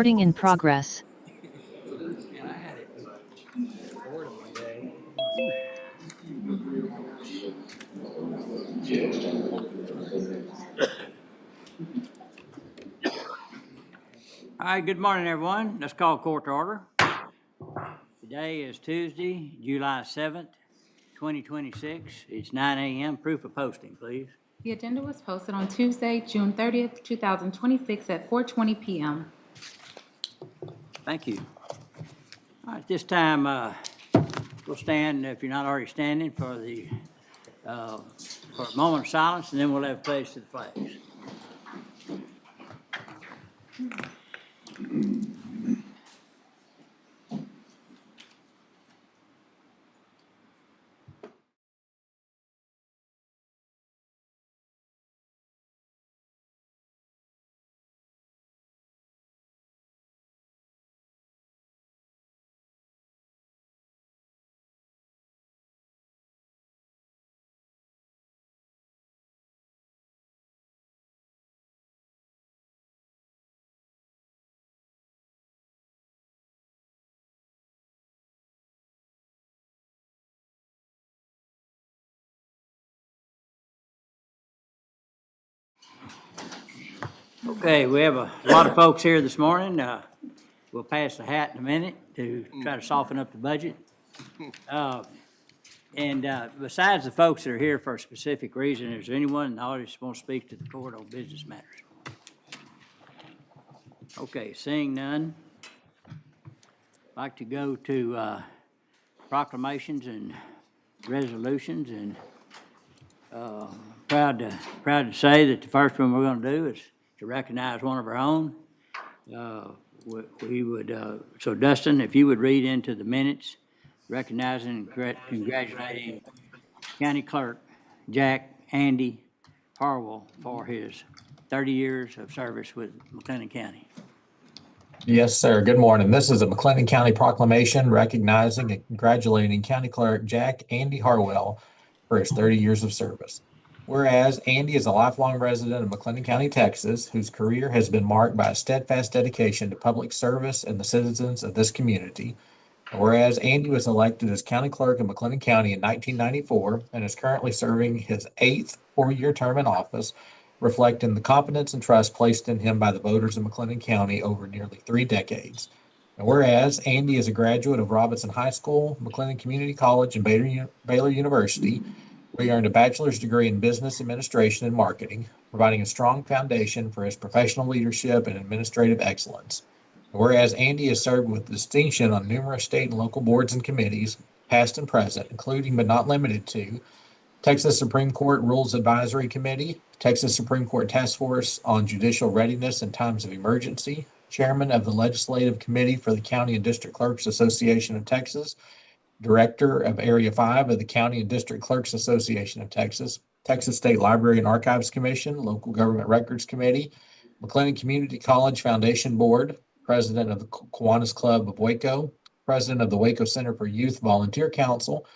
Recording in progress. And I had it bored one day. All right, good morning, everyone. Let's call court to order. Today is Tuesday, July 7th, 2026. It's 9 a.m. Proof of posting, please. The agenda was posted on Tuesday, June 30th, 2026 at 4:20 p.m. Thank you. All right, this time we'll stand, if you're not already standing, for a moment of silence, and then we'll have a pledge to the flags. Okay, we have a lot of folks here this morning. We'll pass the hat in a minute to try to soften up the budget. And besides the folks that are here for a specific reason, is there anyone in the audience want to speak to the court on business matters? Okay, seeing none, I'd like to go to proclamations and resolutions, and proud to say that the first one we're going to do is to recognize one of our own. We would, so Dustin, if you would read into the minutes, recognizing and congratulating County Clerk Jack Andy Harwell for his 30 years of service with McLennan County. Yes, sir. Good morning. This is a McLennan County proclamation recognizing and congratulating County Clerk Jack Andy Harwell for his 30 years of service. Whereas Andy is a lifelong resident of McLennan County, Texas, whose career has been marked by a steadfast dedication to public service and the citizens of this community. Whereas Andy was elected as County Clerk of McLennan County in 1994 and is currently serving his 8th four-year term in office, reflecting the confidence and trust placed in him by the voters of McLennan County over nearly 3 decades. And whereas Andy is a graduate of Robinson High School, McLennan Community College, and Baylor University, where he earned a bachelor's degree in business administration and marketing, providing a strong foundation for his professional leadership and administrative excellence. Whereas Andy has served with distinction on numerous state and local boards and committees, past and present, including but not limited to Texas Supreme Court Rules Advisory Committee, Texas Supreme Court Task Force on Judicial Readiness in Times of Emergency, Chairman of the Legislative Committee for the County and District Clerks Association of Texas, Director of Area 5 of the County and District Clerks Association of Texas, Texas State Library and Archives Commission, Local Government Records Committee, McLennan Community College Foundation Board, President of the Kiwanis Club of Waco, President of the Waco Center for Youth Volunteer Council,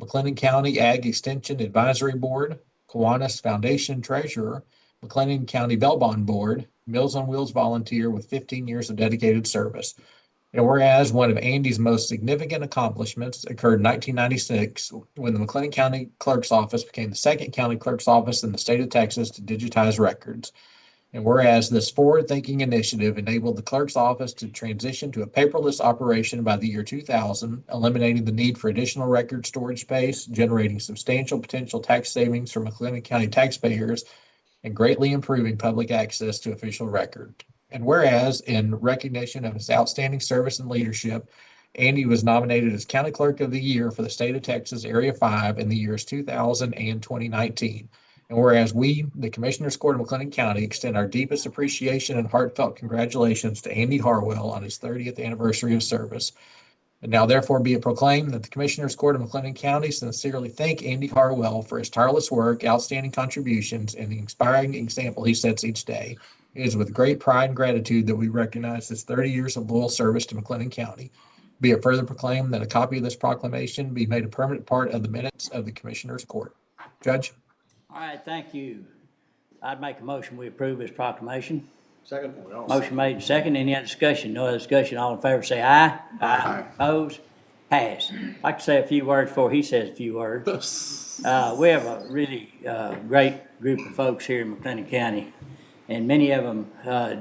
McLennan County Ag Extension Advisory Board, Kiwanis Foundation Treasurer, McLennan County Bail Bond Board, Meals on Wheels volunteer with 15 years of dedicated service. And whereas one of Andy's most significant accomplishments occurred in 1996 when the McLennan County Clerk's Office became the second county clerk's office in the state of Texas to digitize records. And whereas this forward-thinking initiative enabled the clerk's office to transition to a paperless operation by the year 2000, eliminating the need for additional record storage space, generating substantial potential tax savings for McLennan County taxpayers, and greatly improving public access to official record. And whereas, in recognition of his outstanding service and leadership, Andy was nominated as County Clerk of the Year for the state of Texas Area 5 in the years 2000 and 2019. And whereas we, the Commissioners Court of McLennan County, extend our deepest appreciation and heartfelt congratulations to Andy Harwell on his 30th anniversary of service. And now therefore be it proclaimed that the Commissioners Court of McLennan County sincerely thank Andy Harwell for his tireless work, outstanding contributions, and the inspiring example he sets each day. It is with great pride and gratitude that we recognize his 30 years of loyal service to McLennan County. Be it further proclaimed that a copy of this proclamation be made a permanent part of the minutes of the Commissioners Court. Judge? All right, thank you. I'd make a motion we approve his proclamation. Second. Motion made, second. Any other discussion? No other discussion. All in favor say aye. Aye. Opposed? Pass. I'd like to say a few words before he says a few words. We have a really great group of folks here in McLennan County, and many of them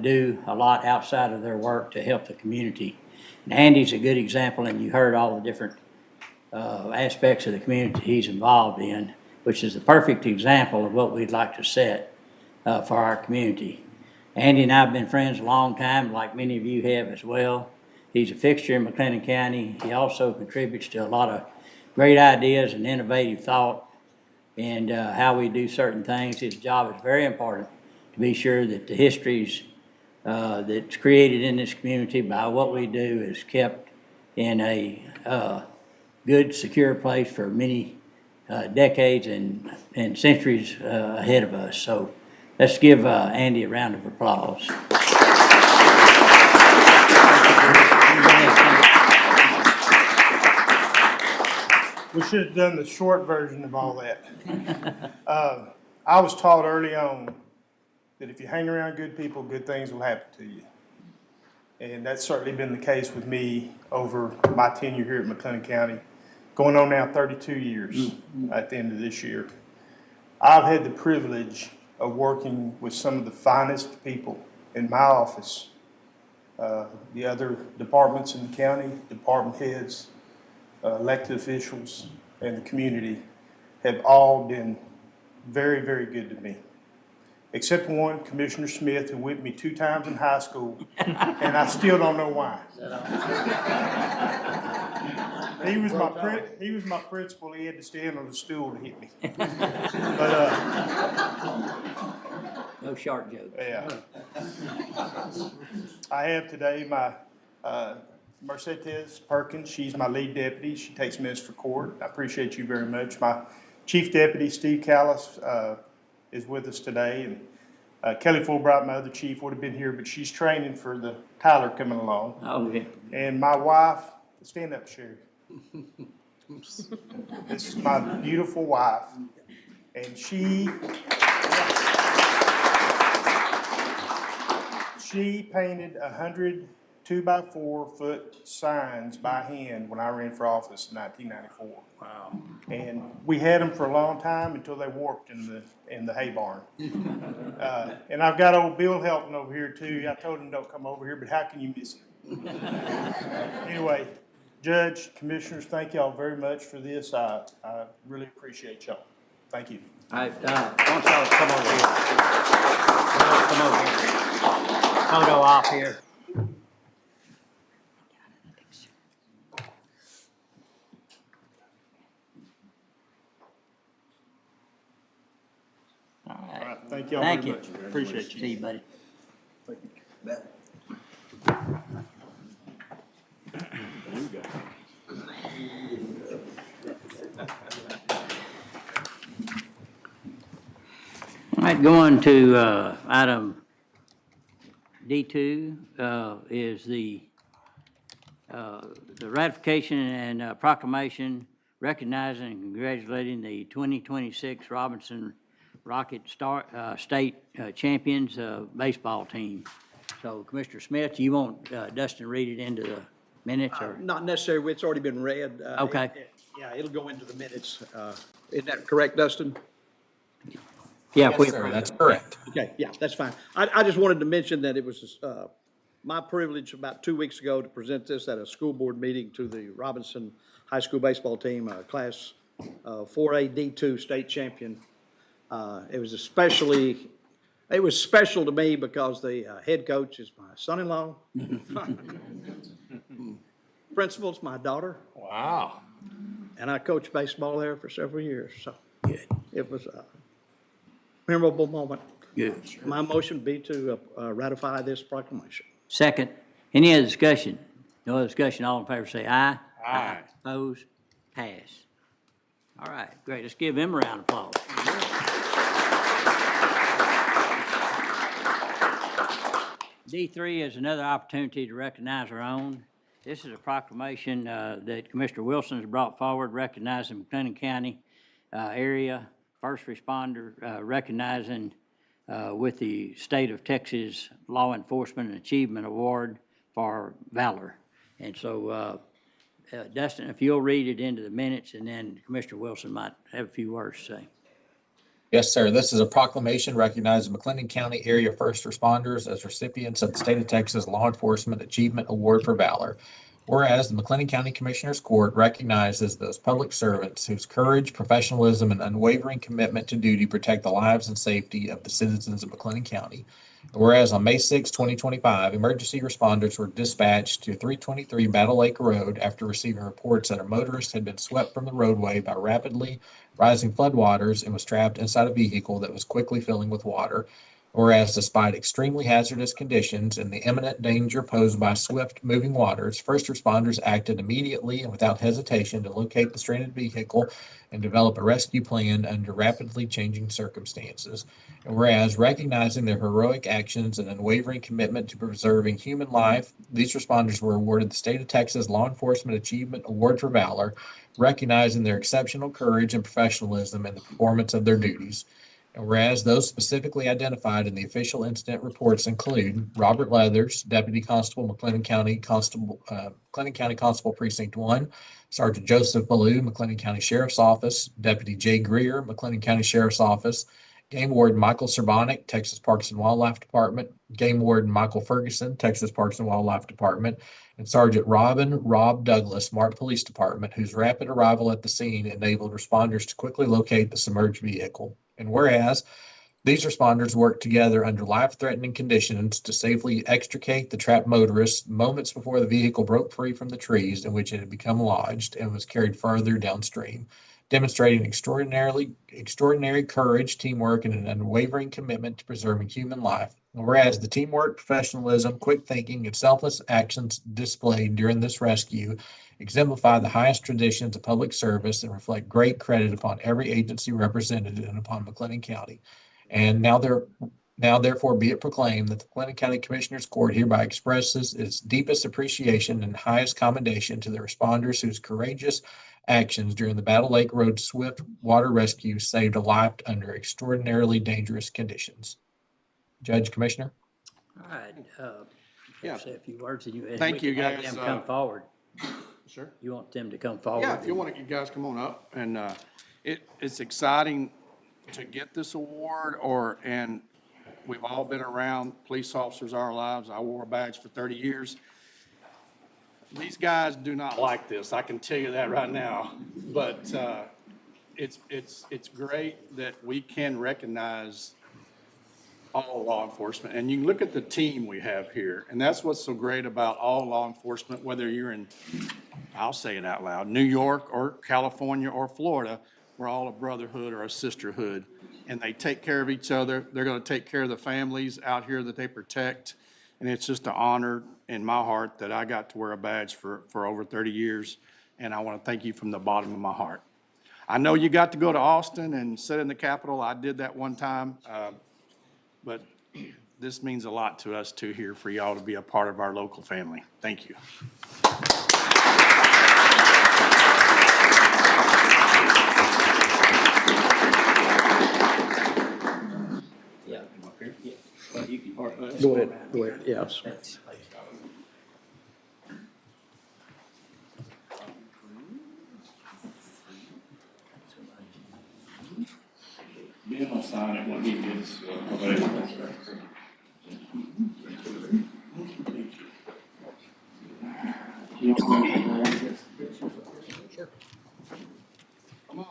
do a lot outside of their work to help the community. And Andy's a good example, and you heard all the different aspects of the community he's involved in, which is the perfect example of what we'd like to set for our community. Andy and I have been friends a long time, like many of you have as well. He's a fixture in McLennan County. He also contributes to a lot of great ideas and innovative thought and how we do certain things. His job is very important to be sure that the histories that's created in this community by what we do is kept in a good, secure place for many decades and centuries ahead of us. So let's give Andy a round of applause. We should have done the short version of all that. I was taught early on that if you hang around good people, good things will happen to you. And that's certainly been the case with me over my tenure here at McLennan County, going on now 32 years at the end of this year. I've had the privilege of working with some of the finest people in my office, the other departments in the county, department heads, elected officials, and the community have all been very, very good to me. Except one, Commissioner Smith, who whipped me 2 times in high school, and I still don't know why. He was my principal. He had to stand on the stool to hit me. But No sharp joke. yeah, I have today my Mercedes Perkins. She's my lead deputy. She takes minutes for court. I appreciate you very much. My chief deputy, Steve Callis, is with us today, and Kelly Fulbright, my other chief, would have been here, but she's training for the Tyler coming along. Okay. And my wife, stand up, Sherry. This is my beautiful wife, and she painted 100 2x4-foot signs by hand when I ran for office in 1994. Wow. And we had them for a long time until they warped in the hay barn. And I've got old Bill Helton over here too. I told him don't come over here, but how can you miss him? Anyway, Judge, Commissioners, thank y'all very much for this. I really appreciate y'all. Thank you. All right, why don't y'all come over here? Come over here. Photo off here. All right. Thank y'all Thank very you. much. Appreciate you. See you, buddy. All right, going to item D2 is the ratification and proclamation recognizing and congratulating the 2026 Robinson Rocket State Champions baseball team. So Commissioner Smith, you want Dustin read it into the minutes or? Not necessarily, it's already been read. Okay. Yeah, it'll go into the minutes. Isn't that correct, Dustin? Yeah, Yes, sir, that's correct. Okay, yeah, that's fine. I just wanted to mention that it was my privilege about 2 weeks ago to present this at a school board meeting to the Robinson High School baseball team, class 4A D2 state champion. It was special to me because the head coach is my son-in-law. Principal's my daughter. Wow. And I coached baseball there for several years, so Good, it was a memorable moment. good. My motion would be to ratify this proclamation. Second, any other discussion? No other discussion, all in favor say aye. Aye. Opposed? Pass. All right, great, let's give them a round of applause. D3 is another opportunity to recognize our own. This is a proclamation that Commissioner Wilson has brought forward recognizing McLennan County area first responder, recognizing with the State of Texas Law Enforcement Achievement Award for valor. And so, Dustin, if you'll read it into the minutes, and then Commissioner Wilson might have a few words to say. Yes, sir. This is a proclamation recognizing McLennan County area first responders as recipients of the State of Texas Law Enforcement Achievement Award for Valor. Whereas the McLennan County Commissioners Court recognizes those public servants whose courage, professionalism, and unwavering commitment to duty protect the lives and safety of the citizens of McLennan County. Whereas on May 6, 2025, emergency responders were dispatched to 323 Battle Lake Road after receiving reports that a motorist had been swept from the roadway by rapidly rising floodwaters and was trapped inside a vehicle that was quickly filling with water. Whereas despite extremely hazardous conditions and the imminent danger posed by swift moving waters, first responders acted immediately and without hesitation to locate the stranded vehicle and develop a rescue plan under rapidly changing circumstances. And whereas recognizing their heroic actions and unwavering commitment to preserving human life, these responders were awarded the State of Texas Law Enforcement Achievement Award for Valor, recognizing their exceptional courage and professionalism in the performance of their duties. And whereas those specifically identified in the official incident reports include Robert Leathers, Deputy Constable, McLennan County Constable Precinct 1, Sergeant Joseph Ballou, McLennan County Sheriff's Office, Deputy Jay Greer, McLennan County Sheriff's Office, Game Warden Michael Serbonic, Texas Parks and Wildlife Department, Game Warden Michael Ferguson, Texas Parks and Wildlife Department, and Sergeant Rob Douglas, Martin Police Department, whose rapid arrival at the scene enabled responders to quickly locate the submerged vehicle. And whereas these responders worked together under life-threatening conditions to safely extricate the trapped motorist moments before the vehicle broke free from the trees in which it had become lodged and was carried further downstream, demonstrating extraordinary courage, teamwork, and an unwavering commitment to preserving human life. Whereas the teamwork, professionalism, quick thinking, and selfless actions displayed during this rescue exemplify the highest traditions of public service and reflect great credit upon every agency represented and upon McLennan County. And now therefore be it proclaimed that the McLennan County Commissioners Court hereby expresses its deepest appreciation and highest commendation to the responders whose courageous actions during the Battle Lake Road swift water rescue saved a life under extraordinarily dangerous conditions. Judge, Commissioner? All right, Yeah. say a few words, and you. Thank we you, can have guys. them come forward. Sure. You want them to come forward? Yeah, if you want to, you guys come on up. And it's exciting to get this award and we've all been around police officers our lives. I wore a badge for 30 years. These guys do not like this. I can tell you that right now. But it's great that we can recognize all law enforcement. And you can look at the team we have here. And that's what's so great about all law enforcement, whether you're in, I'll say it out loud, New York or California or Florida, we're all a brotherhood or a sisterhood. And they take care of each other. They're going to take care of the families out here that they protect. And it's just an honor in my heart that I got to wear a badge for over 30 years. And I want to thank you from the bottom of my heart. I know you got to go to Austin and sit in the Capitol. I did that one time. But this means a lot to us too here for y'all to be a part of our local family. Thank you. Yeah. Yeah. Well, you can. Go ahead, yes. Bill will sign it when he gets available. Sure. Come on.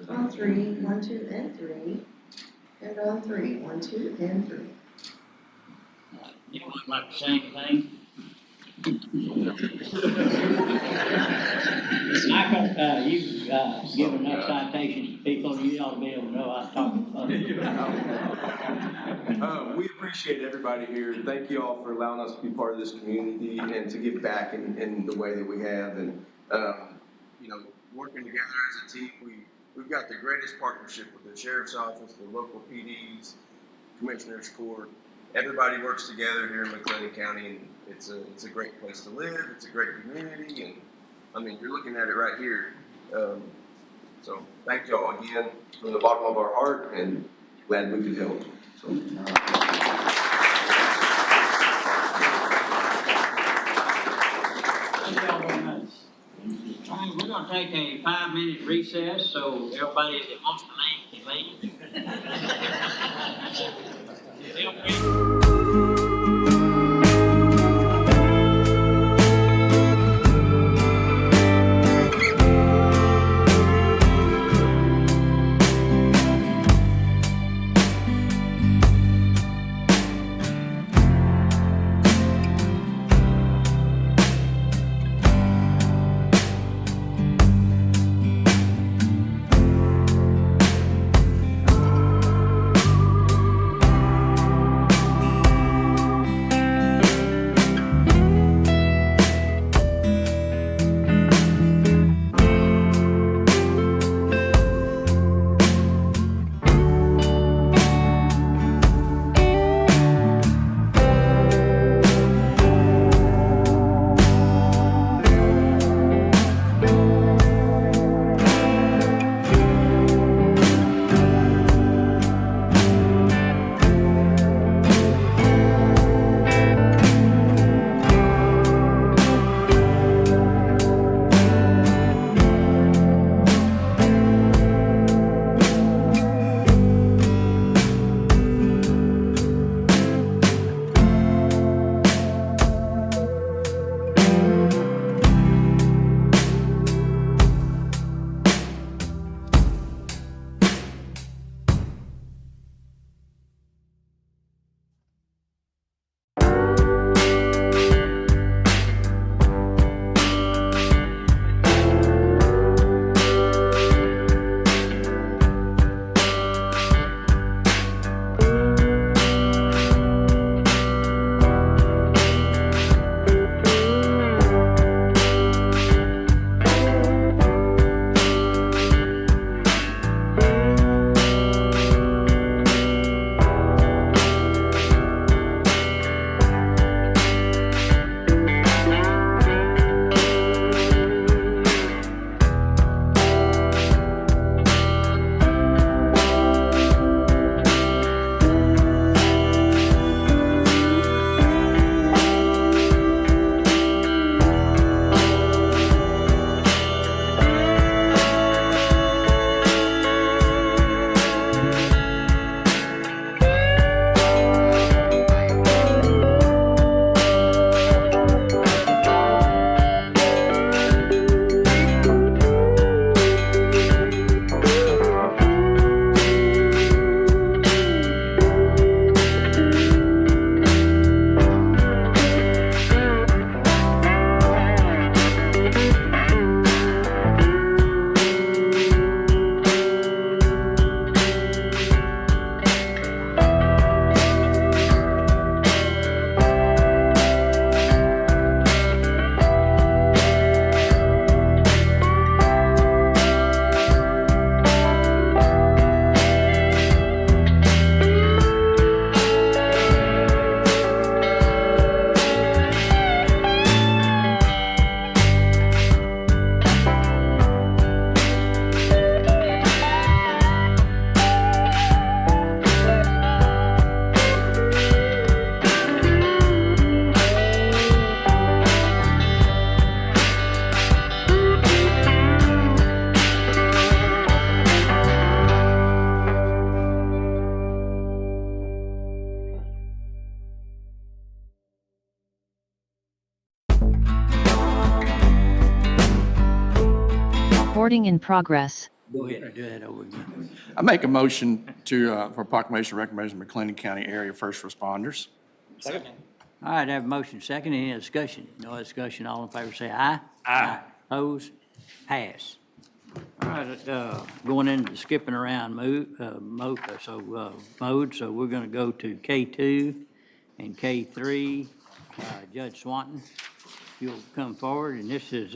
On three, 1, 2, and 3. And on 3, 1, 2, and 3. Anyone like to say anything? Michael, you've given enough citations to people, you ought to be able to know I'm talking about. We appreciate everybody here. Thank you all for allowing us to be part of this community and to give back in the way that we have. And, working together as a team, we've got the greatest partnership with the Sheriff's Office, the local PDs, Commissioners Court. Everybody works together here in McLennan County, and it's a great place to live. It's a great community, and I mean, you're looking at it right here. So thank y'all again from the bottom of our heart, and glad we could help. So. Thank y'all very much. All right, we're gonna take a 5-minute recess, so everybody that wants to leave can leave. Feel free. Recording in progress. Go ahead and do that over again. I make a motion to, for proclamation recommendation of McLennan County area first responders. All right, I have a motion second. Any discussion? No discussion. All in favor say aye. Aye. Opposed? Pass. All right, going into the skipping around mode, so we're gonna go to K2 and K3. Judge Swanton, you'll come forward, and this is,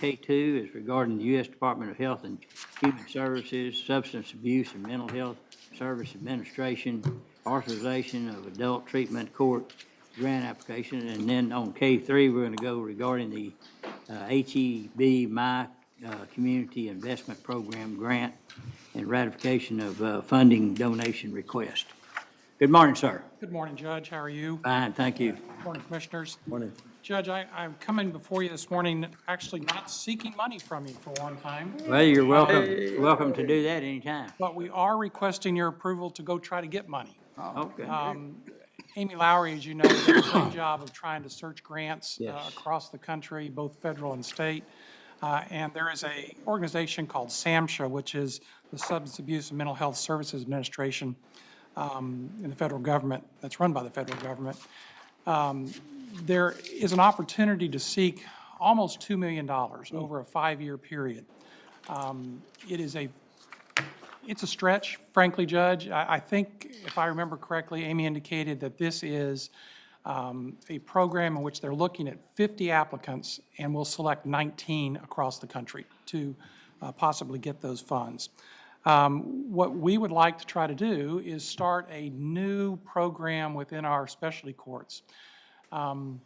K2 is regarding the U.S. Department of Health and Human Services, Substance Abuse and Mental Health Service Administration, authorization of adult treatment court grant application. And then on K3, we're going to go regarding the HEB My Community Investment Program grant and ratification of funding donation request. Good morning, sir. Good morning, Judge. How are you? Fine, thank you. Morning, Commissioners. Morning. Judge, I'm coming before you this morning, actually not seeking money from you for one time, Well, you're welcome to do that anytime. but we are requesting your approval to go try to get money. Okay. Amy Lowry, as you know, did a great job of trying to search grants Yes. across the country, both federal and state. And there is a organization called SAMHSA, which is the Substance Abuse and Mental Health Services Administration in the federal government, that's run by the federal government. There is an opportunity to seek almost $2 million over a 5-year period. It's a stretch, frankly, Judge. I think, if I remember correctly, Amy indicated that this is a program in which they're looking at 50 applicants and will select 19 across the country to possibly get those funds. What we would like to try to do is start a new program within our specialty courts. The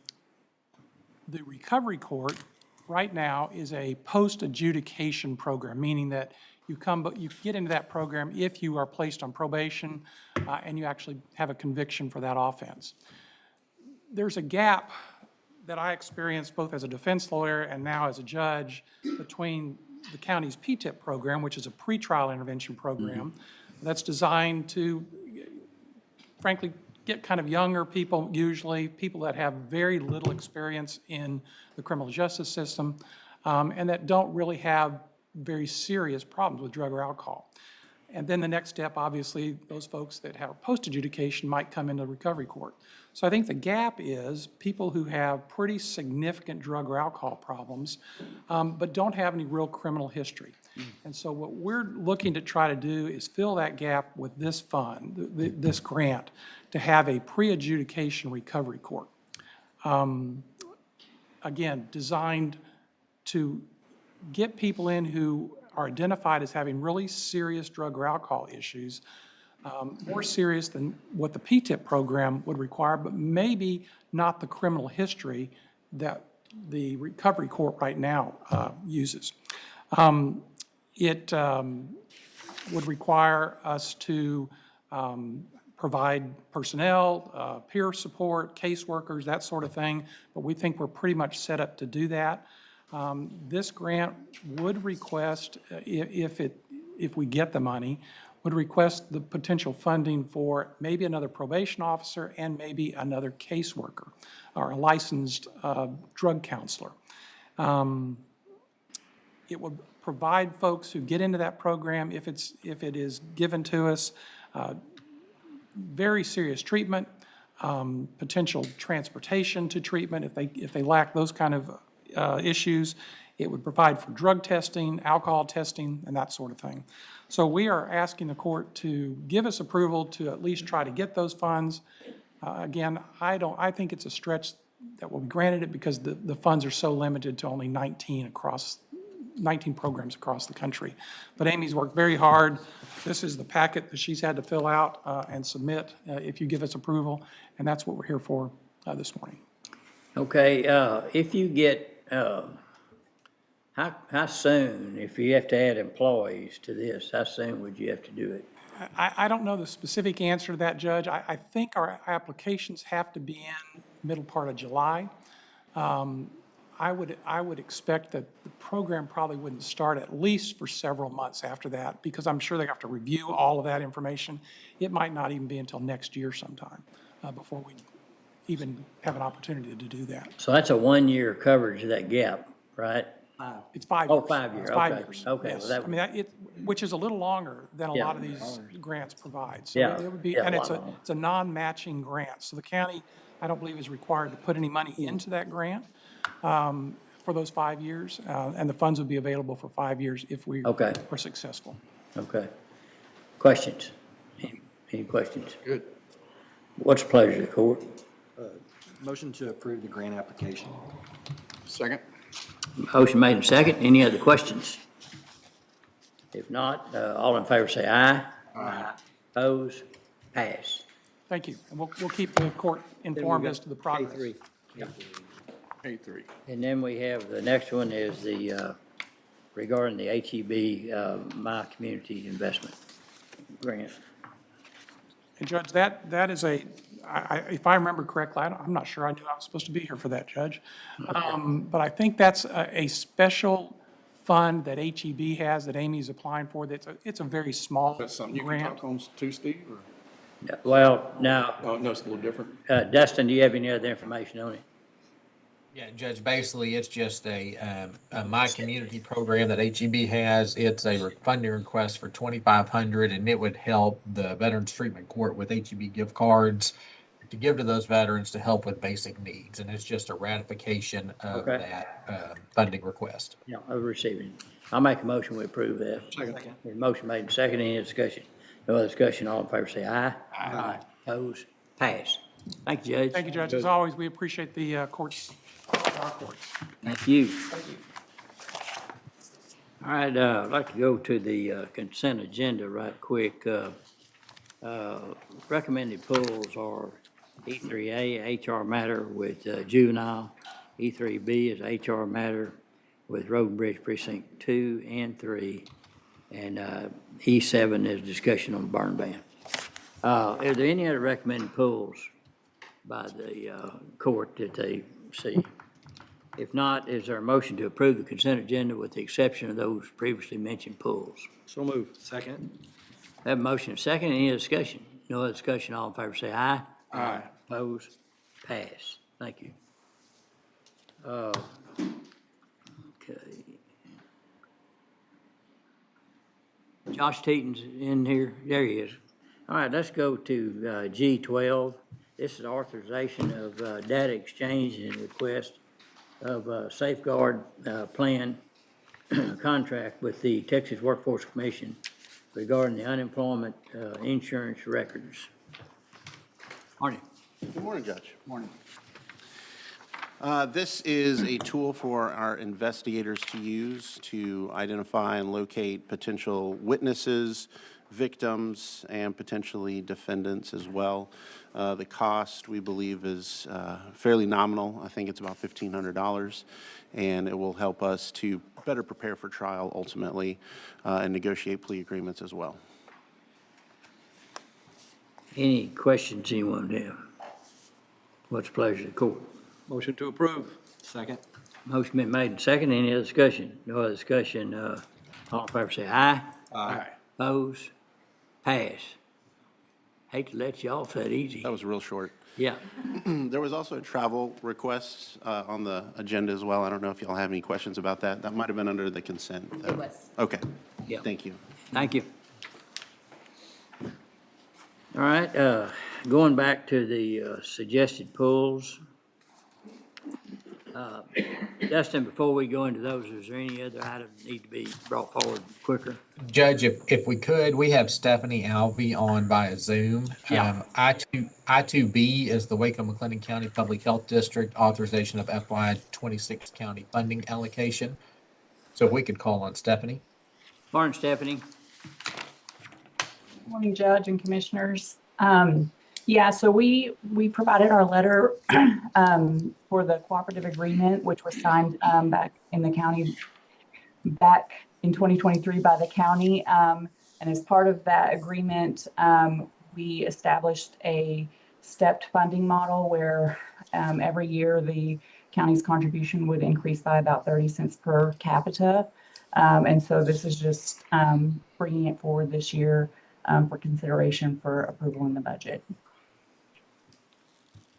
recovery court right now is a post-adjudication program, meaning that you get into that program if you are placed on probation and you actually have a conviction for that offense. There's a gap that I experienced both as a defense lawyer and now as a judge between the county's PTIP program, which is a pretrial intervention program that's designed to, frankly, get kind of younger people, usually people that have very little experience in the criminal justice system and that don't really have very serious problems with drug or alcohol. And then the next step, obviously, those folks that have post-adjudication might come into the recovery court. So I think the gap is people who have pretty significant drug or alcohol problems, but don't have any real criminal history. And so what we're looking to try to do is fill that gap with this fund, this grant, to have a pre-adjudication recovery court. Again, designed to get people in who are identified as having really serious drug or alcohol issues, more serious than what the PTIP program would require, but maybe not the criminal history that the recovery court right now uses. It would require us to provide personnel, peer support, caseworkers, that sort of thing, but we think we're pretty much set up to do that. This grant would request, if we get the money, would request the potential funding for maybe another probation officer and maybe another caseworker or a licensed drug counselor. It would provide folks who get into that program, if it is given to us, very serious treatment, potential transportation to treatment if they lack those kind of issues. It would provide for drug testing, alcohol testing, and that sort of thing. So we are asking the court to give us approval to at least try to get those funds. Again, I think it's a stretch that will be granted it because the funds are so limited to only 19 programs across the country. But Amy's worked very hard. This is the packet that she's had to fill out and submit if you give us approval, and that's what we're here for this morning. Okay, if you get, how soon, if you have to add employees to this, how soon would you have to do it? I don't know the specific answer to that, Judge. I think our applications have to be in middle part of July. I would expect that the program probably wouldn't start at least for several months after that, because I'm sure they have to review all of that information. It might not even be until next year sometime before we even have an opportunity to do that. So that's a 1-year coverage of that gap, right? It's 5 years. Oh, 5 years, It's 5 okay. years. Okay, Yes. well, that- I mean, which is a little longer than a Yeah. lot of these grants provide. So Yeah, it would be, yeah, and a it's lot longer. it's a non-matching grant. So the county, I don't believe, is required to put any money into that grant for those 5 years. And the funds would be available for 5 years if we Okay. are successful. Okay. Questions? Any questions? Good. What's the pleasure of the court? Motion to approve the grant application. Second? Motion made and second. Any other questions? If not, all in favor say aye. Aye. Opposed? Pass. Thank you. And we'll keep the court informed as to the progress. K3. A3. And then we have, the next one is regarding the HEB, My Community Investment Grant. And Judge, that is if I remember correctly, I'm not sure I knew I was supposed to be here for that, Judge. But I think that's a special fund that HEB has that Amy's applying for. It's a very small That's something you can grant. talk on too, Steve, or? Well, now, Oh, no, it's a little different. Dustin, do you have any other information on it? Yeah, Judge, basically, it's just a My Community program that HEB has. It's a funding request for $2,500, and it would help the Veterans Treatment Court with HEB gift cards to give to those veterans to help with basic needs. And it's just a ratification of Okay. that funding request. Yeah, of receiving. I'll make a motion, we approve that. Second. There's a motion made and seconded. Any discussion? No other discussion, all in favor say aye. Aye. Opposed? Pass. Thank you, Judge. Thank you, Judge. As always, we appreciate the our courts. Thank you. All right, I'd like to go to the consent agenda right quick. Recommended pulls are E3A, HR matter with juvenile. E3B is HR matter with Road and Bridge Precinct 2 and 3. And E7 is discussion on burn ban. Are there any other recommended pulls by the court that they see? If not, is there a motion to approve the consent agenda with the exception of those previously mentioned pulls? So moved. Second. Have a motion and a second. Any discussion? No other discussion. All in favor say aye. Aye. Opposed? Pass. Thank you. Okay. Josh Teton's in here. There he is. All right, let's go to G12. This is authorization of data exchange and request of safeguard plan contract with the Texas Workforce Commission regarding the unemployment insurance records. Arnie. Good morning, Judge. Morning. This is a tool for our investigators to use to identify and locate potential witnesses, victims, and potentially defendants as well. The cost, we believe, is fairly nominal. I think it's about $1,500, and it will help us to better prepare for trial ultimately and negotiate plea agreements as well. Any questions anyone have? What's the pleasure of the court? Motion to approve. Second. Motion been made and seconded. Any other discussion? No other discussion. All in favor say aye. Aye. Opposed? Pass. Hate to let you off that easy. That was real short. Yeah. There was also a travel request on the agenda as well. I don't know if y'all have any questions about that. That might have been under the consent, though. It was. Okay. Yeah. Thank you. Thank you. All right, going back to the suggested pulls. Dustin, before we go into those, is there any other items that need to be brought forward quicker? Judge, if we could, we have Stephanie Alvey on via Zoom. Yeah. I2B is the Waco McLennan County Public Health District authorization of FY 26 county funding allocation. So if we could call on Stephanie. Morning, Stephanie. Morning, Judge and Commissioners. Yeah, so we provided our letter for the cooperative agreement, which was signed back in the county, back in 2023 by the county. And as part of that agreement, we established a stepped funding model where every year the county's contribution would increase by about 30 cents per capita. And so this is just bringing it forward this year for consideration for approval in the budget.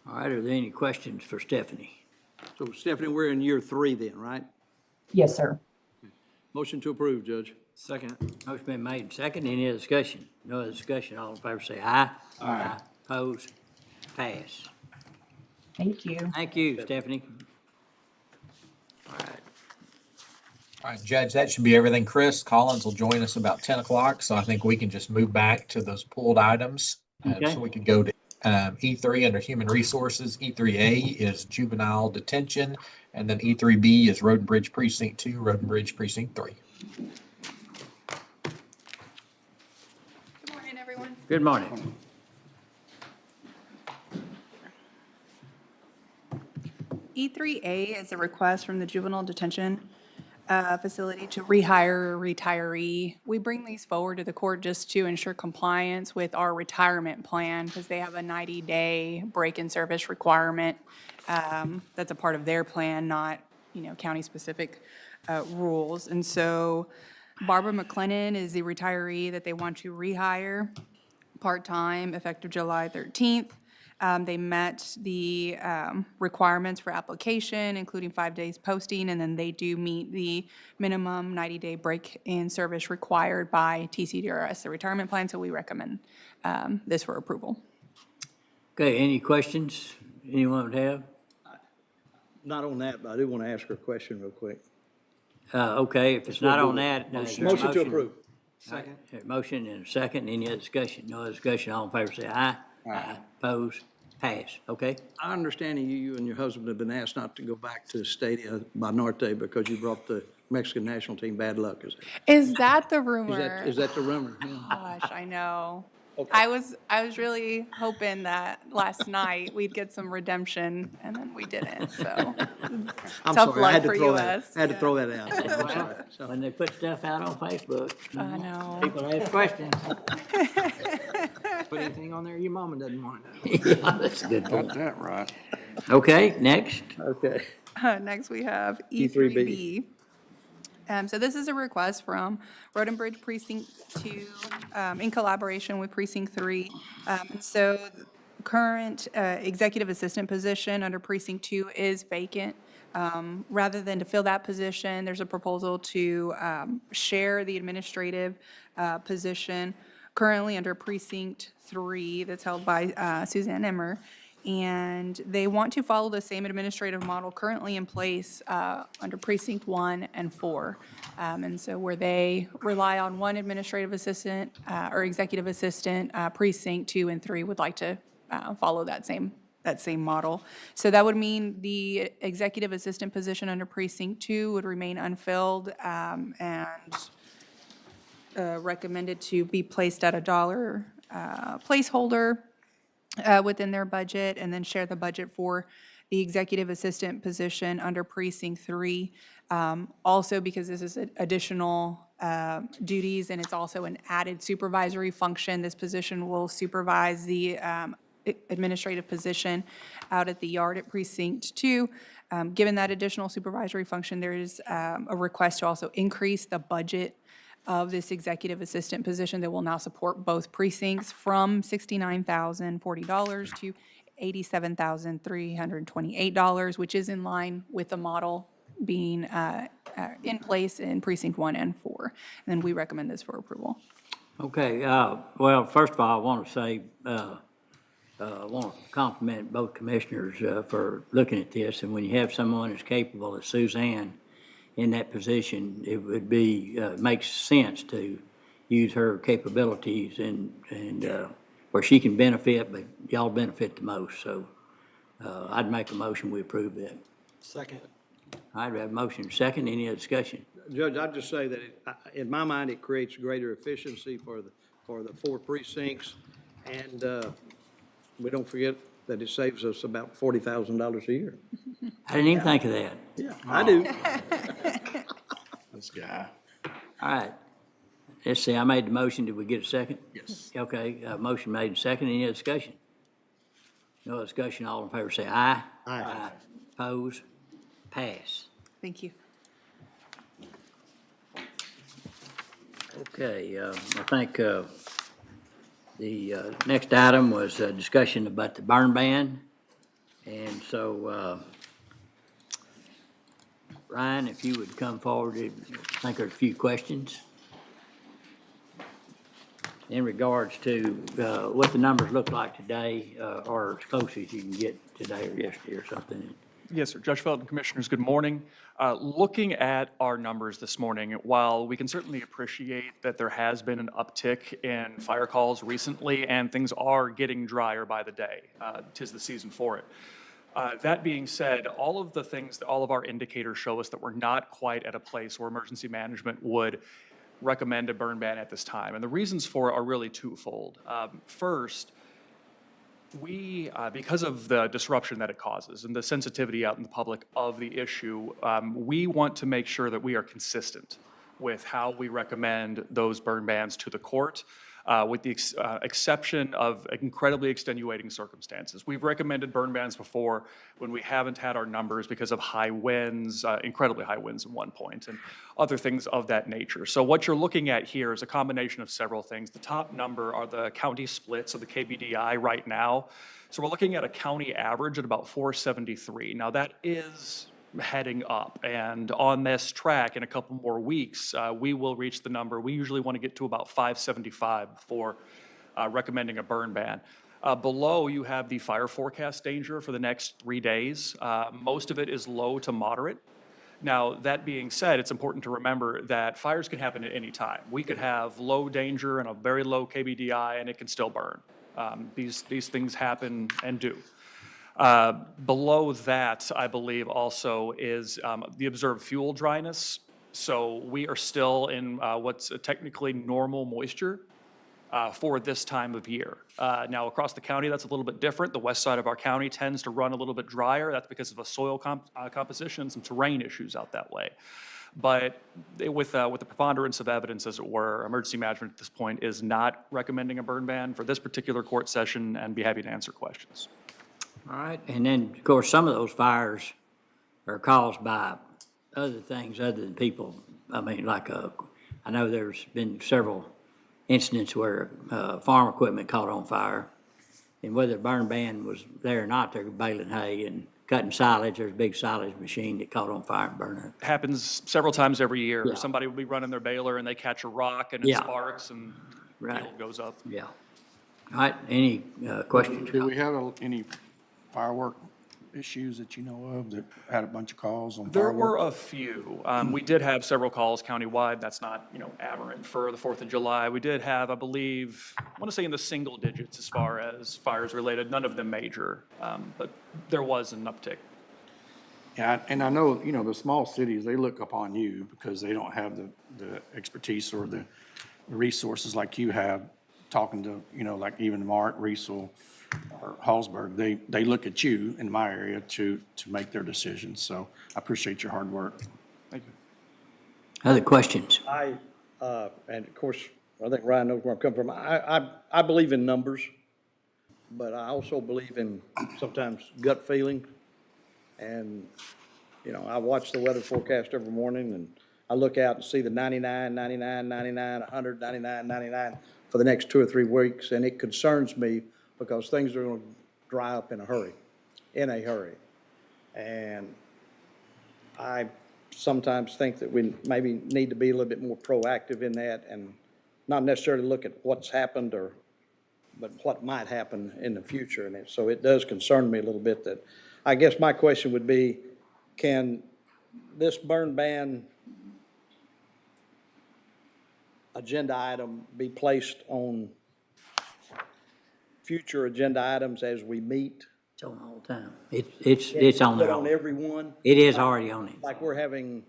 All right, are there any questions for Stephanie? So Stephanie, we're in year 3 then, right? Yes, sir. Motion to approve, Judge. Second. Motion been made and seconded. Any other discussion? No other discussion. All in favor say aye. Aye. Opposed? Pass. Thank you. Thank you, Stephanie. All right. All right, Judge, that should be everything. Chris Collins will join us about 10 o'clock, so I think we can just move back to those pulled items. Okay. So we could go to E3 under Human Resources. E3A is Juvenile Detention, and then E3B is Road and Bridge Precinct 2, Road and Bridge Precinct 3. Good morning, everyone. Good morning. E3A is a request from the juvenile detention facility to rehire a retiree. We bring these forward to the court just to ensure compliance with our retirement plan because they have a 90-day break-in service requirement. That's a part of their plan, not, county-specific rules. And so Barbara McLennan is the retiree that they want to rehire part-time effective July 13th. They met the requirements for application, including 5 days posting, and then they do meet the minimum 90-day break-in service required by TCDRS, the retirement plan, so we recommend this for approval. Okay, any questions anyone would have? Not on that, but I do want to ask her a question real quick. Okay, if it's not on that. Motion to approve. Second. Motion and a second. Any other discussion? No other discussion. All in favor say aye. Aye. Oppose? Pass. Okay? I understand you and your husband have been asked not to go back to Stadia by Norte because you brought the Mexican national team bad luck, is it? Is that the rumor? Is that the rumor? Yeah. Gosh, I know. Okay. I was really hoping that last night we'd get some redemption, and then we didn't, so. I'm Tough sorry, I had luck to for throw that, US. I had to Yeah. throw that out. I'm sorry. So when they put stuff out on Facebook, I know. people ask questions. Put anything on there your mama doesn't want to know. Yeah, that's a good Got point. that right. Okay, next. Okay. Next, we have E3B. E3B. So this is a request from Road and Bridge Precinct 2 in collaboration with Precinct 3. And so the current executive assistant position under Precinct 2 is vacant. Rather than to fill that position, there's a proposal to share the administrative position currently under Precinct 3 that's held by Suzanne Emmer. And they want to follow the same administrative model currently in place under Precinct 1 and 4. And so where they rely on one administrative assistant or executive assistant, Precinct 2 and 3 would like to follow that same model. So that would mean the executive assistant position under Precinct 2 would remain unfilled and recommended to be placed at $1 placeholder within their budget, and then share the budget for the executive assistant position under Precinct 3. Also, because this is additional duties and it's also an added supervisory function, this position will supervise the administrative position out at the yard at Precinct 2. Given that additional supervisory function, there is a request to also increase the budget of this executive assistant position that will now support both precincts from $69,040 to $87,328, which is in line with the model being in place in Precinct 1 and 4. And then we recommend this for approval. Okay, well, first of all, I want to say, I want to compliment both commissioners for looking at this. And when you have someone as capable as Suzanne in that position, it would be, makes sense to use her capabilities and where she can benefit, but y'all benefit the most. So I'd make a motion, we approve that. Second. All right, we have a motion, second. Any other discussion? Judge, I'd just say that in my mind, it creates greater efficiency for the 4 precincts. And we don't forget that it saves us about $40,000 a year. I didn't even think of that. Yeah, I do. This guy. All right. Let's see, I made the motion. Did we get a second? Yes. Okay, motion made and second. Any other discussion? No other discussion. All in favor say aye. Aye. Oppose? Pass. Thank you. Okay, I think the next item was a discussion about the burn ban. And so, Ryan, if you would come forward, I think there's a few questions in regards to what the numbers look like today, or as close as you can get today or yesterday or something. Yes, sir. Judge Felton, Commissioners, good morning. Looking at our numbers this morning, while we can certainly appreciate that there has been an uptick in fire calls recently and things are getting drier by the day, 'tis the season for it. That being said, all of the things, all of our indicators show us that we're not quite at a place where emergency management would recommend a burn ban at this time. And the reasons for it are really twofold. First, we, because of the disruption that it causes and the sensitivity out in the public of the issue, we want to make sure that we are consistent with how we recommend those burn bans to the court, with the exception of incredibly extenuating circumstances. We've recommended burn bans before when we haven't had our numbers because of high winds, incredibly high winds at one point, and other things of that nature. So what you're looking at here is a combination of several things. The top number are the county splits of the KBDI right now. So we're looking at a county average at about 473. Now that is heading up, and on this track in a couple more weeks, we will reach the number. We usually want to get to about 575 before recommending a burn ban. Below, you have the fire forecast danger for the next 3 days. Most of it is low to moderate. Now, that being said, it's important to remember that fires can happen at any time. We could have low danger and a very low KBDI, and it can still burn. These things happen and do. Below that, I believe also is the observed fuel dryness. So we are still in what's technically normal moisture for this time of year. Now, across the county, that's a little bit different. The west side of our county tends to run a little bit drier. That's because of a soil composition, some terrain issues out that way. But with the preponderance of evidence, as it were, emergency management at this point is not recommending a burn ban for this particular court session, and be happy to answer questions. All right, and then, of course, some of those fires are caused by other things other than people. I mean, like, I know there's been several incidents where farm equipment caught on fire, and whether the burn ban was there or not, they're baling hay and cutting silage. There's a big silage machine that caught on fire and burned up. Happens several times every year. Yeah. Somebody will be running their baler and they catch a rock and it Yeah. sparks and Right. fuel goes up. Yeah. All right, any questions? Do we have any firework issues that you know of that had a bunch of calls on There fireworks? were a few. We did have several calls countywide. That's not, aberrant for the 4th of July. We did have, I believe, I want to say in the single digits as far as fires related, none of them major, but there was an uptick. Yeah, and I know, the small cities, they look upon you because they don't have the expertise or the resources like you have, talking to, like even Mark, Riesel, or Hallsburg. They look at you in my area to make their decisions. So I appreciate your hard work. Thank you. Other questions? And of course, I think Ryan knows where I'm coming from. I believe in numbers, but I also believe in sometimes gut feeling. And, I watch the weather forecast every morning, and I look out and see the 99, 99, 99, 100, 99, 99 for the next 2 or 3 weeks, and it concerns me because things are going to dry up in a hurry. And I sometimes think that we maybe need to be a little bit more proactive in that and not necessarily look at what's happened but what might happen in the future. And so it does concern me a little bit that, I guess my question would be, can this burn ban agenda item be placed on future agenda items as we meet? It's on all the time. It's on Put there. on every one? It is already on it. Like we're having,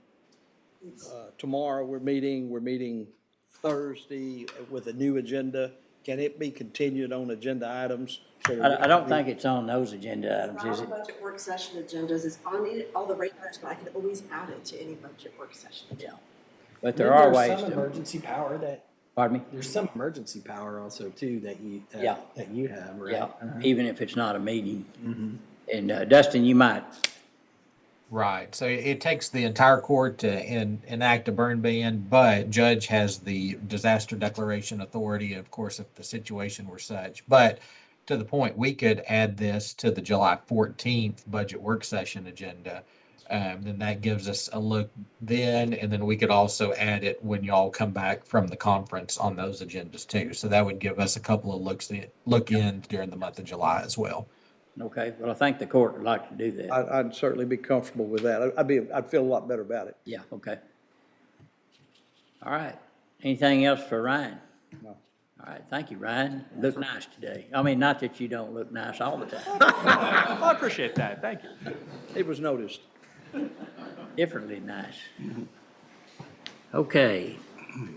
tomorrow we're meeting Thursday with a new agenda. Can it be continued on agenda items? So that I don't think it's on those agenda items, is Our it? budget work session agendas is on all the regulars, but I can always add it to any budget work session. Yeah. But there are ways There's some to. emergency power that, Pardon me? there's some emergency power also too that you, Yeah. that you have, right? Yeah, even if it's not a meeting. And Dustin, you might. Right. So it takes the entire court to enact a burn ban, but judge has the disaster declaration authority, of course, if the situation were such. But to the point, we could add this to the July 14th budget work session agenda. Then that gives us a look then, and then we could also add it when y'all come back from the conference on those agendas too. So that would give us a couple of look in during the month of July as well. Okay, well, I think the court would like to do that. I'd certainly be comfortable with that. I'd feel a lot better about it. Yeah, okay. All right. Anything else for Ryan? No. All right, thank you, Ryan. You look nice today. I mean, not that you don't look nice all the time. I appreciate that. Thank you. It was noticed. Differently nice. Okay, All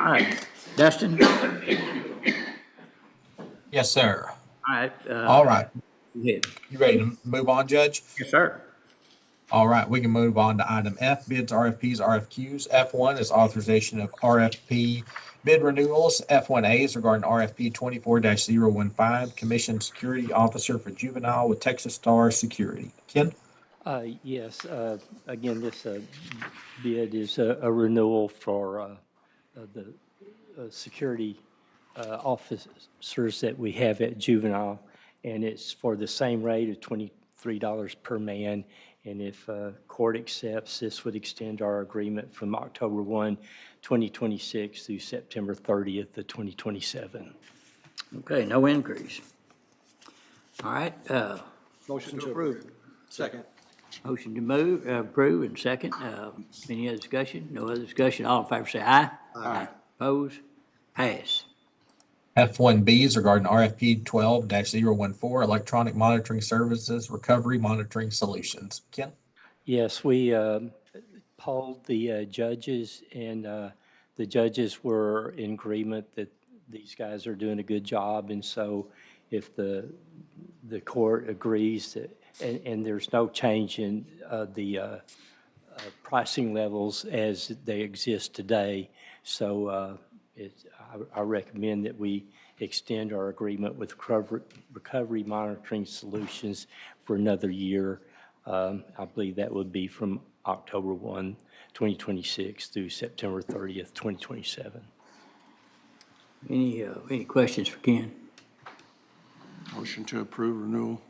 right, Dustin? All Yes, sir. right. All right. Go ahead. You ready to move on, Judge? Yes, sir. All right, we can move on to item F, bids, RFPs, RFQs. F1 is authorization of RFP bid renewals. F1A is regarding RFP 24-015, Commission Security Officer for Juvenile with Texas Star Security. Ken? Yes, again, this bid is a renewal for the security officers that we have at Juvenile, and it's for the same rate of $23 per man. And if court accepts, this would extend our agreement from October 1, 2026 through September 30th of 2027. Okay, no increase. All right, Motion to approve. Second. motion to move, approve, and second. Any other discussion? No other discussion. All in favor say aye. Aye. Opposed? Pass. F1B is regarding RFP 12-014, Electronic Monitoring Services Recovery Monitoring Solutions. Ken? Yes, we polled the judges, and the judges were in agreement that these guys are doing a good job. And so if the court agrees that, and there's no change in the pricing levels as they exist today. So I recommend that we extend our agreement with Recovery Monitoring Solutions for another year. I believe that would be from October 1, 2026 through September 30th, 2027. Any questions for Ken? Motion to approve renewal.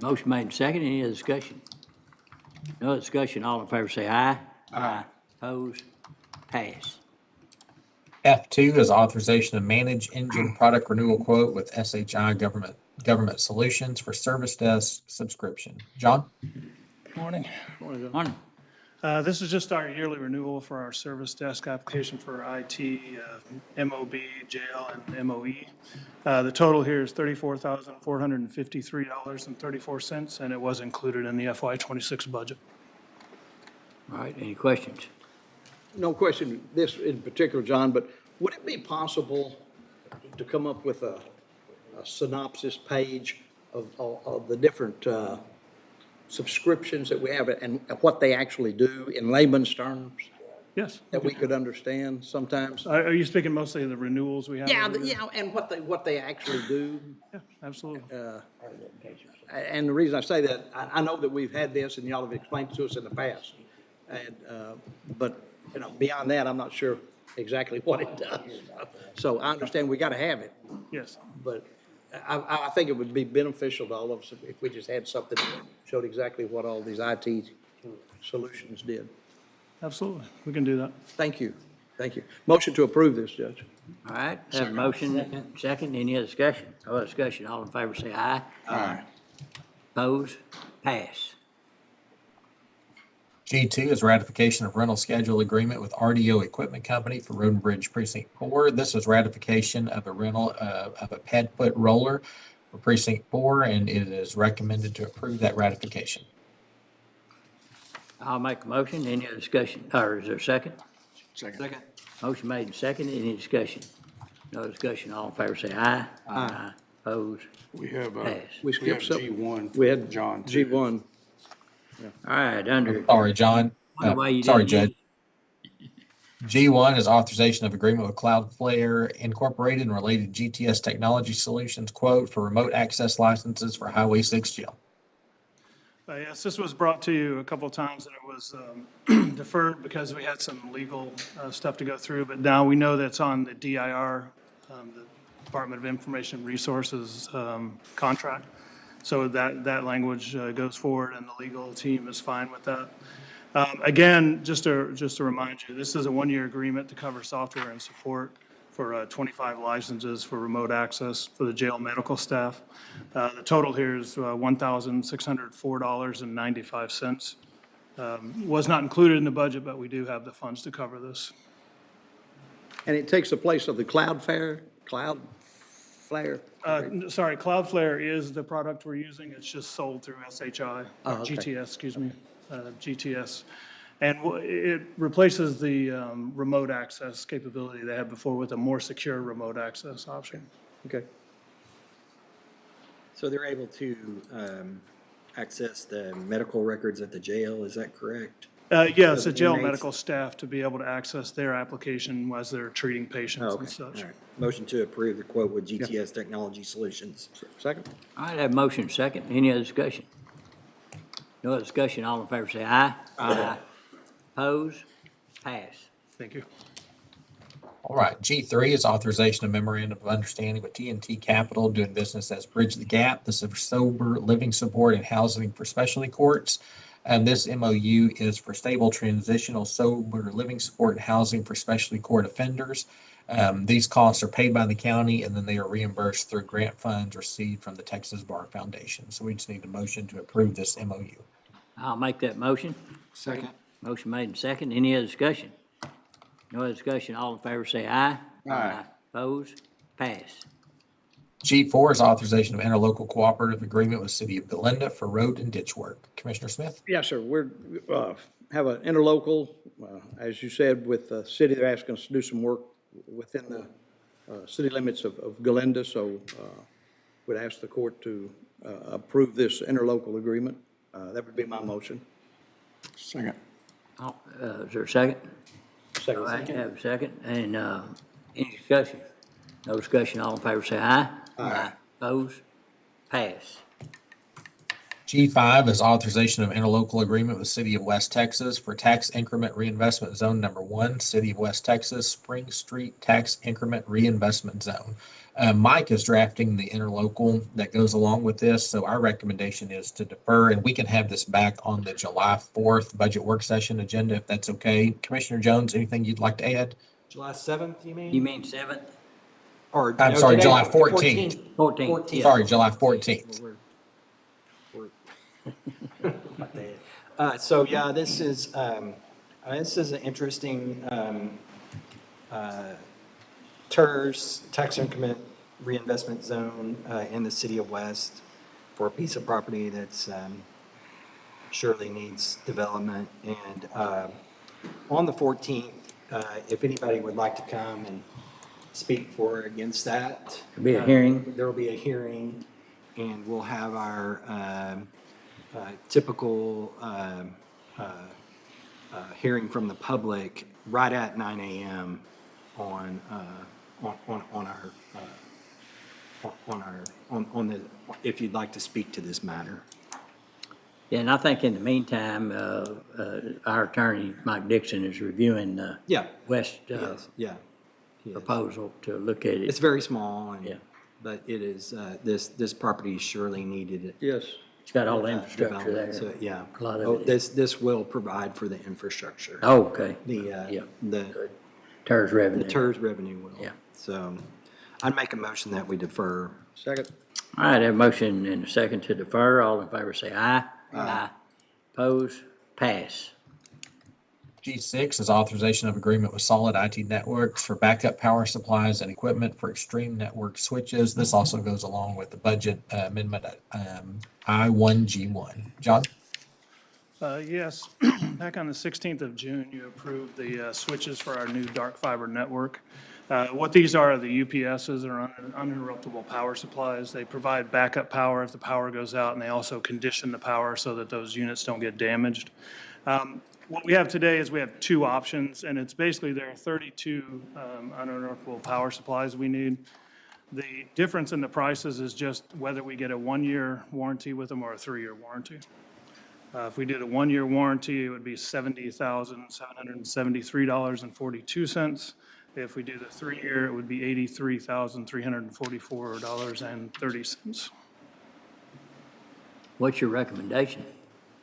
Motion made and second. Any other discussion? No other discussion. All in favor say aye. Aye. Opposed? Pass. F2 is authorization to manage engine product renewal quote with SHI Government Solutions for service desk subscription. John? Morning. Morning. This is just our yearly renewal for our service desk application for IT, MOB, jail, and MOE. The total here is $34,453.34, and it was included in the FY26 budget. All right, any questions? No question, this in particular, John, but would it be possible to come up with a synopsis page of the different subscriptions that we have and what they actually do in layman's terms? Yes. That we could understand sometimes? Are you speaking mostly of the renewals we have? Yeah, over there? yeah, and what they actually do. Yeah, absolutely. And the reason I say that, I know that we've had this and y'all have explained it to us in the past. And, but, you know, beyond that, I'm not sure exactly what it does. So I understand we gotta have it, Yes. but I think it would be beneficial to all of us if we just had something that showed exactly what all these IT solutions did. Absolutely. We can do that. Thank you. Thank you. Motion to approve this, Judge. All right, have a motion, second. Any other discussion? No other discussion. All in favor say aye. Aye. Opposed? Pass. G2 is ratification of rental schedule agreement with RDO Equipment Company for Road and Bridge Precinct 4. This is ratification of a rental of a pad foot roller for Precinct 4, and it is recommended to approve that ratification. I'll make a motion. Any other discussion? Or is there a second? Second. Motion made and second. Any discussion? No discussion. All in favor say aye. Aye. Opposed? We have, Pass. We skipped some. G1. We had John, too. G1. All right, under. Sorry, John. Why you Sorry, didn't Judge. G1 is authorization of agreement with Cloudflare Incorporated and related GTS Technology Solutions quote for remote access licenses for Highway 6 jail. Yes, this was brought to you a couple of times and it was deferred because we had some legal stuff to go through. But now we know that's on the DIR, the Department of Information Resources contract. So that language goes forward and the legal team is fine with that. Again, just to remind you, this is a one-year agreement to cover software and support for 25 licenses for remote access for the jail medical staff. The total here is $1,604.95. Was not included in the budget, but we do have the funds to cover this. And it takes the place of the Cloudflare? Sorry, Cloudflare is the product we're using. It's just sold through SHI, Oh, okay. GTS, excuse me, GTS. And it replaces the remote access capability they had before with a more secure remote access option. Okay. So they're able to access the medical records at the jail, is that correct? Yes, So the jail inmates- medical staff to be able to access their application as they're treating patients Oh, okay, and such. all right. Motion to approve the quote with GTS Technology Solutions. Second? All right, have motion second. Any other discussion? No other discussion. All in favor say aye. Aye. Oppose? Pass. Thank you. All right, G3 is authorization of memorandum of understanding with TNT Capital doing business as Bridge the Gap. This is for sober living support and housing for specialty courts. And this MOU is for stable transitional sober living support and housing for specialty court offenders. These costs are paid by the county and then they are reimbursed through grant funds received from the Texas Bar Foundation. So we just need a motion to approve this MOU. I'll make that motion. Second. Motion made and second. Any other discussion? No other discussion. All in favor say aye. Aye. Oppose? Pass. G4 is authorization of interlocal cooperative agreement with City of Galinda for road and ditch work. Commissioner Smith? Yes, sir. We're, have an interlocal, as you said, with the city. They're asking us to do some work within the city limits of Galinda. So would ask the court to approve this interlocal agreement. That would be my motion. Second. Is there a second? Second. All right, have a second. And any discussion? No discussion. All in favor say aye. Aye. Oppose? Pass. G5 is authorization of interlocal agreement with City of West Texas for tax increment reinvestment zone number 1, City of West Texas, Spring Street Tax Increment Reinvestment Zone. Mike is drafting the interlocal that goes along with this, so our recommendation is to defer, and we can have this back on the July 4th budget work session agenda if that's okay. Commissioner Jones, anything you'd like to add? July 7th, you mean? You mean 7th? Or, I'm no, sorry, today's July 14th. 14th. Yeah. Sorry, July 14th. So yeah, this is an interesting TERS, tax increment reinvestment zone in the city of West for a piece of property that's surely needs development. And on the 14th, if anybody would like to come and speak for or against that. There'll be a hearing. There will be a hearing, and we'll have our typical hearing from the public right at 9 a.m. on the, if you'd like to speak to this matter. Yeah, and I think in the meantime, our attorney, Mike Dixon, is reviewing the Yeah. West Yes, yeah. He is. proposal to look at it. It's very small, and, Yeah. but it is, this property surely needed it. Yes. It's got all the infrastructure there. So, yeah. A lot of Oh, it. this will provide for the infrastructure. Oh, okay. The, the TERS revenue. The TERS revenue will. Yeah. So I'd make a motion that we defer. Second. All right, have a motion and a second to defer. All in favor say aye. Aye. Oppose? Pass. G6 is authorization of agreement with Solid IT Networks for backup power supplies and equipment for extreme network switches. This also goes along with the budget amendment I1G1. John? Yes, back on the 16th of June, you approved the switches for our new dark fiber network. What these are the UPSs, or uninterruptible power supplies. They provide backup power if the power goes out, and they also condition the power so that those units don't get damaged. What we have today is we have two options, and it's basically there are 32 uninterruptible power supplies we need. The difference in the prices is just whether we get a 1-year warranty with them or a 3-year warranty. If we did a 1-year warranty, it would be $70,773.42. If we do the 3-year, it would be $83,344.30. What's your recommendation?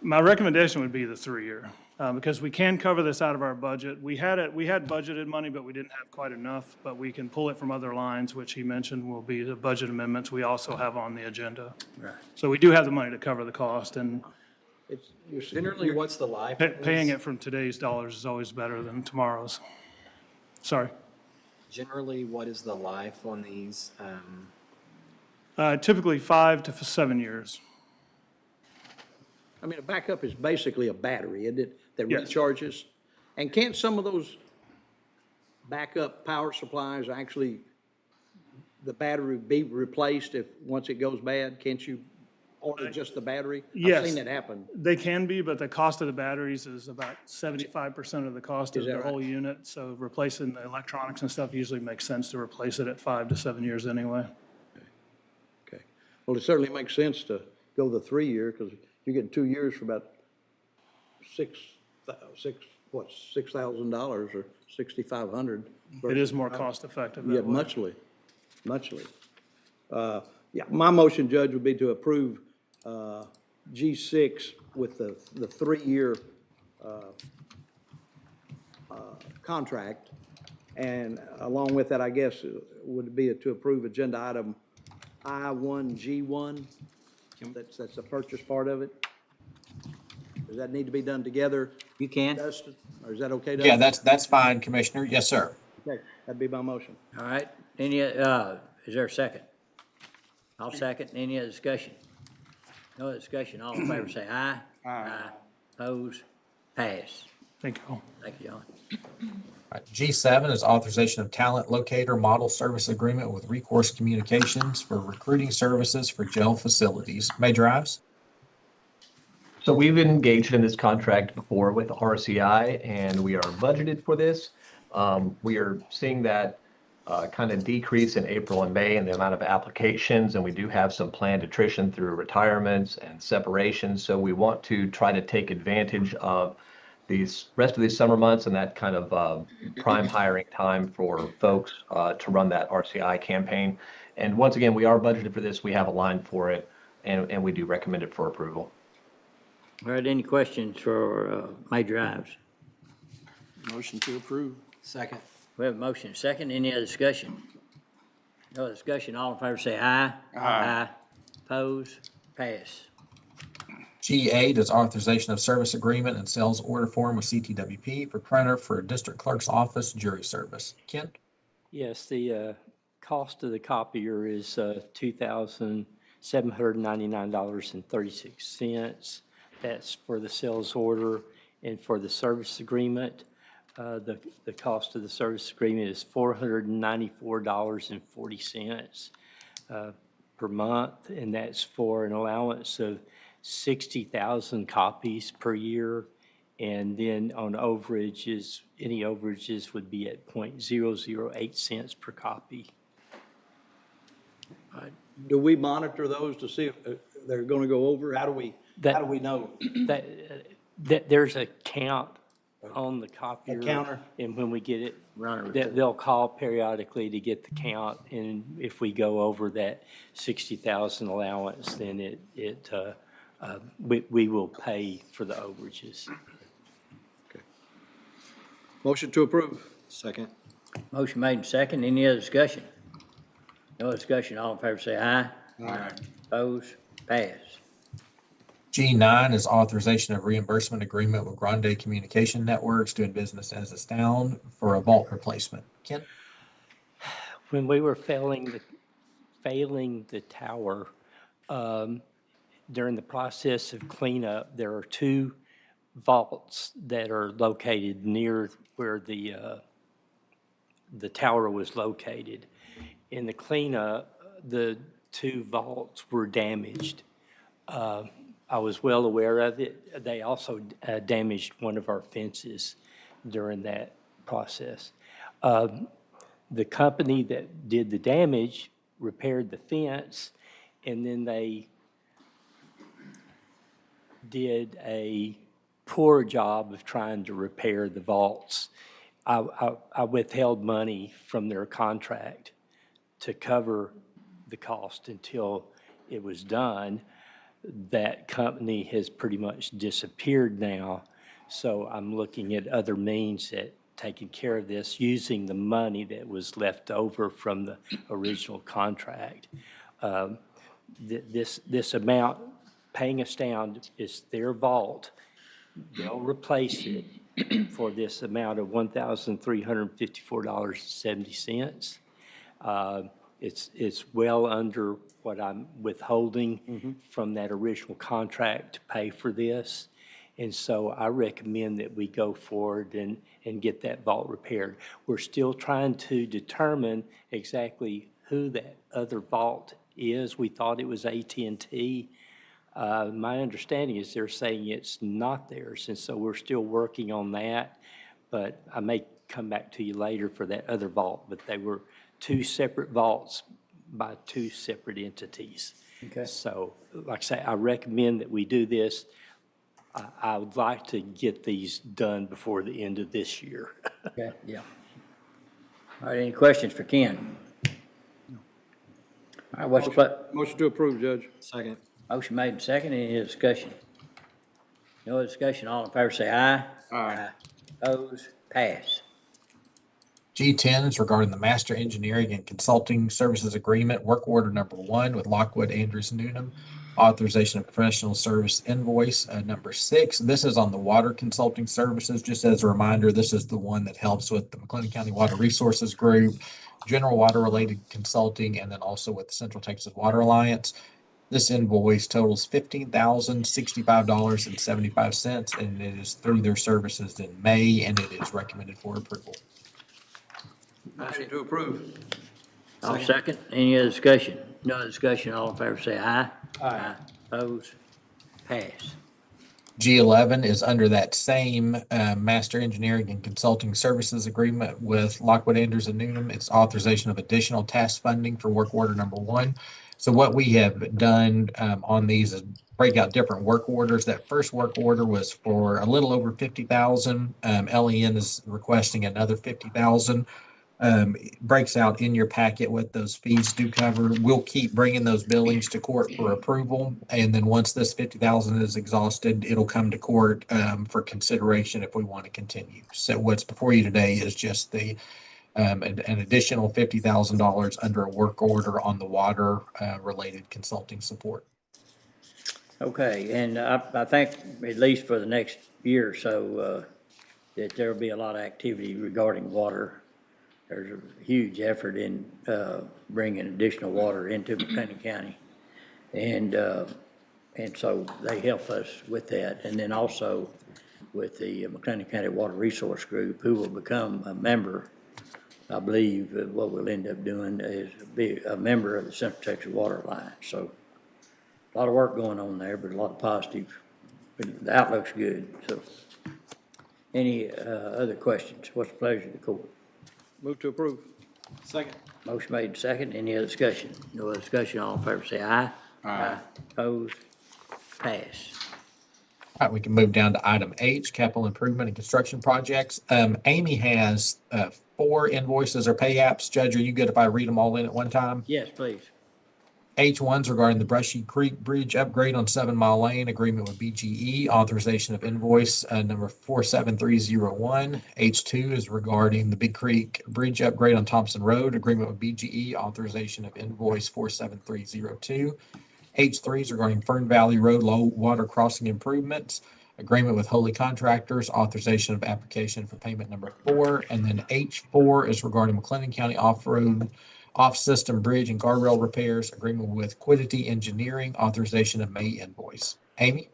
My recommendation would be the 3-year, because we can cover this out of our budget. We had budgeted money, but we didn't have quite enough, but we can pull it from other lines, which he mentioned will be the budget amendments we also have on the agenda. Right. So we do have the money to cover the cost, and Generally, what's the life? paying it from today's dollars is always better than tomorrow's. Sorry. Generally, what is the life on these? Typically 5 to 7 years. I mean, a backup is basically a battery, isn't it, that Yes. recharges? And can't some of those backup power supplies actually, the battery be replaced if, once it goes bad? Can't you order just the battery? I've Yes. seen that happen. They can be, but the cost of the batteries is about 75% of the cost of Is that the right? whole unit. So replacing the electronics and stuff usually makes sense to replace it at 5 to 7 years anyway. Okay. Well, it certainly makes sense to go the 3-year, because you're getting 2 years for about $6,000 or $6,500. It is more cost effective Yeah, that way. muchly. Yeah, my motion, Judge, would be to approve G6 with the 3-year contract. And along with that, I guess, would be to approve agenda item I1G1. That's the purchase part of it. Does that need to be done together, You can. Dustin? Or is that okay, Dustin? Yeah, that's fine, Commissioner. Yes, sir. Okay, that'd be my motion. All right. Any, is there a second? I'll second. Any other discussion? No other discussion. All in favor say aye. Aye. Opposed? Pass. Thank you. Thank you, John. All right, G7 is authorization of talent locator model service agreement with Recourse Communications for recruiting services for jail facilities. Major Ives? So we've engaged in this contract before with RCI, and we are budgeted for this. We are seeing that kind of decrease in April and May in the amount of applications, and we do have some planned attrition through retirements and separations. So we want to try to take advantage of these rest of these summer months and that kind of prime hiring time for folks to run that RCI campaign. And once again, we are budgeted for this. We have a line for it, and we do recommend it for approval. All right, any questions for Major Ives? Motion to approve. Second. We have a motion, second. Any other discussion? No other discussion. All in favor say aye. Aye. Opposed? Pass. G8 is authorization of service agreement and sales order form with CTWP for printer for district clerk's office jury service. Kent? Yes, the cost of the copier is $2,799.36. That's for the sales order, and for the service agreement, the cost of the service agreement is $494.40 per month, and that's for an allowance of 60,000 copies per year. And then on overages, any overages would be at 0.008 cents per copy. Do we monitor those to see if they're going to go over? How do we know? That there's a count on the copier. A counter? And when we get it, they'll call periodically to get the count. And if we go over that 60,000 allowance, then we will pay for the overages. Motion to approve. Second. Motion made and second. Any other discussion? No other discussion. All in favor say aye. Aye. Opposed? Pass. G9 is authorization of reimbursement agreement with Grande Communication Networks doing business as Astound for a vault replacement. Kent? When we were failing the tower, during the process of cleanup, there are 2 vaults that are located near where the tower was located. In the cleanup, the 2 vaults were damaged. I was well aware of it. They also damaged one of our fences during that process. The company that did the damage repaired the fence, and then they did a poor job of trying to repair the vaults. I withheld money from their contract to cover the cost until it was done. That company has pretty much disappeared now, so I'm looking at other means at taking care of this using the money that was left over from the original contract. This amount, paying Astound, is their vault. They'll replace it for this amount of $1,354.70. It's well under what I'm withholding from that original contract to pay for this. And so I recommend that we go forward and get that vault repaired. We're still trying to determine exactly who that other vault is. We thought it was AT&T. My understanding is they're saying it's not theirs, and so we're still working on that. But I may come back to you later for that other vault, but they were two separate vaults by two separate entities. Okay. So, like I say, I recommend that we do this. I would like to get these done before the end of this year. Okay, yeah. All right, any questions for Ken? All right, what's the, Motion to approve, Judge. Second. motion made and second, any discussion? No discussion, all in favor say aye. Aye. Opposed, pass. G10 is regarding the Master Engineering and Consulting Services Agreement, work order number 1 with Lockwood Andrews Newnham, authorization of professional service invoice number 6. This is on the water consulting services. Just as a reminder, this is the one that helps with the McLennan County Water Resources Group, general water related consulting, and then also with the Central Texas Water Alliance. This invoice totals $15,065.75, and it is through their services in May, and it is recommended for approval. Motion to approve. I'll second, any other discussion? No discussion, all in favor say aye. Aye. Opposed, pass. G11 is under that same Master Engineering and Consulting Services Agreement with Lockwood Andrews and Newnham. It's authorization of additional task funding for work order number 1. So what we have done on these is break out different work orders. That first work order was for a little over 50,000. LEN is requesting another 50,000. Breaks out in your packet what those fees do cover. We'll keep bringing those billings to court for approval. And then once this 50,000 is exhausted, it'll come to court for consideration if we want to continue. So what's before you today is just the an additional $50,000 under a work order on the water related consulting support. Okay, and I think at least for the next year or so, that there'll be a lot of activity regarding water. There's a huge effort in bringing additional water into McLennan County. And so they help us with that. And then also with the McLennan County Water Resource Group, who will become a member. I believe what we'll end up doing is be a member of the Central Texas Water Alliance. So a lot of work going on there, but a lot of positive. The outlook's good. So any other questions? What's the pleasure of the court? Move to approve. Second. Motion made second. Any other discussion? No other discussion. All in favor say aye. Aye. Opposed? Pass. All right, we can move down to item H, capital improvement and construction projects. Amy has 4 invoices or pay apps. Judge, are you good if I read them all in at one time? Yes, please. H1's regarding the Brushy Creek Bridge upgrade on 7 Mile Lane, agreement with BGE, authorization of invoice number 47301. H2 is regarding the Big Creek Bridge upgrade on Thompson Road, agreement with BGE, authorization of invoice 47302. H3 is regarding Fern Valley Road low water crossing improvements, agreement with Holy Contractors, authorization of application for payment number 4. And then H4 is regarding McLennan County off-road off-system bridge and guardrail repairs, agreement with Quiddity Engineering, authorization of May invoice. Amy?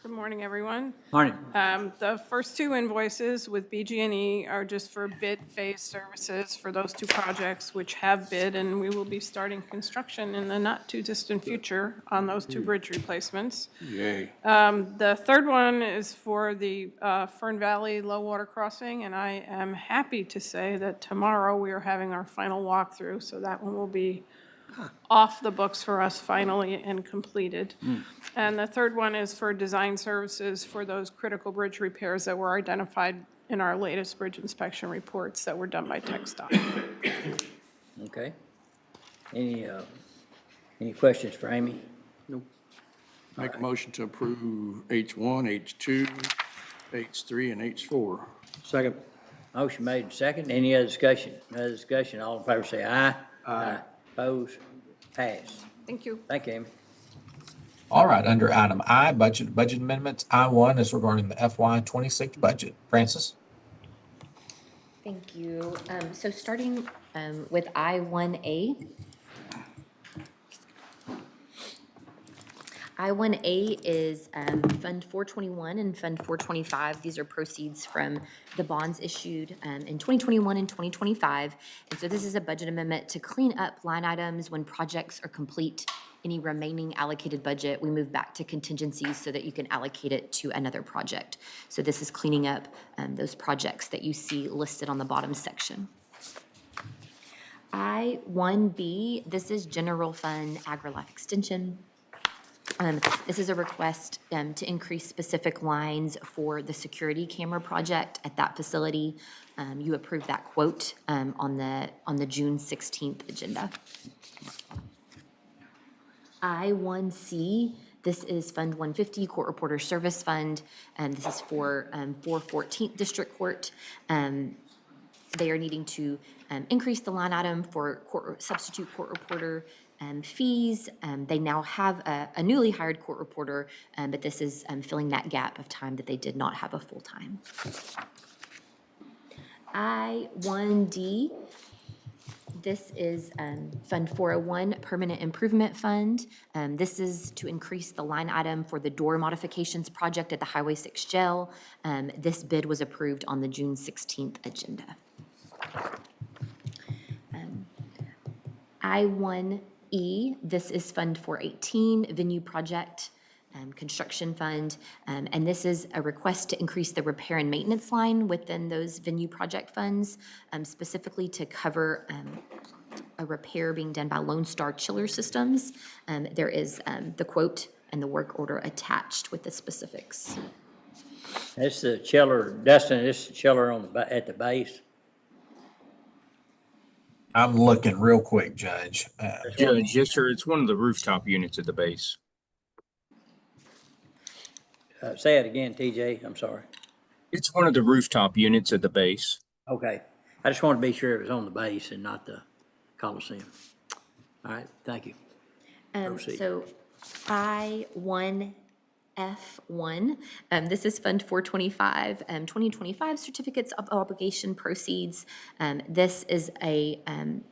Good morning, everyone. Morning. The first 2 invoices with BG&E are just for bid phase services for those 2 projects which have bid, and we will be starting construction in the not-too-distant future on those 2 bridge replacements. Yay. The third one is for the Fern Valley low water crossing, and I am happy to say that tomorrow we are having our final walkthrough, so that one will be off the books for us finally and completed. And the third one is for design services for those critical bridge repairs that were identified in our latest bridge inspection reports that were done by TxDOT. Okay. Any questions for Amy? Nope. Make a motion to approve H1, H2, H3, and H4. Second. Motion made and second. Any other discussion? No other discussion. All in favor say aye. Aye. Opposed? Pass. Thank you. Thank you, Amy. All right, under item I, budget amendments, I1 is regarding the FY26 budget. Francis? Thank you. So starting with I-1A. I-1A is Fund 421 and Fund 425. These are proceeds from the bonds issued in 2021 and 2025. And so this is a budget amendment to clean up line items when projects are complete. Any remaining allocated budget, we move back to contingencies so that you can allocate it to another project. So this is cleaning up those projects that you see listed on the bottom section. I-1B, this is General Fund AgriLife Extension. This is a request to increase specific lines for the security camera project at that facility. You approved that quote on the June 16th agenda. I-1C, this is Fund 150, Court Reporter Service Fund. This is for 414th District Court. They are needing to increase the line item for substitute court reporter fees. They now have a newly hired court reporter, but this is filling that gap of time that they did not have a full-time. I-1D, this is Fund 401, Permanent Improvement Fund. This is to increase the line item for the door modifications project at the Highway 6 jail. This bid was approved on the June 16th agenda. I-1E, this is Fund 418, Venue Project Construction Fund, and this is a request to increase the repair and maintenance line within those venue project funds, specifically to cover a repair being done by Lone Star Chiller Systems. There is the quote and the work order attached with the specifics. It's the chiller, Dustin, it's the chiller on the, at the base. I'm looking real quick, Judge. Judge, yes, sir. It's one of the rooftop units at the base. Say it again, TJ, I'm sorry. It's one of the rooftop units at the base. Okay, I just wanted to be sure it was on the base and not the Coliseum. All right, thank you. Proceed. So I-1F1, this is Fund 425, 2025 Certificates of Obligation Proceeds. This is a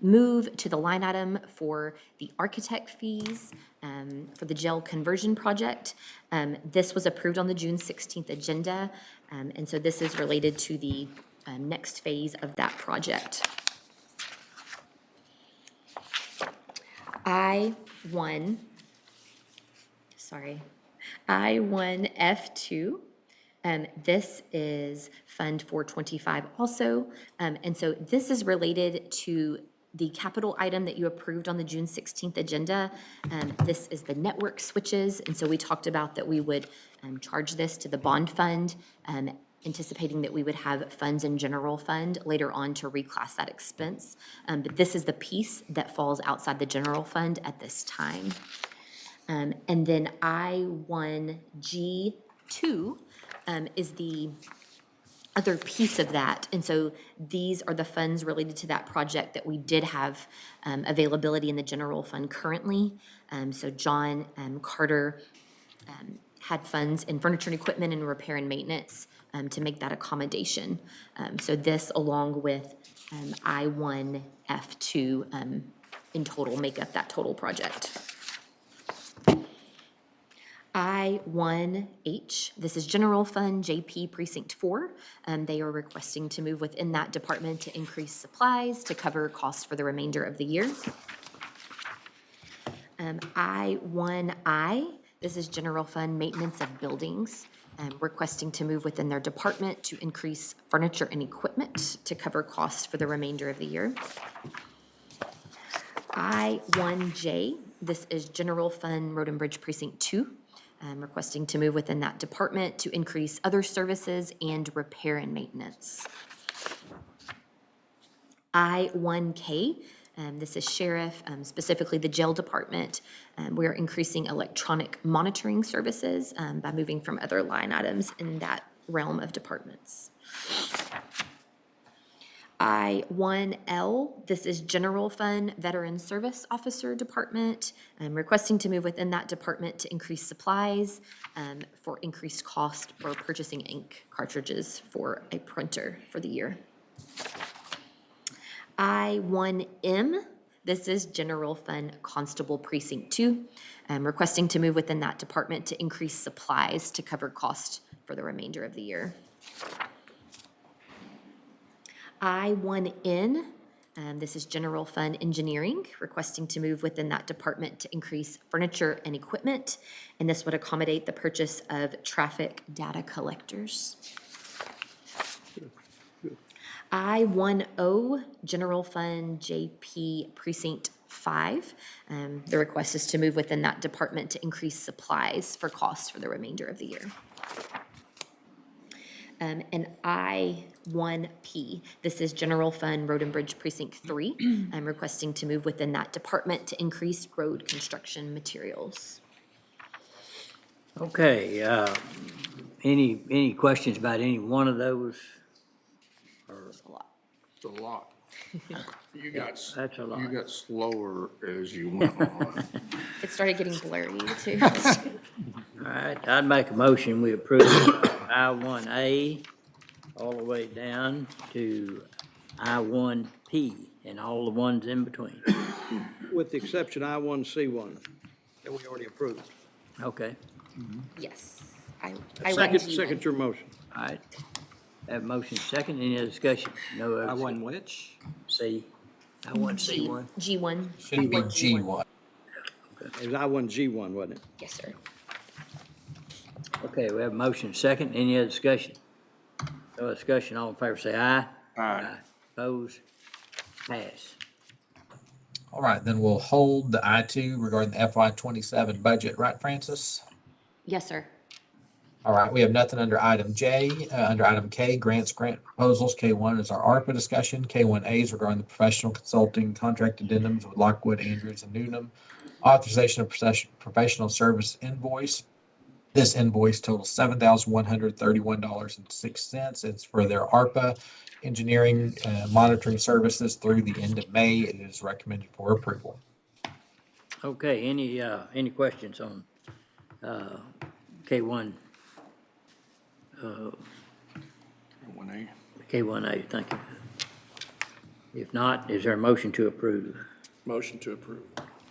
move to the line item for the architect fees for the jail conversion project. This was approved on the June 16th agenda, and so this is related to the next phase of that project. I-1F2, this is Fund 425 also, and so this is related to the capital item that you approved on the June 16th agenda. This is the network switches, and so we talked about that we would charge this to the bond fund, anticipating that we would have funds in general fund later on to reclass that expense. But this is the piece that falls outside the general fund at this time. And then I-1G2 is the other piece of that. And so these are the funds related to that project that we did have availability in the general fund currently. So John Carter had funds in furniture and equipment and repair and maintenance to make that accommodation. So this, along with I-1F2 in total, make up that total project. I-1H, this is General Fund JP Precinct 4. They are requesting to move within that department to increase supplies to cover costs for the remainder of the year. I-1I, this is General Fund Maintenance of Buildings, requesting to move within their department to increase furniture and equipment to cover costs for the remainder of the year. I-1J, this is General Fund Road and Bridge Precinct 2, requesting to move within that department to increase other services and repair and maintenance. I-1K, this is Sheriff, specifically the jail department. We're increasing electronic monitoring services by moving from other line items in that realm of departments. I-1L, this is General Fund Veteran Service Officer Department. Requesting to move within that department to increase supplies for increased cost for purchasing ink cartridges for a printer for the year. I1M, this is General Fund Constable Precinct 2, requesting to move within that department to increase supplies to cover costs for the remainder of the year. I1N, this is General Fund Engineering, requesting to move within that department to increase furniture and equipment, and this would accommodate the purchase of traffic data collectors. I10, General Fund JP Precinct 5. The request is to move within that department to increase supplies for costs for the remainder of the year. And I1P, this is General Fund Road and Bridge Precinct 3. I'm requesting to move within that department to increase road construction materials. Okay, any questions about any one of those? That's a lot. It's a lot. That's a lot. You got slower as you went on. It started getting blurry too. All right, I'd make a motion, we approve I1A all the way down to I1P and all the ones in between. With the exception I1C1 that we already approved. Okay, Yes. Second your motion. all right. Have motion second, any other discussion? No other. I1 which? C. I1C1. G1. Should be G1. It was I1G1, wasn't it? Yes, sir. Okay, we have motion second, any other discussion? No discussion, all in favor say aye. Aye. Opposed? Pass. All right, then we'll hold the I2 regarding the FY27 budget, right, Francis? Yes, sir. All right, we have nothing under item J. Under item K, grant proposals. K1 is our ARPA discussion. K1A is regarding the professional consulting contract addendums with Lockwood, Andrews, and Newnham. Authorization of professional service invoice. This invoice totals $7,131.06. It's for their ARPA engineering monitoring services through the end of May. It is recommended for approval. Okay, any questions on K1? K1A, thank you. If not, is there a motion to approve? Motion to approve.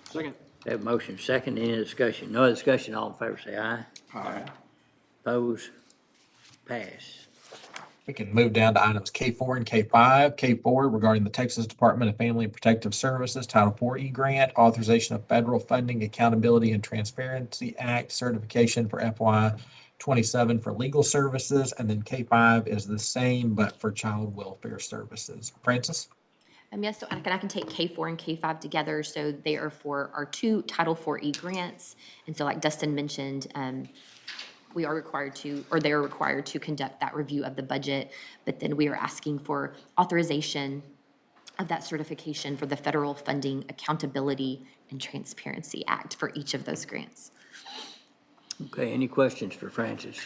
Second. Have motion second, any discussion? No other discussion, all in favor say aye. Aye. Opposed? Pass. We can move down to items K4 and K5. K4 regarding the Texas Department of Family and Protective Services Title IV grant, authorization of federal funding, accountability and transparency act certification for FY27 for legal services. And then K5 is the same, but for child welfare services. Francis? Yes, so I can take K4 and K5 together. So they are for our two Title IV grants. And so like Dustin mentioned, we are required to, or they are required to conduct that review of the budget, but then we are asking for authorization of that certification for the Federal Funding Accountability and Transparency Act for each of those grants. Okay, any questions for Francis?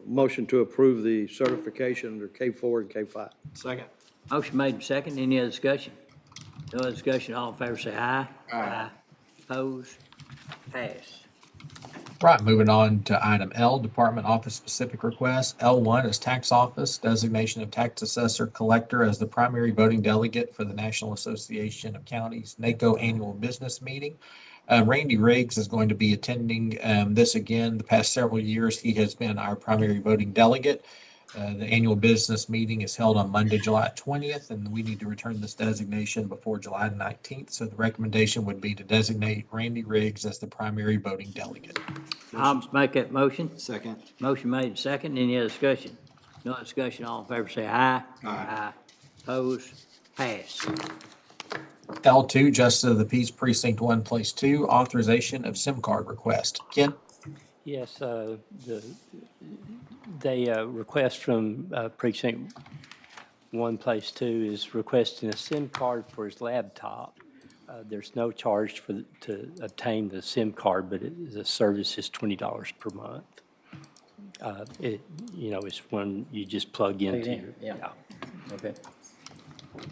Motion to approve the certification under K4 and K5. Second. Motion made and second, any other discussion? No other discussion, all in favor say aye. Aye. Opposed? Pass. Right, moving on to item L, Department Office Specific Requests. L1 is Tax Office, designation of Tax Assessor Collector as the primary voting delegate for the National Association of Counties NACO Annual Business Meeting. Randy Riggs is going to be attending this again. The past several years, he has been our primary voting delegate. The annual business meeting is held on Monday, July 20th, and we need to return this designation before July 19th. So the recommendation would be to designate Randy Riggs as the primary voting delegate. I'll make that motion. Second. Motion made and second, any other discussion? No other discussion, all in favor say aye. Aye. Opposed? Pass. L2, Justice of the Peace Precinct 1, Place 2, authorization of SIM card request. Ken? Yes, they request from precinct 1, place 2 is requesting a SIM card for his laptop. There's no charge to obtain the SIM card, but the service is $20 per month. It's one you just plug into. Yeah. Okay.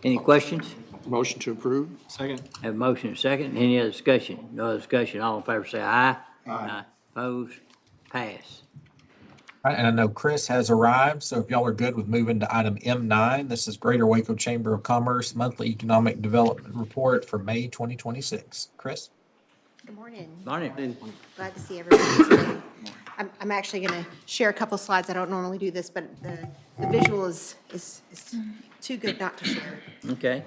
Any questions? Motion to approve. Second. Have a motion and second, any other discussion? No other discussion, all in favor say aye. Aye. Opposed? Pass. Right, and I know Chris has arrived, so if y'all are good with moving to item M9, this is Greater Waco Chamber of Commerce Monthly Economic Development Report for May 2026. Chris? Good morning. Morning. Glad to see everybody today. I'm actually going to share a couple slides. I don't normally do this, but the visual is too good not to share. Okay.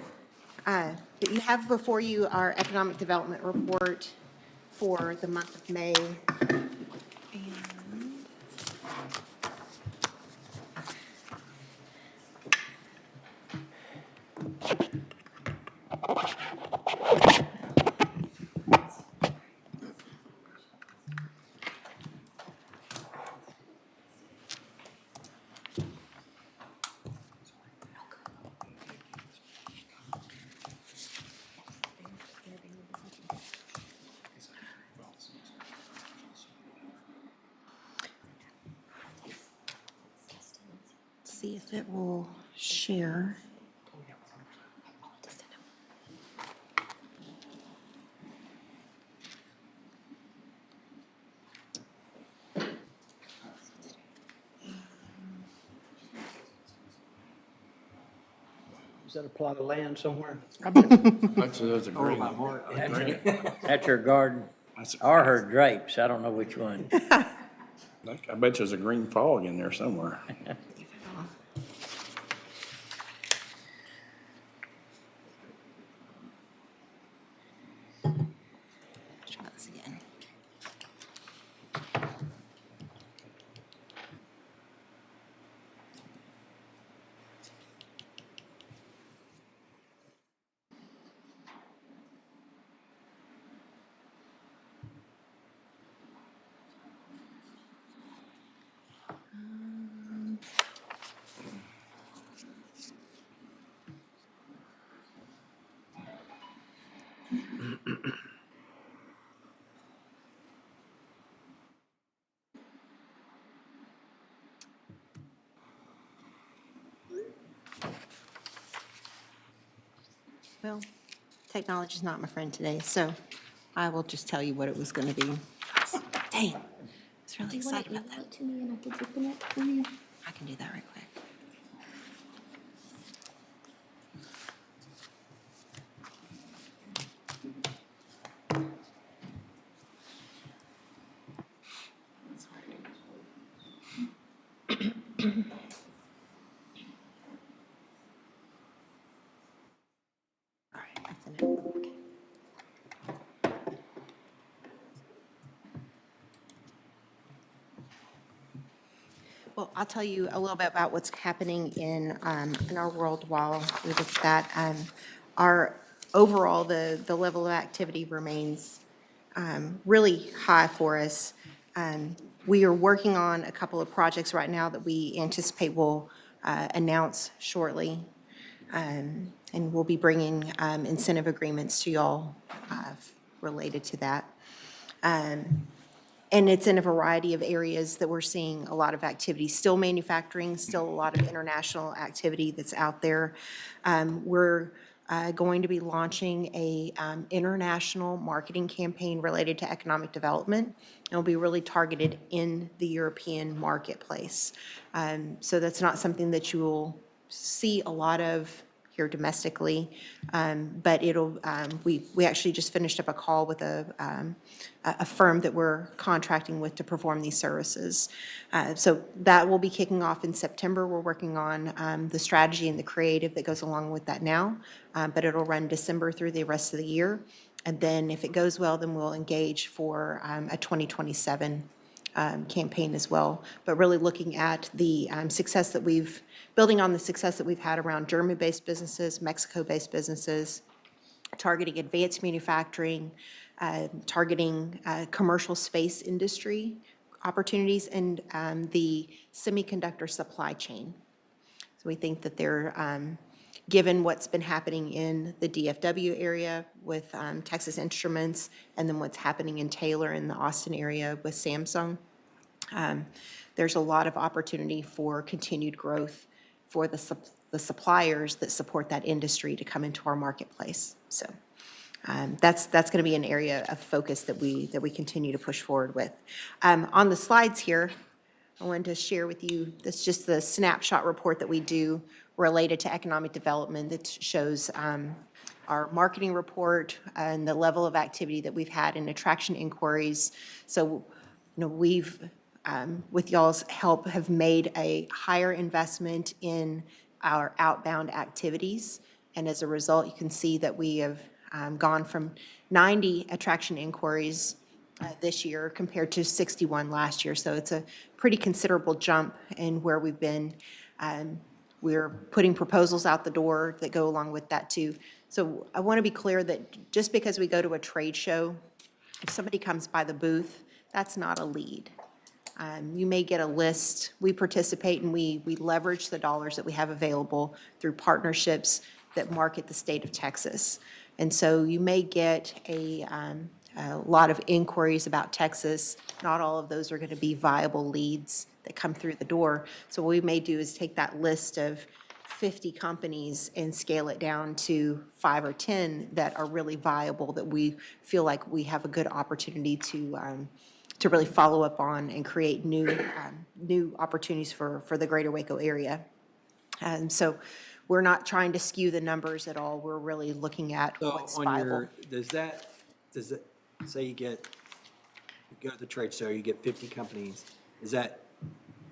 But you have before you our economic development report for the month of May. See if it will share. Is that a plot of land somewhere? That's a green. That's her garden, or her drapes, I don't know which one. I bet there's a green fog in there somewhere. Let's try this again. Well, technology's not my friend today, so I will just tell you what it was going to be. Dang, I was really excited about that. To me and I could open it for you. I can do that right quick. All right, that's in it. Okay. Well, I'll tell you a little bit about what's happening in our world while we look at that. Our overall, the level of activity remains really high for us. We are working on a couple of projects right now that we anticipate will announce shortly. And we'll be bringing incentive agreements to y'all related to that. And it's in a variety of areas that we're seeing a lot of activity. Still manufacturing, still a lot of international activity that's out there. We're going to be launching a international marketing campaign related to economic development. And it'll be really targeted in the European marketplace. So that's not something that you will see a lot of here domestically, but it'll, we actually just finished up a call with a firm that we're contracting with to perform these services. So that will be kicking off in September. We're working on the strategy and the creative that goes along with that now, but it'll run December through the rest of the year. And then if it goes well, then we'll engage for a 2027 campaign as well, but really looking at the success that building on the success that we've had around German-based businesses, Mexico-based businesses, targeting advanced manufacturing, targeting commercial space industry opportunities, and the semiconductor supply chain. So we think that they're, given what's been happening in the DFW area with Texas Instruments, and then what's happening in Taylor in the Austin area with Samsung, there's a lot of opportunity for continued growth for the suppliers that support that industry to come into our marketplace. So that's going to be an area of focus that we continue to push forward with. On the slides here, I wanted to share with you, that's just the snapshot report that we do related to economic development that shows our marketing report and the level of activity that we've had in attraction inquiries. So, we've, with y'all's help, have made a higher investment in our outbound activities. And as a result, you can see that we have gone from 90 attraction inquiries this year compared to 61 last year. So it's a pretty considerable jump in where we've been. We're putting proposals out the door that go along with that too. So I want to be clear that just because we go to a trade show, if somebody comes by the booth, that's not a lead. You may get a list. We participate and we leverage the dollars that we have available through partnerships that market the state of Texas. And so you may get a lot of inquiries about Texas. Not all of those are going to be viable leads that come through the door. So what we may do is take that list of 50 companies and scale it down to 5 or 10 that are really viable, that we feel like we have a good opportunity to really follow up on and create new opportunities for the greater Waco area. And so we're not trying to skew the numbers at all. We're really looking at what's viable. Does that, say you go to the trade show, you get 50 companies, is that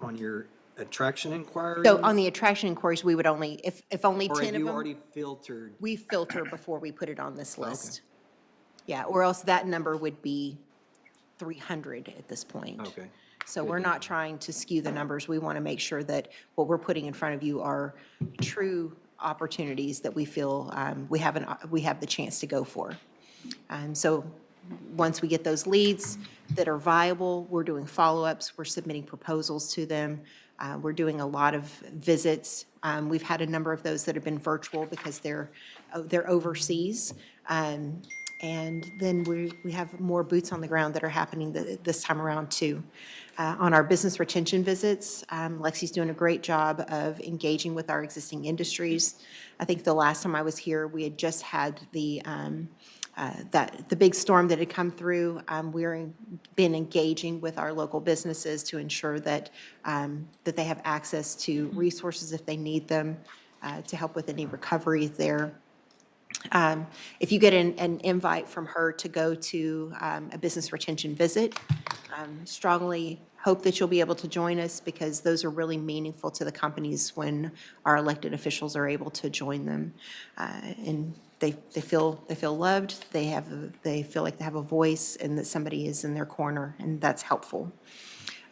on your attraction inquiry? So on the attraction inquiries, we would only, if only Or 10 have of you them, already filtered? we filter before we put it on this list. Yeah, or else that number would be 300 at this point. Okay. So we're not trying to skew the numbers. We want to make sure that what we're putting in front of you are true opportunities that we feel we have the chance to go for. So once we get those leads that are viable, we're doing follow-ups, we're submitting proposals to them. We're doing a lot of visits. We've had a number of those that have been virtual because they're overseas. And then we have more boots on the ground that are happening this time around too. On our business retention visits, Lexi's doing a great job of engaging with our existing industries. I think the last time I was here, we had just had the big storm that had come through. We're been engaging with our local businesses to ensure that they have access to resources if they need them, to help with any recovery there. If you get an invite from her to go to a business retention visit, strongly hope that you'll be able to join us because those are really meaningful to the companies when our elected officials are able to join them. And they feel loved, they feel like they have a voice and that somebody is in their corner, and that's helpful.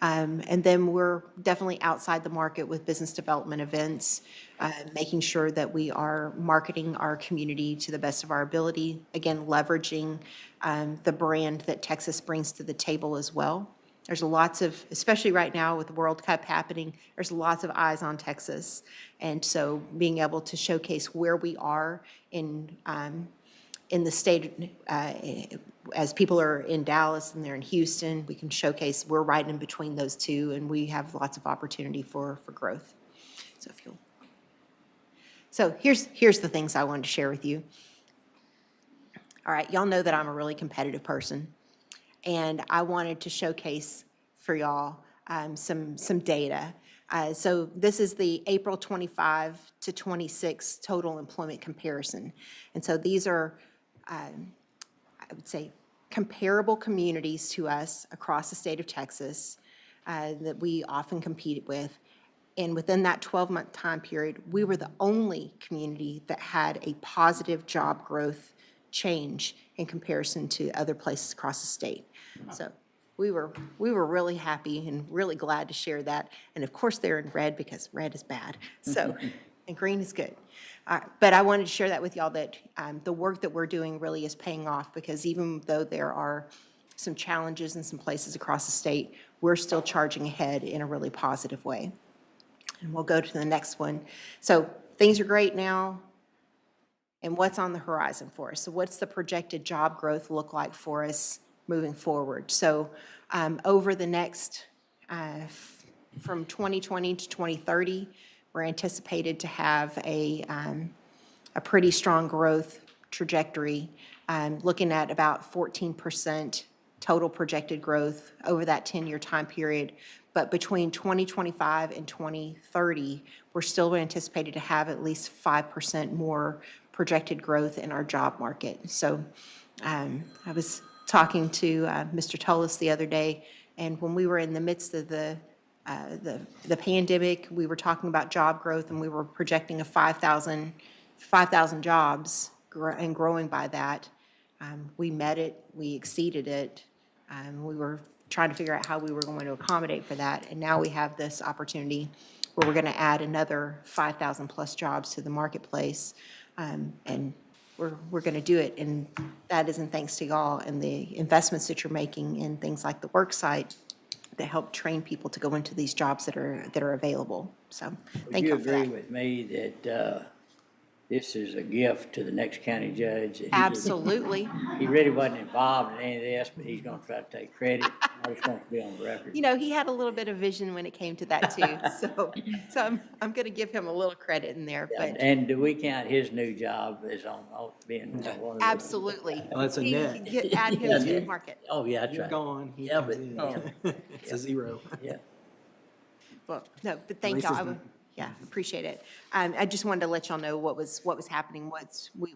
And then we're definitely outside the market with business development events, making sure that we are marketing our community to the best of our ability. Again, leveraging the brand that Texas brings to the table as well. There's lots of, especially right now with the World Cup happening, there's lots of eyes on Texas. And so being able to showcase where we are in the state, as people are in Dallas and they're in Houston, we can showcase we're right in between those two, and we have lots of opportunity for growth. So here's the things I wanted to share with you. All right, y'all know that I'm a really competitive person, and I wanted to showcase for y'all some data. So this is the April 25 to 26 total employment comparison. And so these are, I would say, comparable communities to us across the state of Texas that we often compete with. And within that 12-month time period, we were the only community that had a positive job growth change in comparison to other places across the state. So we were really happy and really glad to share that. And of course, they're in red because red is bad. So, and green is good. But I wanted to share that with y'all that the work that we're doing really is paying off, because even though there are some challenges in some places across the state, we're still charging ahead in a really positive way. And we'll go to the next one. So things are great now. And what's on the horizon for us? So what's the projected job growth look like for us moving forward? So over the next, from 2020 to 2030, we're anticipated to have a pretty strong growth trajectory, looking at about 14% total projected growth over that 10-year time period. But between 2025 and 2030, we're still anticipated to have at least 5% more projected growth in our job market. So I was talking to Mr. Tullis the other day, and when we were in the midst of the pandemic, we were talking about job growth, and we were projecting a 5,000 jobs and growing by that. We met it, we exceeded it. We were trying to figure out how we were going to accommodate for that, and now we have this opportunity where we're going to add another 5,000 plus jobs to the marketplace, and we're going to do it, and that isn't thanks to y'all and the investments that you're making in things like the work site that help train people to go into these jobs that are available. So thank you Would for you that. agree with me that this is a gift to the next county judge? That he Absolutely. He really wasn't involved in any of this, but he's going to try to take credit. I just want to be on the record. You know, he had a little bit of vision when it came to that too. So I'm going to give him a little credit in there, but And do we count his new job as on being one of the? absolutely. Well, it's a net. Add him to the market. Oh, yeah, that's You're right. gone. He Yeah, comes but, in. It's a zero. yeah. Well, no, but thank least y'all. it's I would- Yeah, appreciate it. I just wanted to let y'all know what was happening.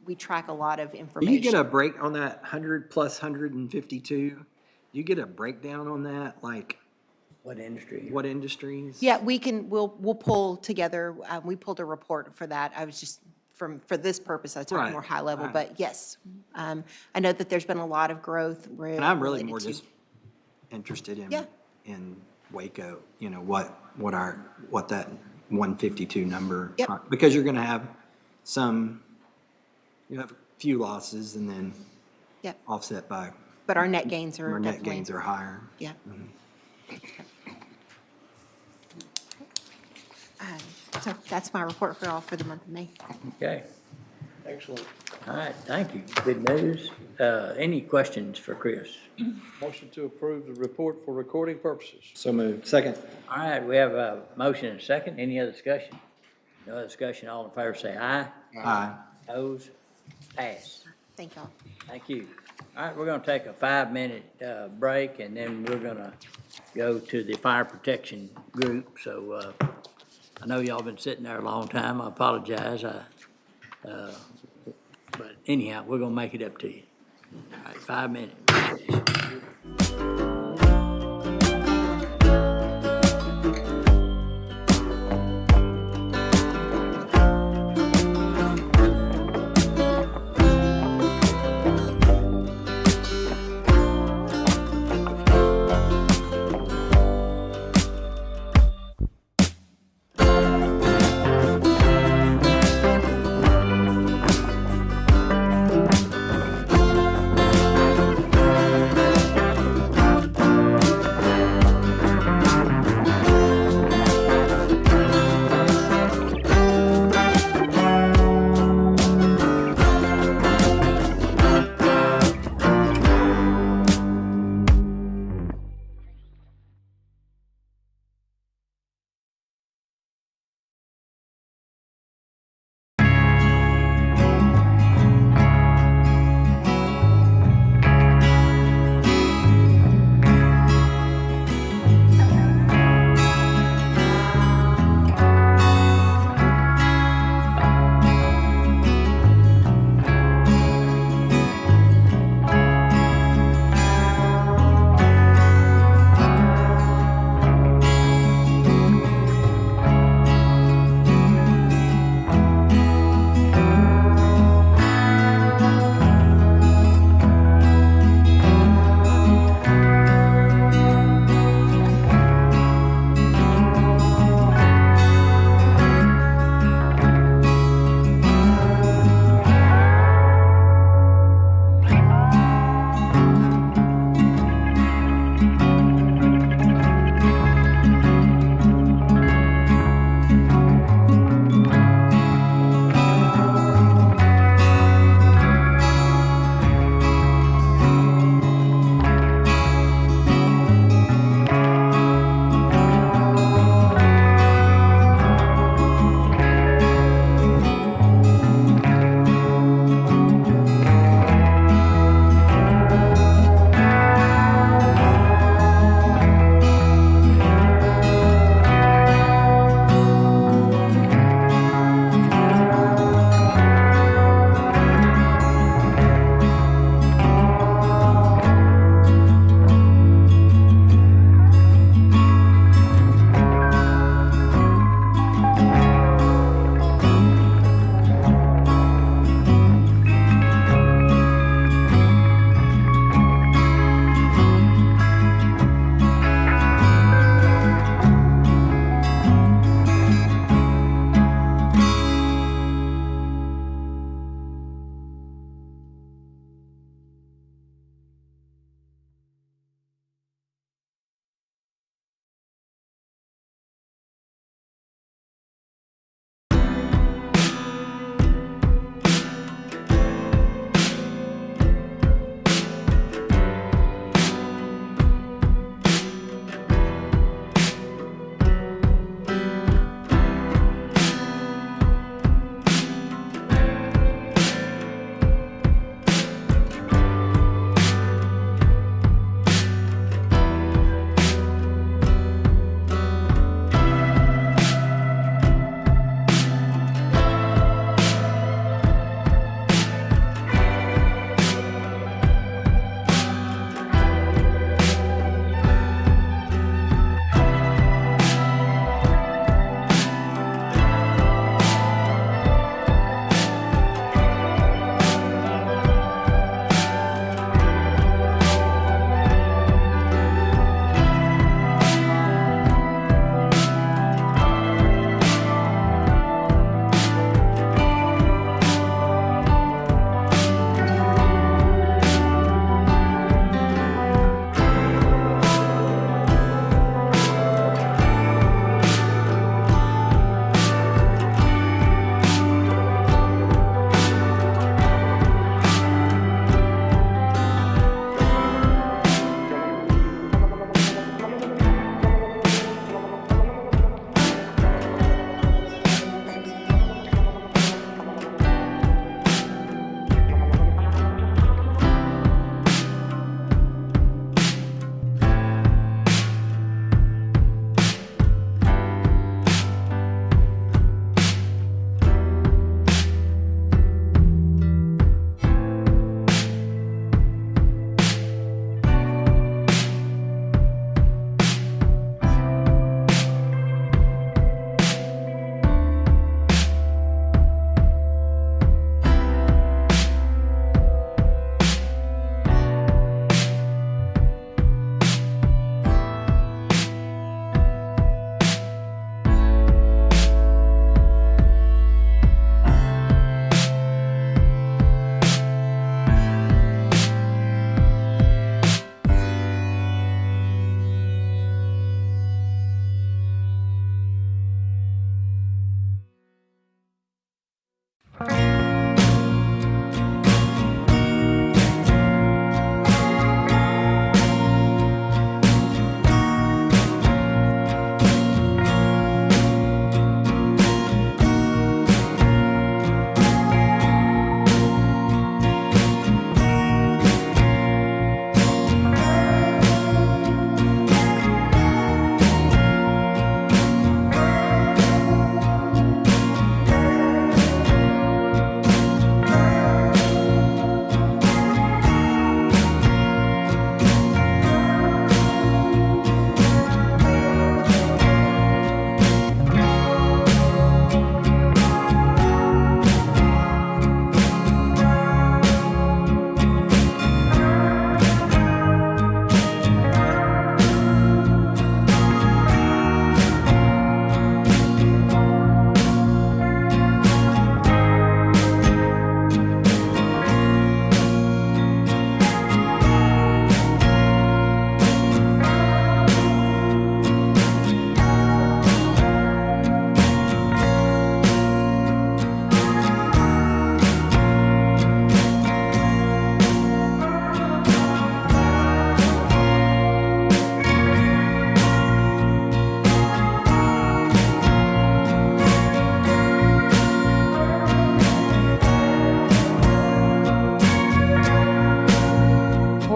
We track a lot of Do information. you get a break on that 100 plus 152? Do you get a breakdown on that? Like What industry? what industries? Yeah, we'll pull together, we pulled a report for that. I was just, for this purpose, I was talking Right, more high level, right. but yes. I know that there's been a lot of growth. And I'm really related more to- just interested in Yeah. in Waco, you know, what that 152 number. Yep. Because you're going to have you have a few losses and then Yep. offset by But our net gains are our net definitely. gains are higher. Yeah. So that's my report for all for the month of May. Okay. Excellent. All right, thank you. Good news. Any questions for Chris? Motion to approve the report for recording purposes. So moved. Second. All right, we have a motion and a second. Any other discussion? No other discussion. All in favor say aye. Aye. Opposed? Pass. Thank y'all. Thank you. All right, we're going to take a 5-minute break, and then we're going to go to the fire protection group. So I know y'all been sitting there a long time. I apologize. But anyhow, we're going to make it up to you. All right, 5 minutes.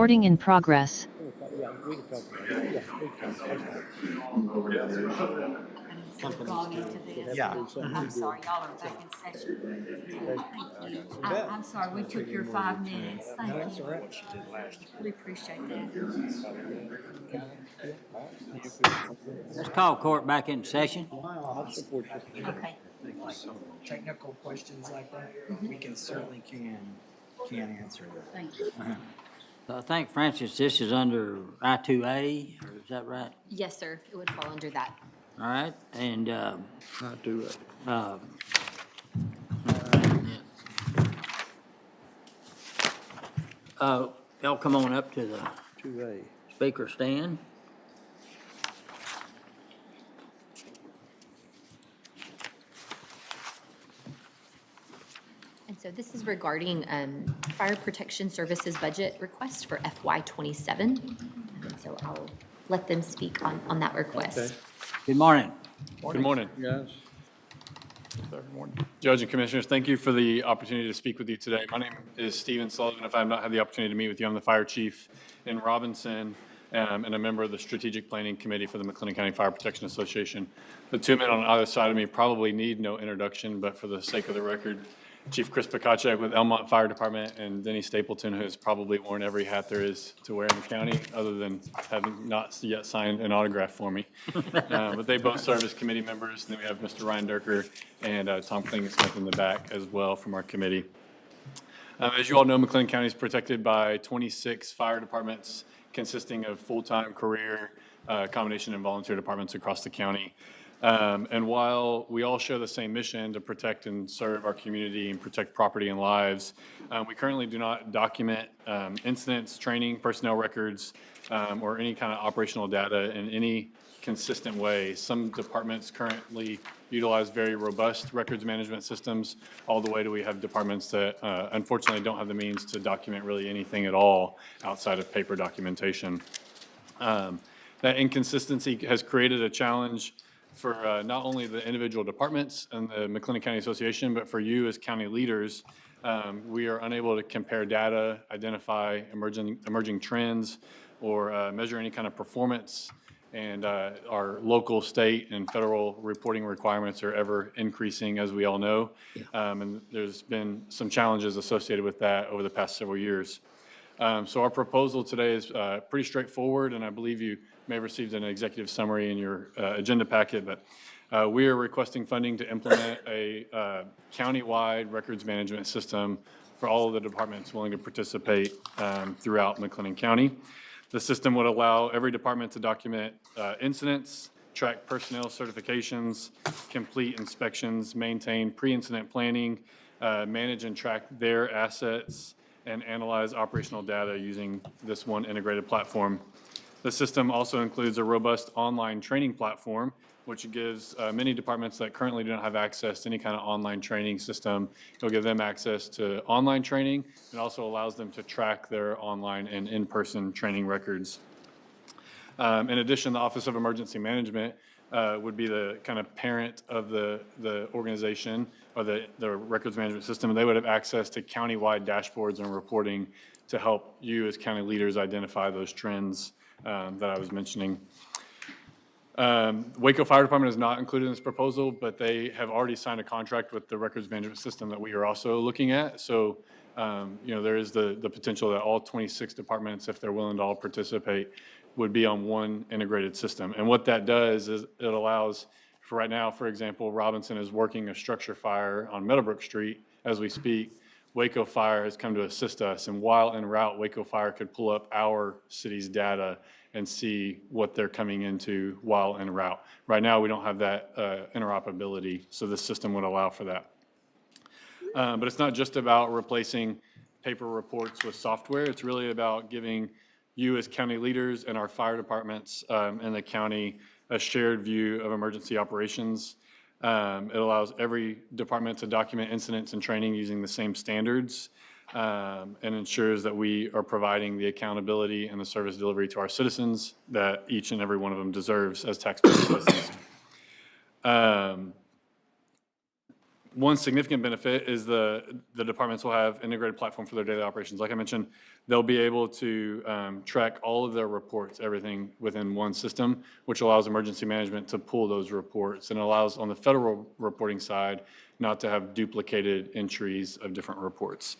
Recording in progress. Yeah, we can talk about it. Yeah, we can talk about it. Yeah. I'm sorry, y'all are back in session. Thank you. I'm sorry, we took your 5 minutes. Thank you. We appreciate that. Let's call court back into session. I'll support you. Okay. So technical questions like that, we can certainly can answer that. Thank you. I think, Francis, this is under I-2A, or is that right? Yes, sir, it would fall under that. All right, and, Not do it. y'all come on up to the 2A. speaker stand. And so this is regarding Fire Protection Services budget request for FY '27. And so I'll let them speak on that request. Okay. Good morning. Good morning. Yes. Judge and Commissioners, thank you for the opportunity to speak with you today. My name is Stephen Sullivan. If I have not had the opportunity to meet with you, I'm the Fire Chief in Robinson and a member of the Strategic Planning Committee for the McLennan County Fire Protection Association. The two men on either side of me probably need no introduction, but for the sake of the record, Chief Chris Pekacek with Elmont Fire Department and Denny Stapleton, who has probably worn every hat there is to wear in the county, other than having not yet signed an autograph for me. But they both serve as committee members. And then we have Mr. Ryan Durker and Tom Klingesmith in the back as well from our committee. As you all know, McLennan County is protected by 26 fire departments consisting of full-time, career, combination, and volunteer departments across the county. And while we all share the same mission to protect and serve our community and protect property and lives, we currently do not document incidents, training, personnel records, or any kind of operational data in any consistent way. Some departments currently utilize very robust records management systems, all the way to we have departments that unfortunately don't have the means to document really anything at all outside of paper documentation. That inconsistency has created a challenge for not only the individual departments and the McLennan County Association, but for you as county leaders. We are unable to compare data, identify emerging trends, or measure any kind of performance. And our local, state, and federal reporting requirements are ever increasing, as we all know. And there's been some challenges associated with that over the past several years. So our proposal today is pretty straightforward, and I believe you may have received an executive summary in your agenda packet, but we are requesting funding to implement a county-wide records management system for all of the departments willing to participate throughout McLennan County. The system would allow every department to document incidents, track personnel certifications, complete inspections, maintain pre-incident planning, manage and track their assets, and analyze operational data using this one integrated platform. The system also includes a robust online training platform, which gives many departments that currently do not have access to any kind of online training system. It'll give them access to online training and also allows them to track their online and in-person training records. In addition, the Office of Emergency Management would be the kind of parent of the organization or the records management system. They would have access to county-wide dashboards and reporting to help you as county leaders identify those trends that I was mentioning. Waco Fire Department is not included in this proposal, but they have already signed a contract with the records management system that we are also looking at. So, there is the potential that all 26 departments, if they're willing to all participate, would be on one integrated system. And what that does is it allows, for right now, for example, Robinson is working a structure fire on Meadowbrook Street as we speak. Waco Fire has come to assist us, and while en route, Waco Fire could pull up our city's data and see what they're coming into while en route. Right now, we don't have that interoperability, so this system would allow for that. But it's not just about replacing paper reports with software. It's really about giving you as county leaders and our fire departments in the county a shared view of emergency operations. It allows every department to document incidents and training using the same standards and ensures that we are providing the accountability and the service delivery to our citizens that each and every one of them deserves as taxpaying citizens. One significant benefit is the departments will have integrated platform for their daily operations. Like I mentioned, they'll be able to track all of their reports, everything within one system, which allows emergency management to pull those reports and allows on the federal reporting side not to have duplicated entries of different reports.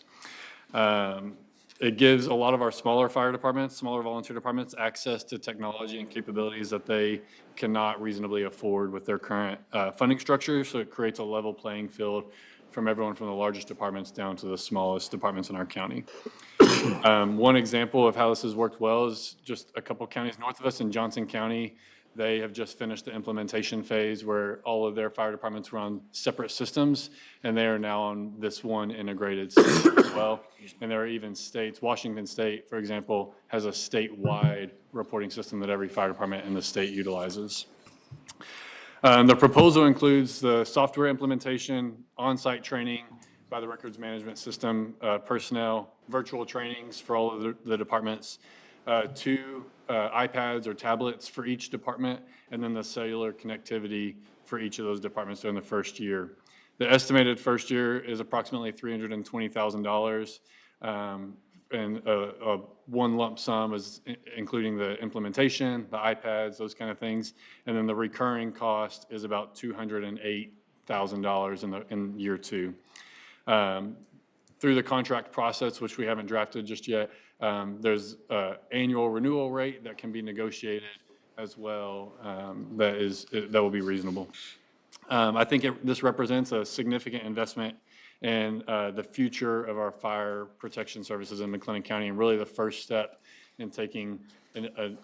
It gives a lot of our smaller fire departments, smaller volunteer departments, access to technology and capabilities that they cannot reasonably afford with their current funding structure. So it creates a level playing field from everyone from the largest departments down to the smallest departments in our county. One example of how this has worked well is just a couple counties north of us in Johnson County. They have just finished the implementation phase where all of their fire departments were on separate systems, and they are now on this one integrated system as well. And there are even states, Washington State, for example, has a statewide reporting system that every fire department in the state utilizes. The proposal includes the software implementation, on-site training by the records management system personnel, virtual trainings for all of the departments, 2 iPads or tablets for each department, and then the cellular connectivity for each of those departments during the first year. The estimated first year is approximately $320,000, and one lump sum is including the implementation, the iPads, those kind of things, and then the recurring cost is about $208,000 in year 2. Through the contract process, which we haven't drafted just yet, there's an annual renewal rate that can be negotiated as well, that will be reasonable. I think this represents a significant investment in the future of our fire protection services in McLennan County, and really the first step in taking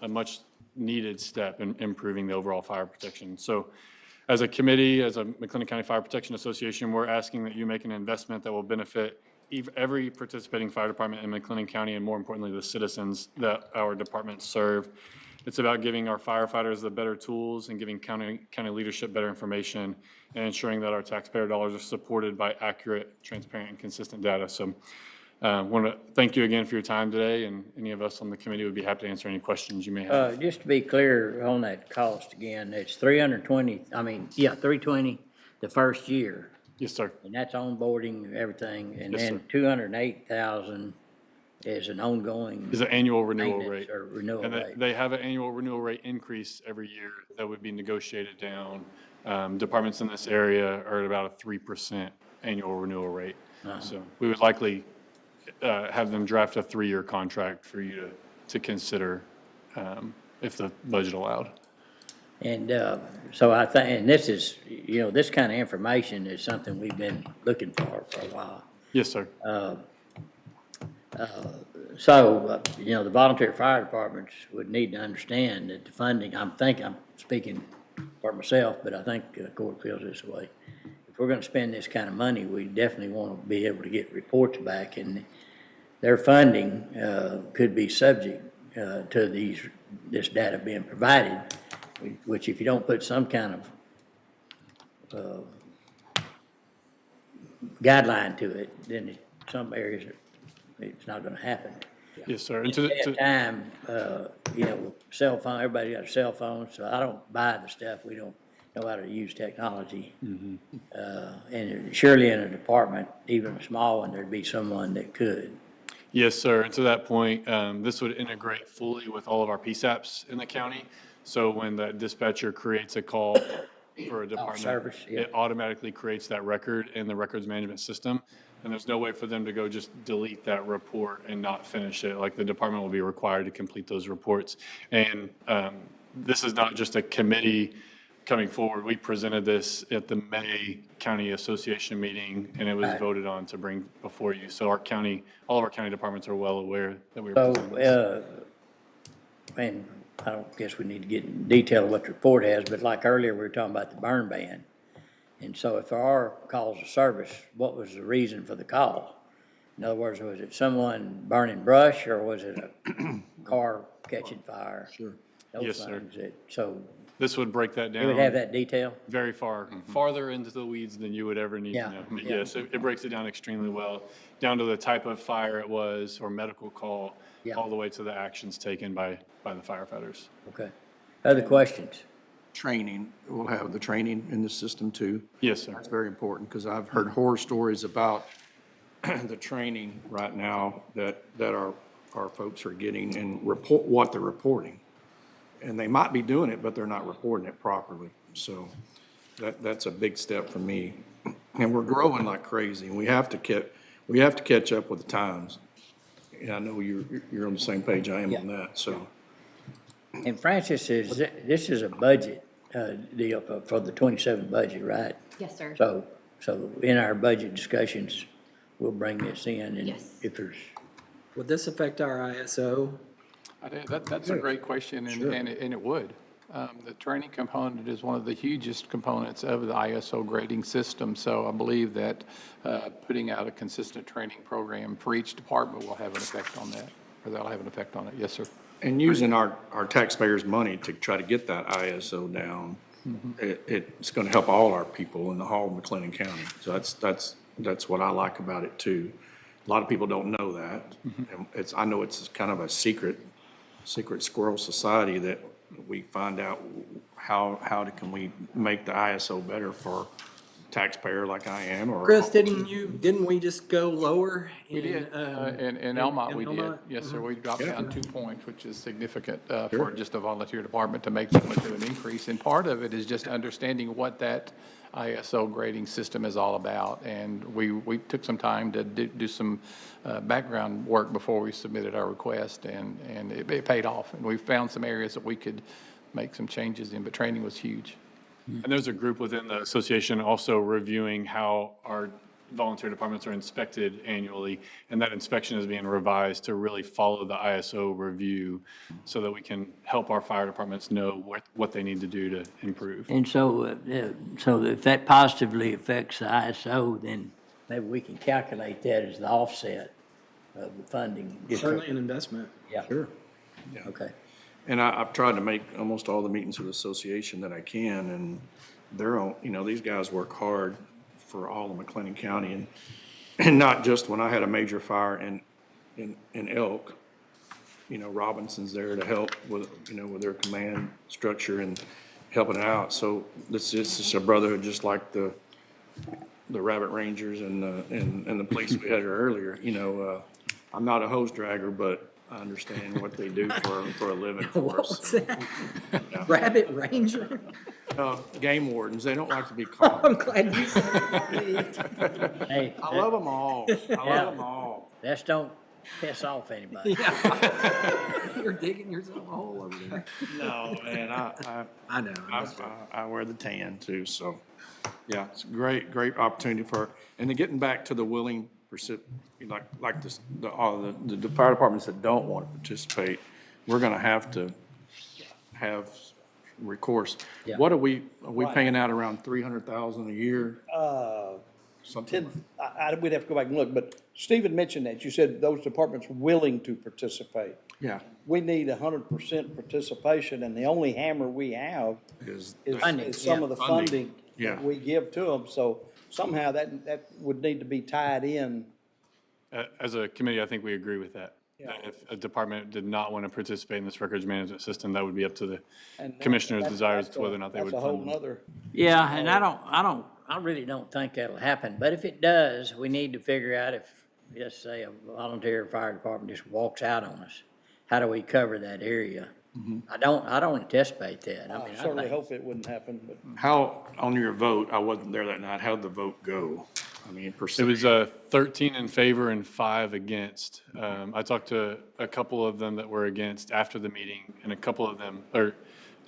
a much needed step in improving the overall fire protection. So as a committee, as a McLennan County Fire Protection Association, we're asking that you make an investment that will benefit every participating fire department in McLennan County, and more importantly, the citizens that our departments serve. It's about giving our firefighters the better tools and giving county leadership better information and ensuring that our taxpayer dollars are supported by accurate, transparent, and consistent data. So I want to thank you again for your time today, and any of us on the committee would be happy to answer any questions you may have. Just to be clear on that cost again, it's $320 the first year. Yes, sir. And that's onboarding, everything, and Yes, then $208,000 is an ongoing. Is an annual renewal rate. Or renewal And rate. they have an annual renewal rate increase every year that would be negotiated down. Departments in this area are at about a 3% annual renewal rate. So we would likely have them draft a 3-year contract for you to consider if the budget allowed. And so I think, and this is, this kind of information is something we've been looking for a while. Yes, sir. The volunteer fire departments would need to understand that the funding, I'm speaking for myself, but I think the court feels this way. If we're going to spend this kind of money, we definitely want to be able to get reports back, and their funding could be subject to this data being provided, which if you don't put some kind of guideline to it, then in some areas it's not going to happen. Yes, sir. And At that time, cell phone, everybody got a cell phone, so I don't buy the stuff. We don't know how to use technology. And surely in a department, even a small one, there'd be someone that could. Yes, sir. And to that point, this would integrate fully with all of our PSAPs in the county. So when the dispatcher creates a call for a department, service, yeah. it automatically creates that record in the records management system. And there's no way for them to go just delete that report and not finish it. Like, the department will be required to complete those reports. And this is not just a committee coming forward. We presented this at the May County Association meeting, and it was voted on to bring before you. So all of our county departments are well aware that we were presenting this. And I don't guess we need to get in detail of what the report has, but like earlier, we were talking about the burn ban. And so if there are calls of service, what was the reason for the call? In other words, was it someone burning brush, or was it a car catching fire? Sure. Those Yes, sir. things so This would break that down. it would have that detail? Very farther into the weeds than you would ever need to know. But yes, it breaks it down extremely well, down to the type of fire it was or medical call, all the way to the actions taken by the firefighters. Okay. Other questions? training, we'll have the training in the system too. Yes, sir. That's very important, because I've heard horror stories about the training right now that our folks are getting and what they're reporting. And they might be doing it, but they're not reporting it properly. So that's a big step for me. And we're growing like crazy, and we have to catch up with the times. And I know you're on the same page I am on that, so. And Francis, this is a budget deal for the 27 budget, right? Yes, sir. So in our budget discussions, we'll bring this in, and Yes. if there's, Would this affect our ISO? That's a great question, and it would. The training component is one of the hugest components of the ISO grading system, so I believe that putting out a consistent training program for each department will have an effect on that, or that'll have an effect on it. Yes, sir. And using our taxpayers' money to try to get that ISO down, it's gonna help all our people in the whole of McLennan County. So that's what I like about it too. A lot of people don't know that. And I know it's kind of a secret squirrel society that we find out how can we make the ISO better for taxpayer like I am, or. Chris, didn't we just go lower? We did. In Elmont, we did. Elmont? Yes, sir. We dropped down 2 points, which is significant for Sure. just a volunteer department to make so much of an increase. And part of it is just understanding what that ISO grading system is all about. And we took some time to do some background work before we submitted our request, and it paid off. And we found some areas that we could make some changes in, but training was huge. And there's a group within the association also reviewing how our volunteer departments are inspected annually, and that inspection is being revised to really follow the ISO review so that we can help our fire departments know what they need to do to improve. and so if that positively affects the ISO, then maybe we can calculate that as the offset of the funding. Certainly an investment. Yeah. Sure. Okay. And I've tried to make almost all the meetings of the association that I can, and they're all, these guys work hard for all of McLennan County, and not just when I had a major fire in Elk. Robinson's there to help with, with their command structure and helping out. So this is just a brotherhood, just like the Rabbit Rangers and the police we had here earlier. I'm not a hose dragger, but I understand what they do for a living for What us. was that? Rabbit Ranger? Game wardens, they don't like to be called. I'm glad you said that. Hey, I love them all. I love them all. let's don't piss off anybody. You're digging yourself a hole over there. No, man, I know. I wear the tan too, so, yeah, it's a great opportunity and then getting back to the willing like this, the fire departments that don't want to participate, we're gonna have to have recourse. Yeah. What are we paying out around 300,000 a year? Something. We'd have to go back and look, but Stephen mentioned that. You said those departments willing to participate. Yeah. We need 100% participation, and the only hammer we have Is is some of the funding Yeah. that we give to them. So somehow that would need to be tied in. As a committee, I think we agree with that. That if a department did not want to participate in this records management system, that would be up to the commissioner's desires to whether or not they would That's a whole fund them. nother. Yeah, and I really don't think that'll happen, but if it does, we need to figure out if, let's say, a volunteer fire department just walks out on us, how do we cover that area? I don't anticipate that. I I mean, certainly think, hope it wouldn't happen, but. How, on your vote, I wasn't there that night, how'd the vote go? I mean, It percent. was 13 in favor and 5 against. I talked to a couple of them that were against after the meeting, and a couple of them, or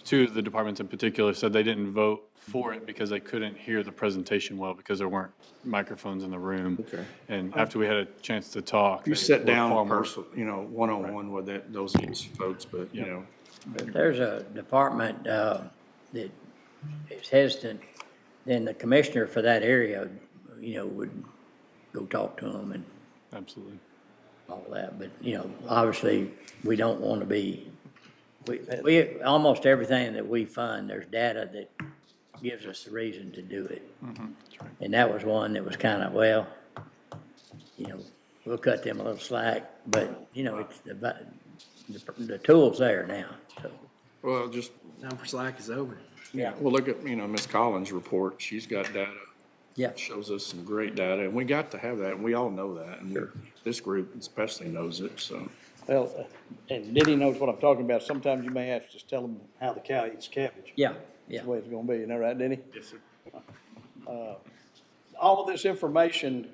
2 of the departments in particular, said they didn't vote for it because they couldn't hear the presentation well because there weren't microphones in the room. Okay. And after we had a chance to talk. You they sit were down, far more- one-on-one with those folks, but, if there's a department that is hesitant, then the commissioner for that area, would go talk to them and Absolutely. all that. But, obviously, we don't want to be, we, almost everything that we fund, there's data that gives us the reason to do it. And that was one that was kind of, well, we'll cut them a little slack, but, it's the tool's there now, so. well, just Time for slack is over. Yeah. Well, look at, Ms. Collins' report. She's got data. Yeah. Shows us some great data, and we got to have that, and we all know that. And this group especially knows it, so. Well, and Diddy knows what I'm talking about. Sometimes you may have to just tell them how the cow eats cabbage. Yeah, That's yeah. the way it's gonna be, you know, right, Denny? Yes, sir. All of this information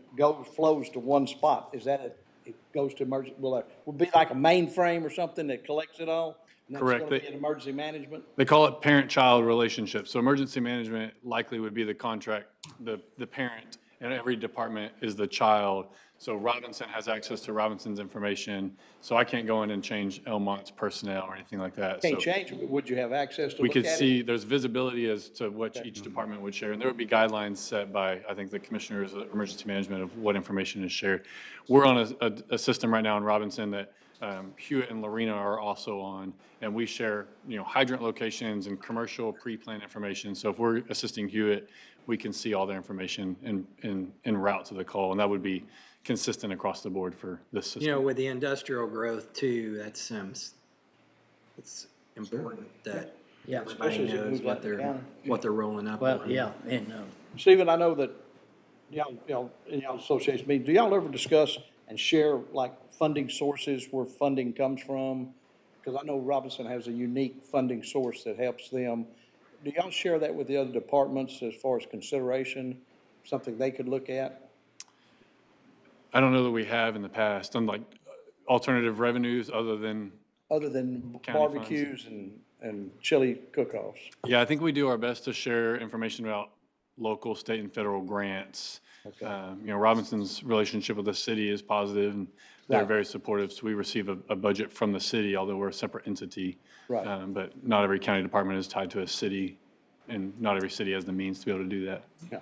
flows to one spot. Is that it goes to emergency, will be like a mainframe or something that collects it all? And that's Correct. gonna be in emergency management? They call it parent-child relationship. So emergency management likely would be the contract, the parent, and every department is the child. So Robinson has access to Robinson's information, so I can't go in and change Elmont's personnel or anything like that. Can't So change it, but would you have access to we look could at it? see, there's visibility as to what each department would share, and there would be guidelines set by, I think, the commissioners of emergency management of what information is shared. We're on a system right now in Robinson that Hewitt and Lorena are also on, and we share, hydrant locations and commercial pre-planned information. So if we're assisting Hewitt, we can see all their information en route to the call, and that would be consistent across the board for this system. You know, with the industrial growth too, that's, it's important that Yeah. everybody Especially as it knows moves out the county. what they're rolling up Well, on. yeah, and, Stephen, I know that y'all, in y'all association meetings, do y'all ever discuss and share like funding sources where funding comes from? Because I know Robinson has a unique funding source that helps them. Do y'all share that with the other departments as far as consideration, something they could look at? I don't know that we have in the past, unlike alternative revenues other than, Other than County funds. barbecues and chili cook-offs? yeah, I think we do our best to share information about local, state, and federal grants. Robinson's relationship with the city is positive, and they're Right. very supportive. So we receive a budget from the city, although we're a separate entity. Right. But not every county department is tied to a city, and not every city has the means to be able to do that. Yeah.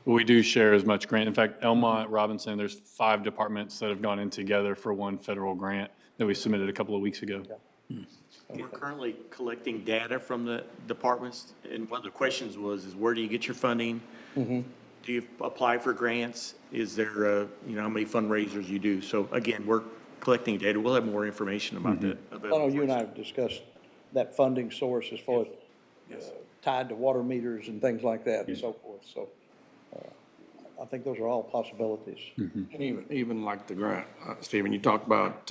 But we do share as much grant. In fact, Elmont, Robinson, there's 5 departments that have gone in together for one federal grant that we submitted a couple of weeks ago. We're currently collecting data from the departments, and one of the questions is where do you get your funding? Mm-hmm. Do you apply for grants? Is there, how many fundraisers you do? So again, we're collecting data. We'll have more information about that. I know you and I have discussed that funding source as far as tied to water meters and things like that and so forth. So I think those are all possibilities. And even like the grant, Stephen, you talked about,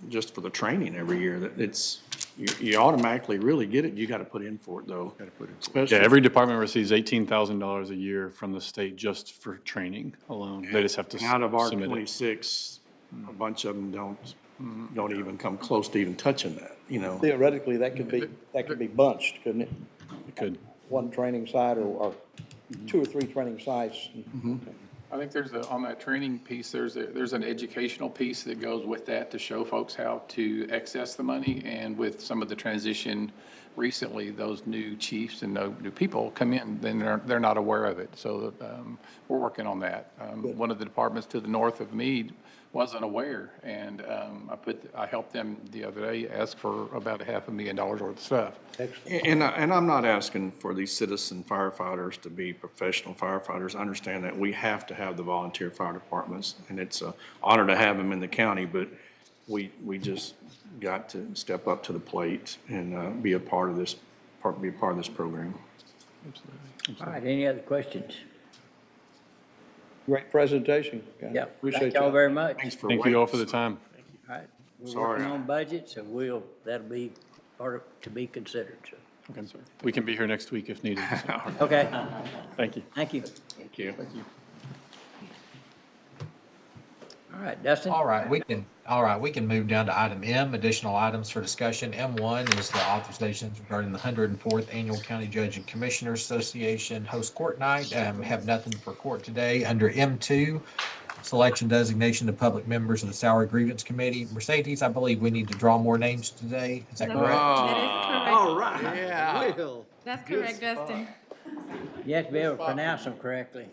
just for the training every year, that you automatically really get it. You got to put in for it though. Especially- Yeah, every department receives $18,000 a year from the state just for training alone. They just have to And out of our submit it. 26, a bunch of them don't even come close to even touching that, Theoretically, that could be bunched, couldn't it? It could. One training site or 2 or 3 training sites. I think on that training piece, there's an educational piece that goes with that to show folks how to access the money. And with some of the transition recently, those new chiefs and new people come in, then they're not aware of it. So we're working on that. One of the departments to the north of me wasn't aware, and I helped them the other day ask for about $500,000 worth of stuff. And I'm not asking for these citizen firefighters to be professional firefighters. I understand that we have to have the volunteer fire departments, and it's an honor to have them in the county, but we just got to step up to the plate and be a part of this program. all right, any other questions? Great presentation. guys. Yeah, Appreciate thank y'all that. very much. Thanks for Thank you all for the time. All right, we're Sorry. working on budget, so that'll be to be considered, so. Okay. We can be here next week if needed. so. Okay, Thank you. thank you. Thank you. All right, Dustin? All right, we can move down to item M, additional items for discussion. M1 is the authorizations regarding the 104th Annual County Judge and Commissioners Association host court night. Have nothing for court today. Under M2, selection designation of public members of the Salary Grievance Committee. Mercedes, I believe we need to draw more names today. Is that correct? That is correct. All right. Yeah. Well, That's correct, Dustin. You have to be able to pronounce them correctly.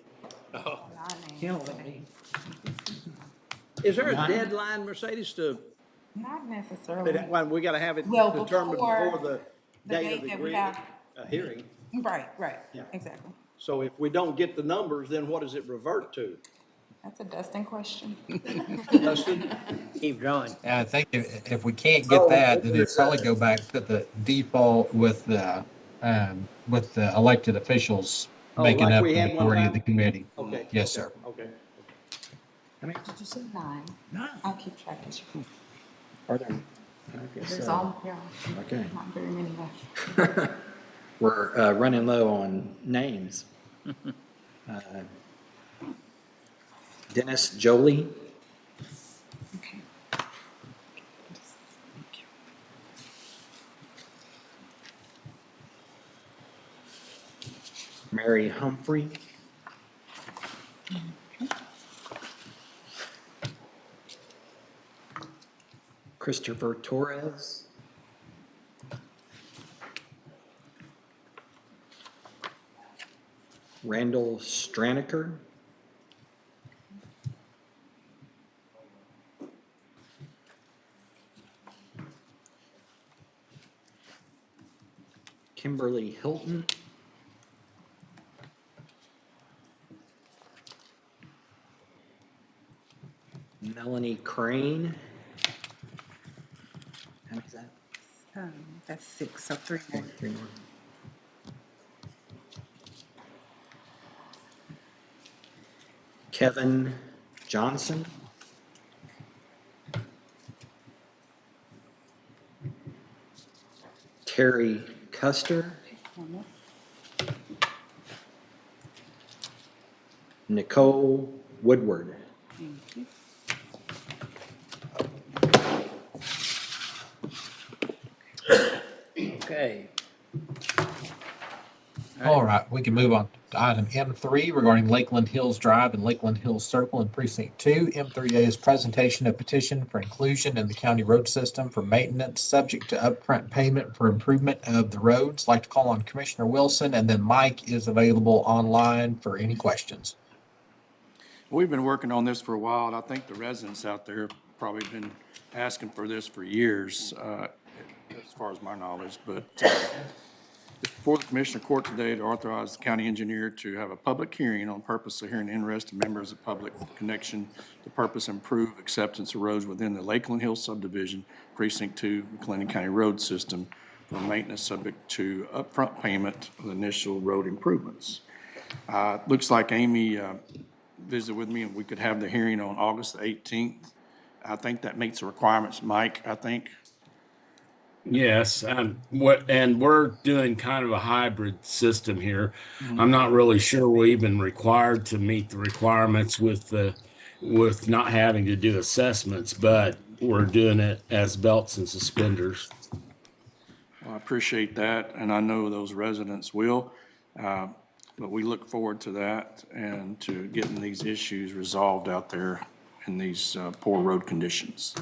is there a deadline, Mercedes, to, Not necessarily. we got to have it Well, determined before the the date date of the that we agreement, have. hearing? Right, Yeah. exactly. So if we don't get the numbers, then what does it revert to? That's a Dustin question. Dustin? Keep drawing. And I think if we can't get that, then it'd probably go back to the default with the with the elected officials Oh, making like up we the had one majority of time? the committee. Okay. Yes, sir. Okay. Did you say 9? 9. I'll keep track. Are there? There's all, yeah. Okay. Not very many left. We're running low on names. Dennis Jolie. Okay. Mary Humphrey. Christopher Torres. Randall Stranaker. Kimberly Hilton. Melanie Crane. How many is that? That's 6, so 3 more. Three more. Kevin Johnson. Terry Custer. Nicole Woodward. Okay. All right, we can move on to item M3 regarding Lakeland Hills Drive and Lakeland Hills Circle in Precinct 2. M3A is presentation of petition for inclusion in the county road system for maintenance, subject to upfront payment for improvement of the roads. Like to call on Commissioner Wilson, and then Mike is available online for any questions. We've been working on this for a while, and I think the residents out there have probably been asking for this for years, as far as my knowledge, but before the Commissioner Court today to authorize the county engineer to have a public hearing on purpose of hearing interested members of public connection to purpose improve acceptance of roads within the Lakeland Hills subdivision, Precinct 2, McLennan County Road System for maintenance subject to upfront payment of initial road improvements. Looks like Amy visited with me and we could have the hearing on August 18th. I think that meets the requirements, Mike, I think. Yes, and we're doing kind of a hybrid system here. I'm not really sure we're even required to meet the requirements with not having to do assessments, but we're doing it as belts and suspenders. Well, I appreciate that, and I know those residents will, but we look forward to that and to getting these issues resolved out there in these poor road conditions.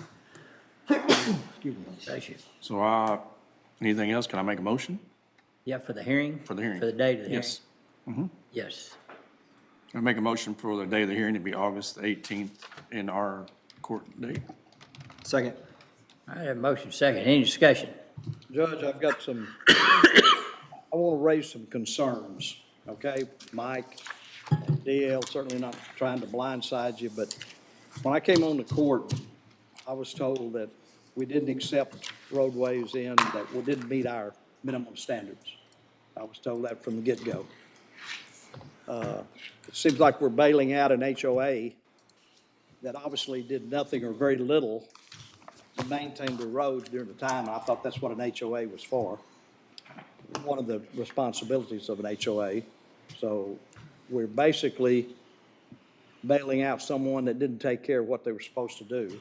Excuse me. Thank you. So, anything else? Can I make a motion? Yeah, for the hearing? For the hearing. For the date of the hearing? Yes. Mm-hmm. Yes. I make a motion for the day of the hearing to be August 18th in our court date. Second. I have a motion second. Any discussion? Judge, I've got some, I want to raise some concerns, okay? Mike, DL, certainly not trying to blindside you, but when I came on the court, I was told that we didn't accept roadways in that didn't meet our minimum standards. I was told that from the get-go. It seems like we're bailing out an HOA that obviously did nothing or very little to maintain the roads during the time. I thought that's what an HOA was for. One of the responsibilities of an HOA. So we're basically bailing out someone that didn't take care of what they were supposed to do.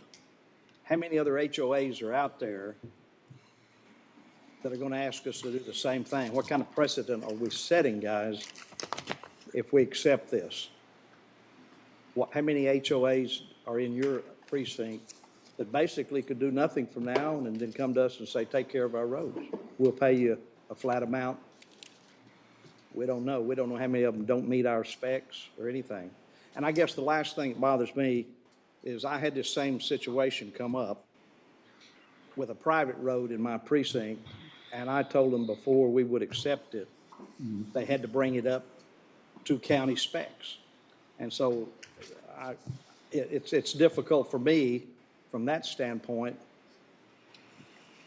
How many other HOAs are out there that are going to ask us to do the same thing? What kind of precedent are we setting, guys, if we accept this? How many HOAs are in your precinct that basically could do nothing from now on and then come to us and say, take care of our roads? We'll pay you a flat amount. We don't know. We don't know how many of them don't meet our specs or anything. And I guess the last thing that bothers me is I had this same situation come up with a private road in my precinct, and I told them before we would accept it, they had to bring it up to county specs. And so it's difficult for me from that standpoint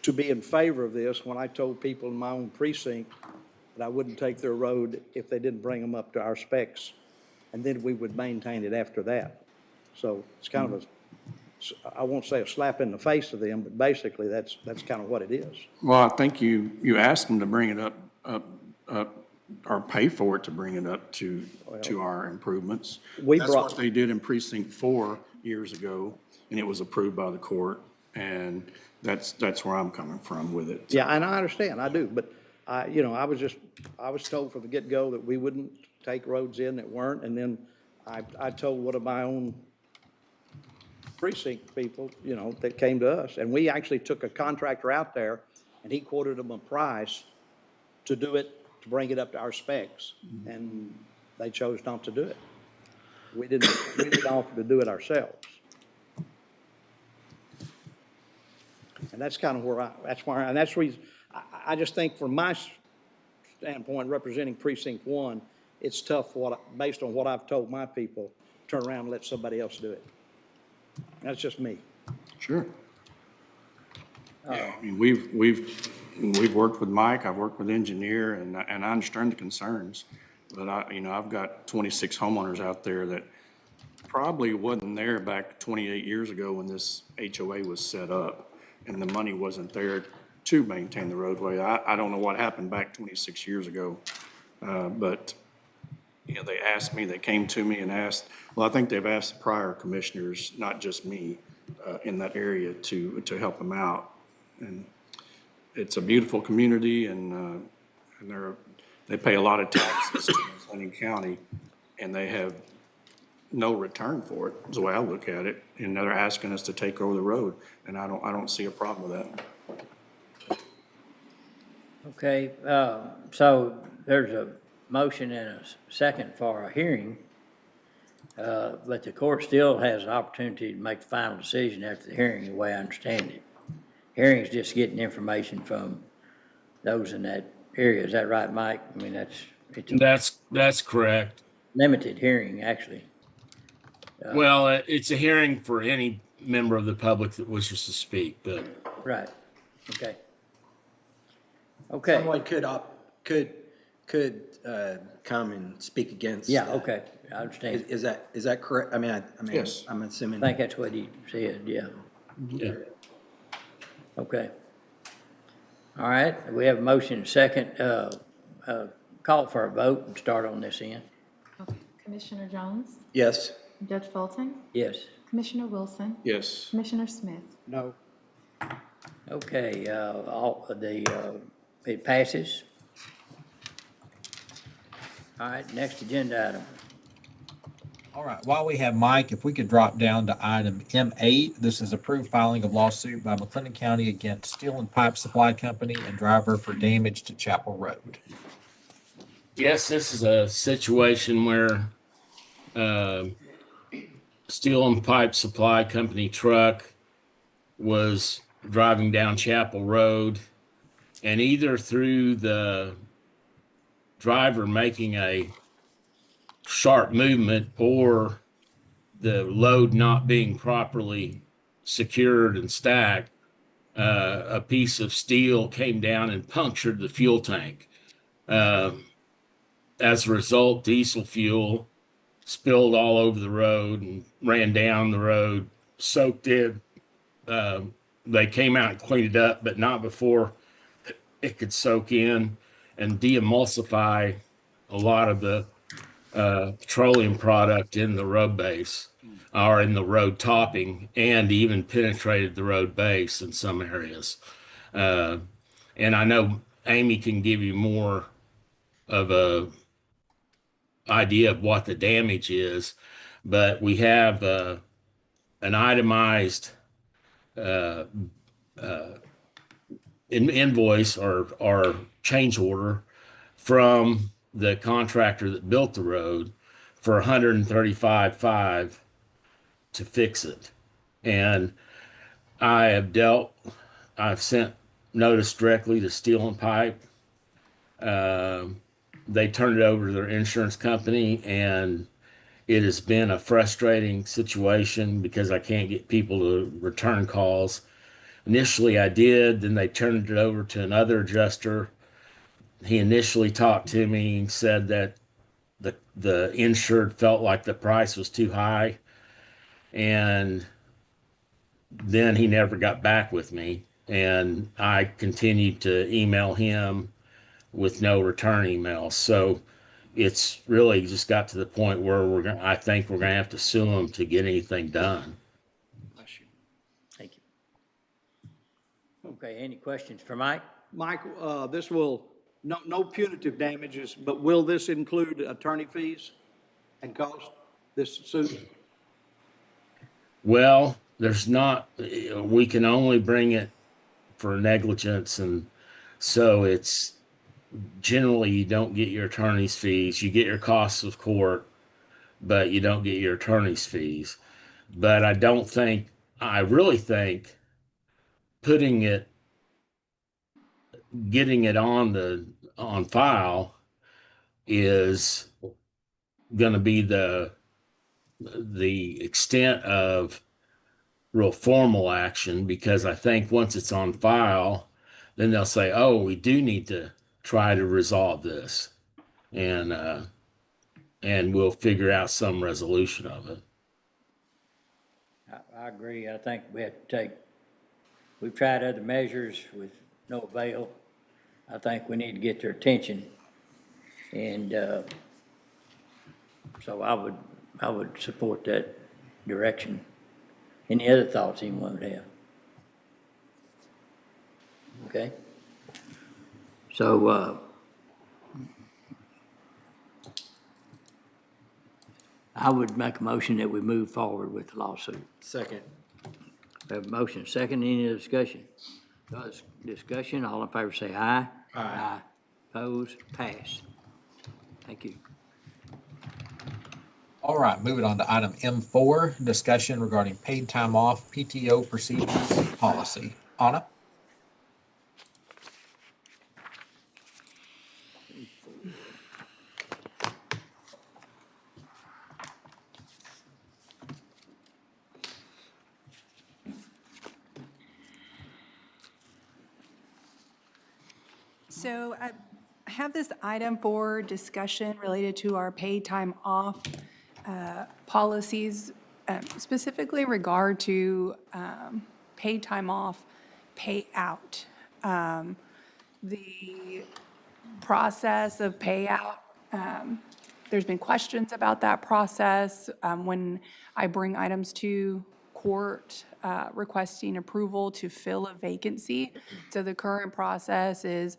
to be in favor of this when I told people in my own precinct but I wouldn't take their road if they didn't bring them up to our specs, and then we would maintain it after that. So it's kind of I won't say a slap in the face to them, but basically that's kind of what it is. Well, I think you asked them to bring it up, or pay for it to bring it up to our improvements. That's what they did in Precinct 4 years ago, and it was approved by the court, and that's where I'm coming from with it. Yeah, and I understand, I do, but I was told from the get-go that we wouldn't take roads in that weren't, and then I told one of my own precinct people, that came to us, and we actually took a contractor out there, and he quoted them a price to do it, to bring it up to our specs, and they chose not to do it. We didn't offer to do it ourselves. And that's kind of where and that's the reason, I just think from my standpoint, representing Precinct 1, it's tough based on what I've told my people, turn around and let somebody else do it. That's just me. Sure. Yeah, I mean, we've worked with Mike, I've worked with engineer, and I understand the concerns, but I've got 26 homeowners out there that probably wasn't there back 28 years ago when this HOA was set up, and the money wasn't there to maintain the roadway. I don't know what happened back 26 years ago, but they came to me and asked, well, I think they've asked the prior commissioners, not just me, in that area to help them out. And it's a beautiful community, and they pay a lot of taxes to McLennan County, and they have no return for it, is the way I look at it. And they're asking us to take over the road, and I don't see a problem with that. Okay, so there's a motion and a second for a hearing, but the court still has an opportunity to make the final decision after the hearing, the way I understand it. Hearing is just getting information from those in that area. Is that right, Mike? I mean, That's correct. Limited hearing, actually. Well, it's a hearing for any member of the public that wishes to speak, but. Right, okay. Okay. Someone could come and speak against. Yeah, okay, I understand. Is that correct? I mean, Yes. I'm assuming. I think that's what he said, yeah. Yeah. Okay. All right, we have a motion and a second, call for a vote and start on this end. Okay. Commissioner Jones, Yes. Judge Fulton, Yes. Commissioner Wilson, Yes. Commissioner Smith. No. Okay, it passes. All right, next agenda item. All right, while we have Mike, if we could drop down to item M8, this is approved filing of lawsuit by McLennan County against Steel and Pipe Supply Company and driver for damage to Chapel Road. Yes, this is a situation where Steel and Pipe Supply Company truck was driving down Chapel Road, and either through the driver making a sharp movement or the load not being properly secured and stacked, a piece of steel came down and punctured the fuel tank. As a result, diesel fuel spilled all over the road and ran down the road, soaked in. They came out and cleaned it up, but not before it could soak in and de-emulsify a lot of the petroleum product in the road base or in the road topping, and even penetrated the road base in some areas. And I know Amy can give you more of a idea of what the damage is, but we have an itemized invoice or change order from the contractor that built the road for $135,500 to fix it. And I've sent notice directly to Steel and Pipe. They turned it over to their insurance company, and it has been a frustrating situation because I can't get people to return calls. Initially I did, then they turned it over to another adjuster he initially talked to me and said that the insured felt like the price was too high, and then he never got back with me, and I continued to email him with no return emails. So it's really just got to the point where I think we're gonna have to sue him to get anything done. Thank you. Okay, any questions for Mike? Mike, this will, no punitive damages, but will this include attorney fees and cost, this suit? Well, there's not, we can only bring it for negligence, and so it's generally you don't get your attorney's fees. You get your costs of court, but you don't get your attorney's fees. But I really think getting it on file is going to be the extent of real formal action, because I think once it's on file, then they'll say, oh, we do need to try to resolve this, and we'll figure out some resolution of it. I agree. I think we've tried other measures with no avail. I think we need to get their attention. And so I would support that direction. Any other thoughts anyone would have? Okay. So I would make a motion that we move forward with the lawsuit. Second. We have a motion, second, any other discussion? Discussion, all in favor say aye. Aye. Opposed, pass. Thank you. All right, moving on to item M4, discussion regarding paid time off PTO procedures policy. Anna? So I have this item for discussion related to our paid time off policies, specifically in regard to paid time off payout. The process of payout, there's been questions about that process when I bring items to court requesting approval to fill a vacancy. So the current process is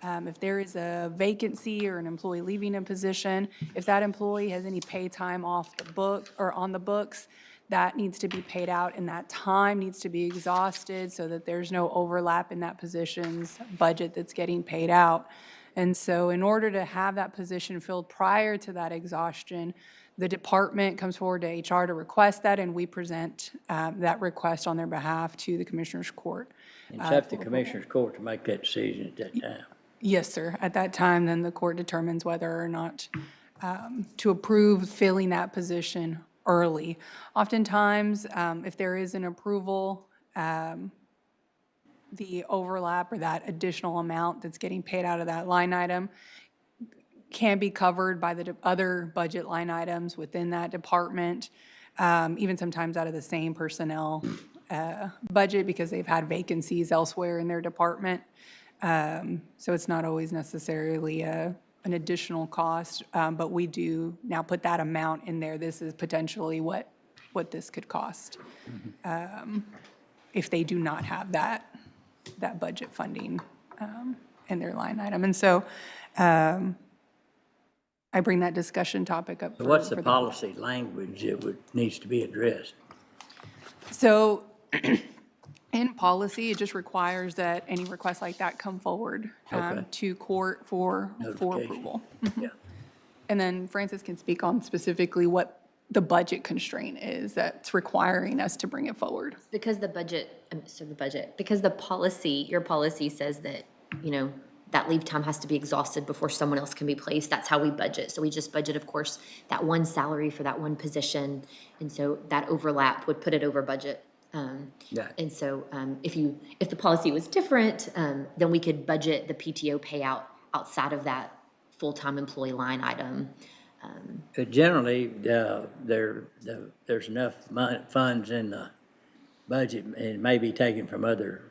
if there is a vacancy or an employee leaving a position, if that employee has any pay time off the book or on the books, that needs to be paid out, and that time needs to be exhausted so that there's no overlap in that position's budget that's getting paid out. And so in order to have that position filled prior to that exhaustion, the department comes forward to HR to request that, and we present that request on their behalf to the Commissioner's Court. And it's up to the Commissioner's Court to make that decision at that time. Yes, sir. At that time, then the court determines whether or not to approve filling that position early. Oftentimes, if there is an approval, the overlap or that additional amount that's getting paid out of that line item can be covered by the other budget line items within that department, even sometimes out of the same personnel budget because they've had vacancies elsewhere in their department. So it's not always necessarily an additional cost, but we do now put that amount in there. This is potentially what this could cost if they do not have that budget funding in their line item. And so I bring that discussion topic up. So what's the policy language that needs to be addressed? So in policy, it just requires that any request like that come forward to court for approval. Yeah. And then Francis can speak on specifically what the budget constraint is that's requiring us to bring it forward. Because the budget, because the policy, your policy says that, that leave time has to be exhausted before someone else can be placed. That's how we budget. So we just budget, of course, that one salary for that one position. And so that overlap would put it over budget. And so if the policy was different, then we could budget the PTO payout outside of that full-time employee line item. But generally, there's enough funds in the budget, and it may be taken from other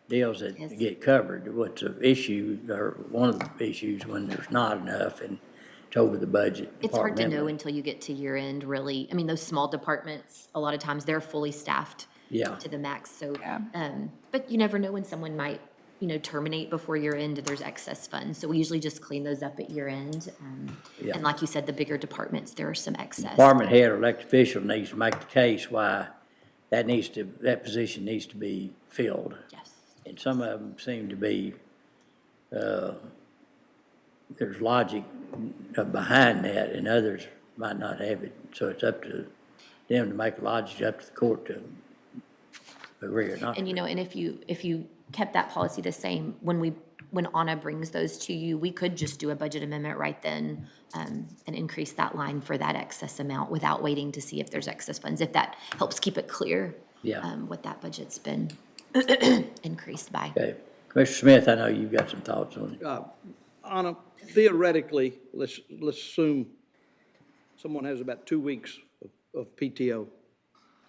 deals that Yes. get covered. What's the issue, or one of the issues, when there's not enough and it's over the budget. It's hard to know departmentally. until you get to year end, really. I mean, those small departments, a lot of times they're fully staffed Yeah. to the max, so, but you never know when someone might, terminate before year end, and there's excess funds. So we usually just clean those up at year end. Yeah. And like you said, the bigger departments, there are some excess. Department head or elected official needs to make the case why that position needs to be filled. Yes. And some of them seem to be, there's logic behind that, and others might not have it. So it's up to them to make logic, up to the court to agree or not. And, and if you kept that policy the same, when Anna brings those to you, we could just do a budget amendment right then, and increase that line for that excess amount without waiting to see if there's excess funds, if that helps keep it clear. Yeah. What that budget's been increased by. Okay. Commissioner Smith, I know you've got some thoughts on it. Anna, theoretically, let's assume someone has about 2 weeks of PTO,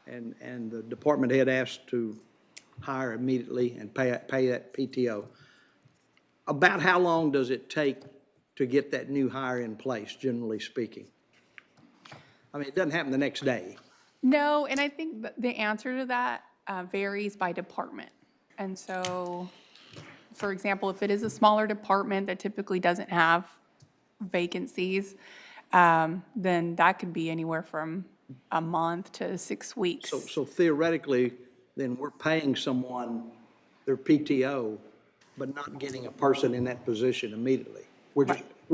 and the department head asked to hire immediately and pay that PTO. About how long does it take to get that new hire in place, generally speaking? I mean, it doesn't happen the next day. No, and I think the answer to that varies by department. And so, for example, if it is a smaller department that typically doesn't have vacancies, then that could be anywhere from a month to 6 weeks. So theoretically, then we're paying someone their PTO, but not getting a person in that position immediately. We're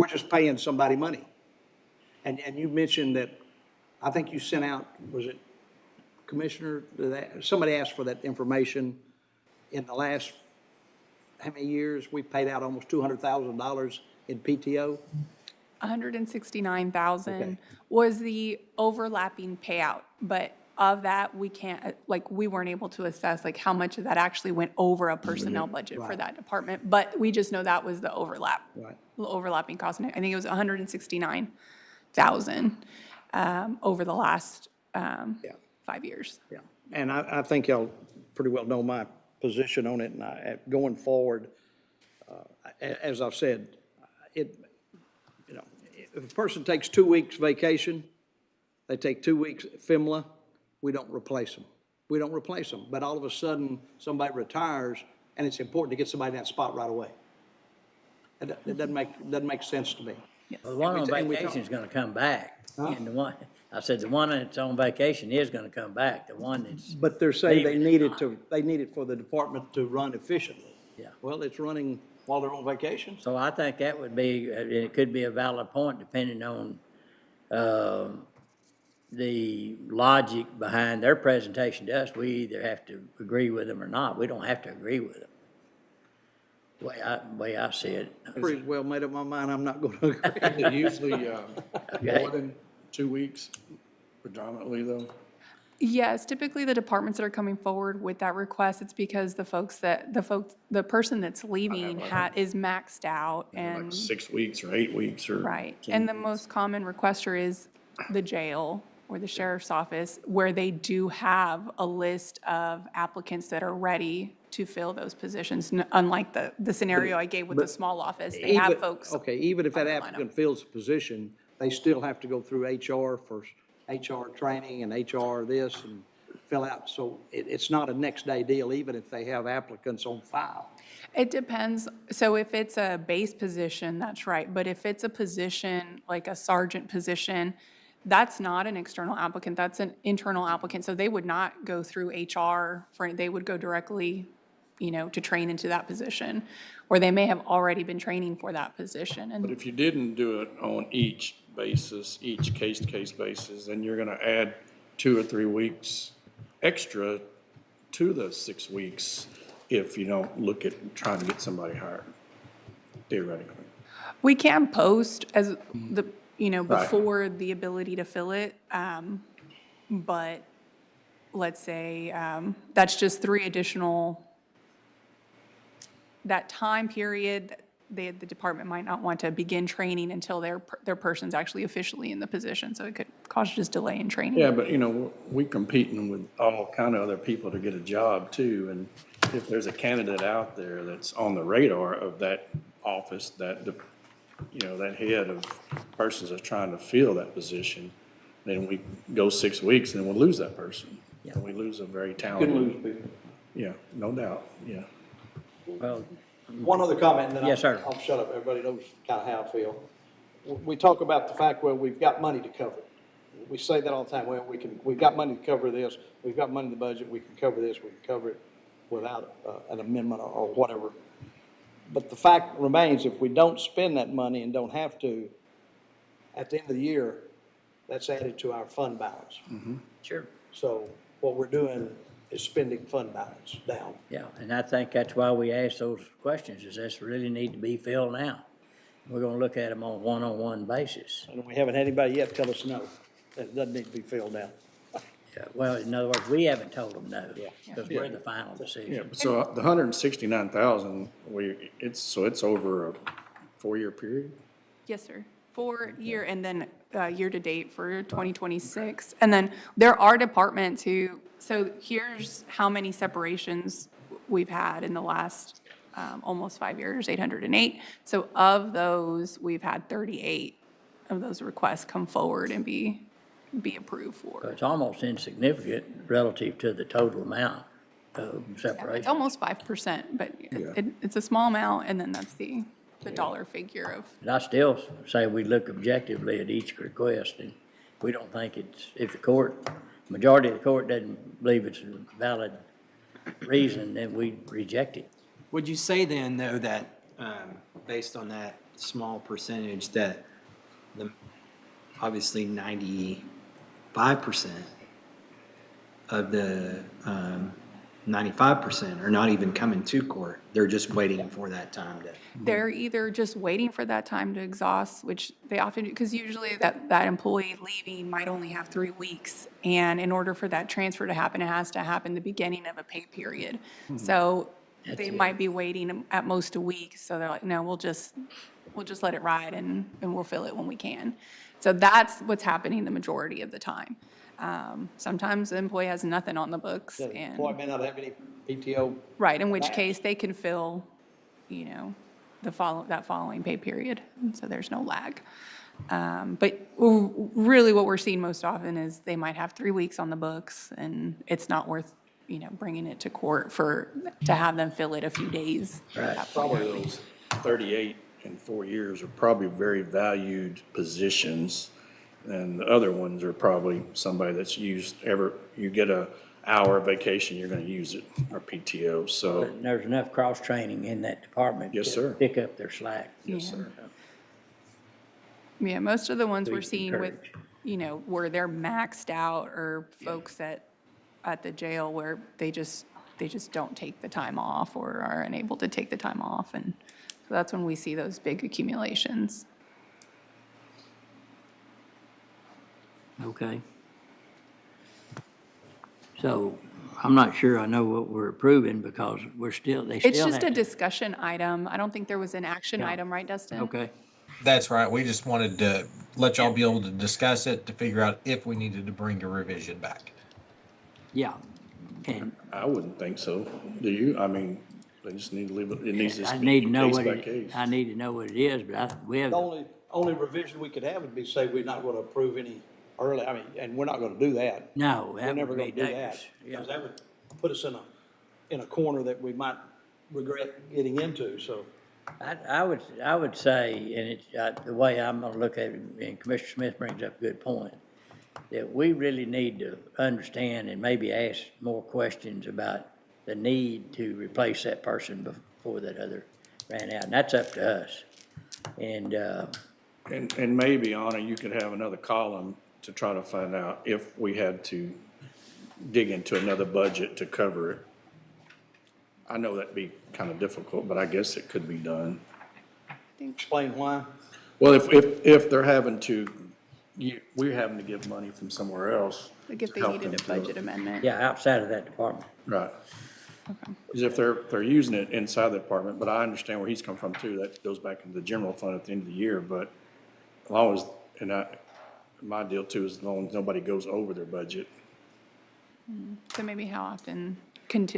just paying somebody money. And you mentioned that, I think you sent out, was it Commissioner, somebody asked for that information. In the last, how many years, we paid out almost $200,000 in PTO? 169,000 was the overlapping payout, but of that, we can't, we weren't able to assess, how much of that actually went over a personnel budget for that department, but we just know that was the overlap. Right. The overlapping cost, and I think it was 169,000 over the last 5 years. Yeah, and I think y'all pretty well know my position on it, and going forward, as I've said, if a person takes 2 weeks vacation, they take 2 weeks FMLA, we don't replace them. We don't replace them, but all of a sudden, somebody retires, and it's important to get somebody in that spot right away. It doesn't make sense to me. Well, the one on vacation is gonna come back. And the one that's on vacation is gonna come back, the one that's. But they're saying they need leaving. it for the department to run efficiently. Yeah. Well, it's running while they're on vacation. So I think that would be, it could be a valid point depending on, the logic behind their presentation to us. We either have to agree with them or not. We don't have to agree with them. The way I see it. Pretty well made up my mind, I'm not gonna agree. Is it usually more than 2 weeks predominantly, though? Yes, typically the departments that are coming forward with that request, it's because the person that's leaving is maxed out and. Like 6 weeks or 8 weeks or. Right, and the most common requester is the jail or the sheriff's office, where they do have a list of applicants that are ready to fill those positions, unlike the scenario I gave with the small office. They have folks. Okay, even if that on the lineup. applicant fills a position, they still have to go through HR for HR training and HR this and fill out. So it's not a next day deal, even if they have applicants on file. It depends. So if it's a base position, that's right. But if it's a position like a sergeant position, that's not an external applicant. That's an internal applicant. So they would not go through HR they would go directly, to train into that position, or they may have already been training for that position. But And if you didn't do it on each basis, each case-to-case basis, then you're gonna add 2 or 3 weeks extra to the 6 weeks if you don't look at trying to get somebody hired, theoretically. we can post as Right. before the ability to fill it. But let's say that's just 3 additional, that time period the department might not want to begin training until their person's actually officially in the position, so it could cause just delay in training. Yeah, but we competing with all kind of other people to get a job too. And if there's a candidate out there that's on the radar of that office, that that head of persons that's trying to fill that position, then we go 6 weeks and we'll lose that person. And we lose a very talented. Could lose people. Yeah, no doubt, yeah. Well, One other comment, and then Yes, sir. I'll shut up. Everybody knows kind of how I feel. We talk about the fact, well, we've got money to cover it. We say that all the time. Well, we've got money to cover this. We've got money in the budget. We can cover this. We can cover it without an amendment or whatever. But the fact remains, if we don't spend that money and don't have to, at the end of the year, that's added to our fund balance. Sure. So what we're doing is spending fund balance down. Yeah, and I think that's why we ask those questions, is this really need to be filled now? We're gonna look at them on a one-on-one basis. And we haven't had anybody yet tell us no, that it doesn't need to be filled down. Yeah, well, in other words, we haven't told them no, Yeah. because we're the final Yeah, decision. but so the 169,000, it's over a 4-year period? Yes, sir. 4-year and then year-to-date for 2026. And then there are departments who, so here's how many separations we've had in the last almost 5 years, 808. So of those, we've had 38 of those requests come forward and be approved So for. it's almost insignificant relative to the total amount of It's separation. almost 5%, but it's a small amount, and then that's the dollar figure of. And I still say we look objectively at each request, and we don't think if the majority of the court doesn't believe it's a valid reason, then we reject it. Would you say then, though, that based on that small percentage, that obviously 95% of the 95% are not even coming to court? They're just waiting for that time to. They're either just waiting for that time to exhaust, which they often do, because usually that employee leaving might only have 3 weeks. And in order for that transfer to happen, it has to happen the beginning of a pay period. So they might be waiting at most a week. So they're like, no, we'll just let it ride and we'll fill it when we can. So that's what's happening the majority of the time. Sometimes the employee has nothing on the books The and. employee may not have any PTO. Right, in which back. case they can fill, that following pay period, and so there's no lag. But really what we're seeing most often is they might have 3 weeks on the books, and it's not worth, bringing it to court to have them fill it a few days. at that point. Probably those 38 in 4 years are probably very valued positions. And the other ones are probably somebody that's used you get a hour of vacation, you're gonna use it, or PTO, so. And there's enough cross-training in that department. Yes, to sir. Pick up their slack. Yes, sir. Yeah, most of the ones we're Please seeing with, where they're maxed out, or folks at the jail where they just don't take the time off or are unable to take the time off, and so that's when we see those big accumulations. Okay. So I'm not sure I know what we're approving because they still It's just have a to. discussion item. I don't think there was an action Yeah. item, right, Dustin? Okay. That's right. We just wanted to let y'all be able to discuss it to figure out if we needed to bring a revision back. Yeah. And I wouldn't think so. Do you? I mean, they just need to leave it, it needs to I be need to know case what by it, case. I need to know what it is, but we have, The only revision we could have would be say we're not gonna approve any early, and we're not gonna do that. no, We're that never would gonna be do that. dangerous. Yeah. Because that would put us in a corner that we might regret getting into, so. I would say, and it's, the way I'm gonna look at it, and Commissioner Smith brings up a good point, that we really need to understand and maybe ask more questions about the need to replace that person before that other ran out, and that's up to us. And, And maybe, Anna, you could have another column to try to find out if we had to dig into another budget to cover it. I know that'd be kind of difficult, but I guess it could be done. Explain why. Well, if they're having to, we're having to give money from somewhere else. Like if to they help needed them a do it. budget amendment. yeah, outside of that department. Right. is if they're using it inside the department, but I understand where he's come from too. That goes back into the general fund at the end of the year, but as long as, my deal too is as long as nobody goes over their budget. So maybe how often,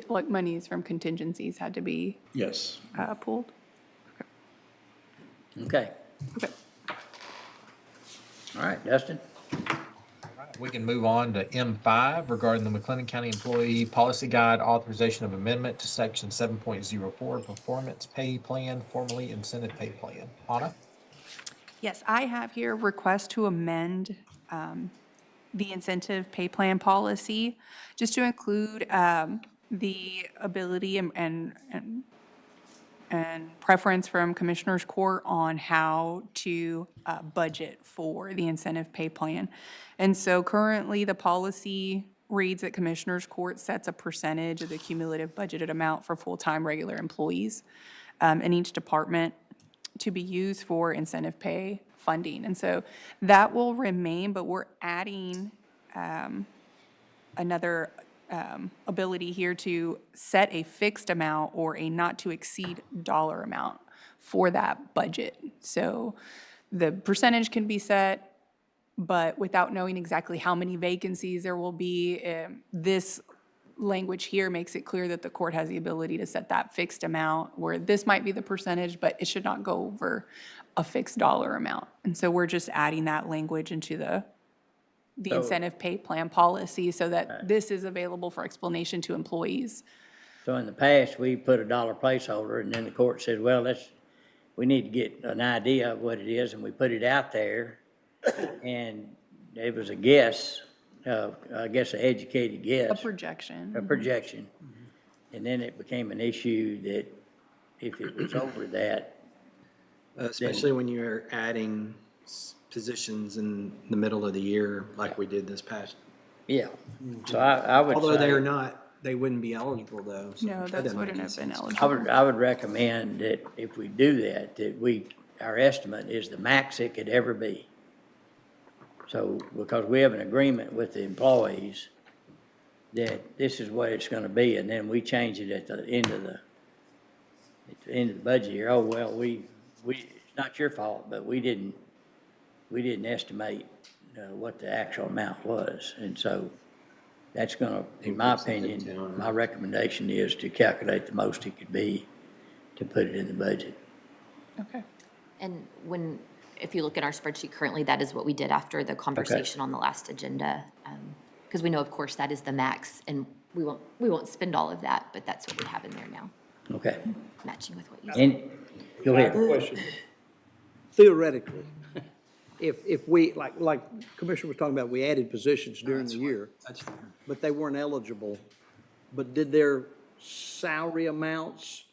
like monies from contingencies had to be Yes. pulled? Okay. Okay. All right, Dustin? We can move on to M5 regarding the McLennan County Employee Policy Guide authorization of amendment to section 7.04 performance pay plan, formerly incentive pay plan. Anna? Yes, I have here request to amend the incentive pay plan policy, just to include the ability and preference from Commissioners Court on how to budget for the incentive pay plan. And so currently, the policy reads that Commissioners Court sets a percentage of the cumulative budgeted amount for full-time regular employees in each department to be used for incentive pay funding. And so that will remain, but we're adding another ability here to set a fixed amount or a not to exceed dollar amount for that budget. So the percentage can be set, but without knowing exactly how many vacancies there will be, this language here makes it clear that the court has the ability to set that fixed amount, where this might be the percentage, but it should not go over a fixed dollar amount. And so we're just adding that language into the So- incentive pay plan policy so that this is available for explanation to employees. So in the past, we put a dollar placeholder, and then the court said, well, we need to get an idea of what it is, and we put it out there, and it was a guess, I guess an educated guess. A projection. A projection. And then it became an issue that if it was over that. Especially when you're adding positions in the middle of the year like we did this past. Yeah, so I would say. Although they are not, they wouldn't be eligible though. so No, that those doesn't wouldn't make have been sense. eligible. I would recommend that if we do that our estimate is the max it could ever be. So, because we have an agreement with the employees that this is what it's gonna be, and then we change it at the end of the budget year. Oh, well, it's not your fault, but we didn't estimate what the actual amount was. And so that's gonna, in my opinion, my recommendation is to calculate the most it could be to put it in the budget. Okay. And if you look at our spreadsheet currently, that is what we did after the conversation on the last agenda. Because we know, of course, that is the max, and we won't spend all of that, but that's what we have in there now, Okay. matching with what you said. And, go I have a ahead. question. Theoretically, if we, like Commissioner was talking about, we added positions during the year, That's fair. but they weren't eligible, but did their salary amounts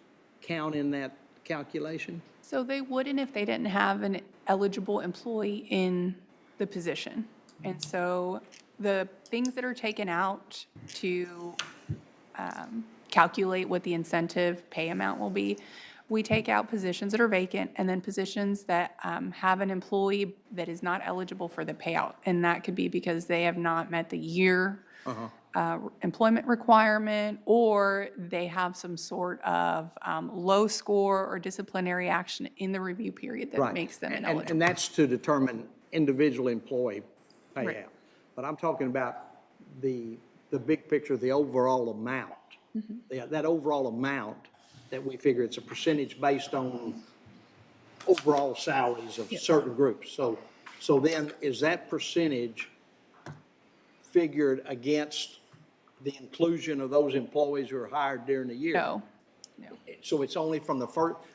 count in that calculation? So they wouldn't if they didn't have an eligible employee in the position. And so the things that are taken out to calculate what the incentive pay amount will be, we take out positions that are vacant and then positions that have an employee that is not eligible for the payout. And that could be because they have not met the year employment requirement, or they have some sort of low score or disciplinary action in the review period that Right. makes them And ineligible. that's to determine individual employee payout. Right. But I'm talking about the big picture, the overall amount. That overall amount that we figure it's a percentage based on overall salaries of certain groups. So then is that percentage figured against the inclusion of those employees who are hired during the year? No. So it's only from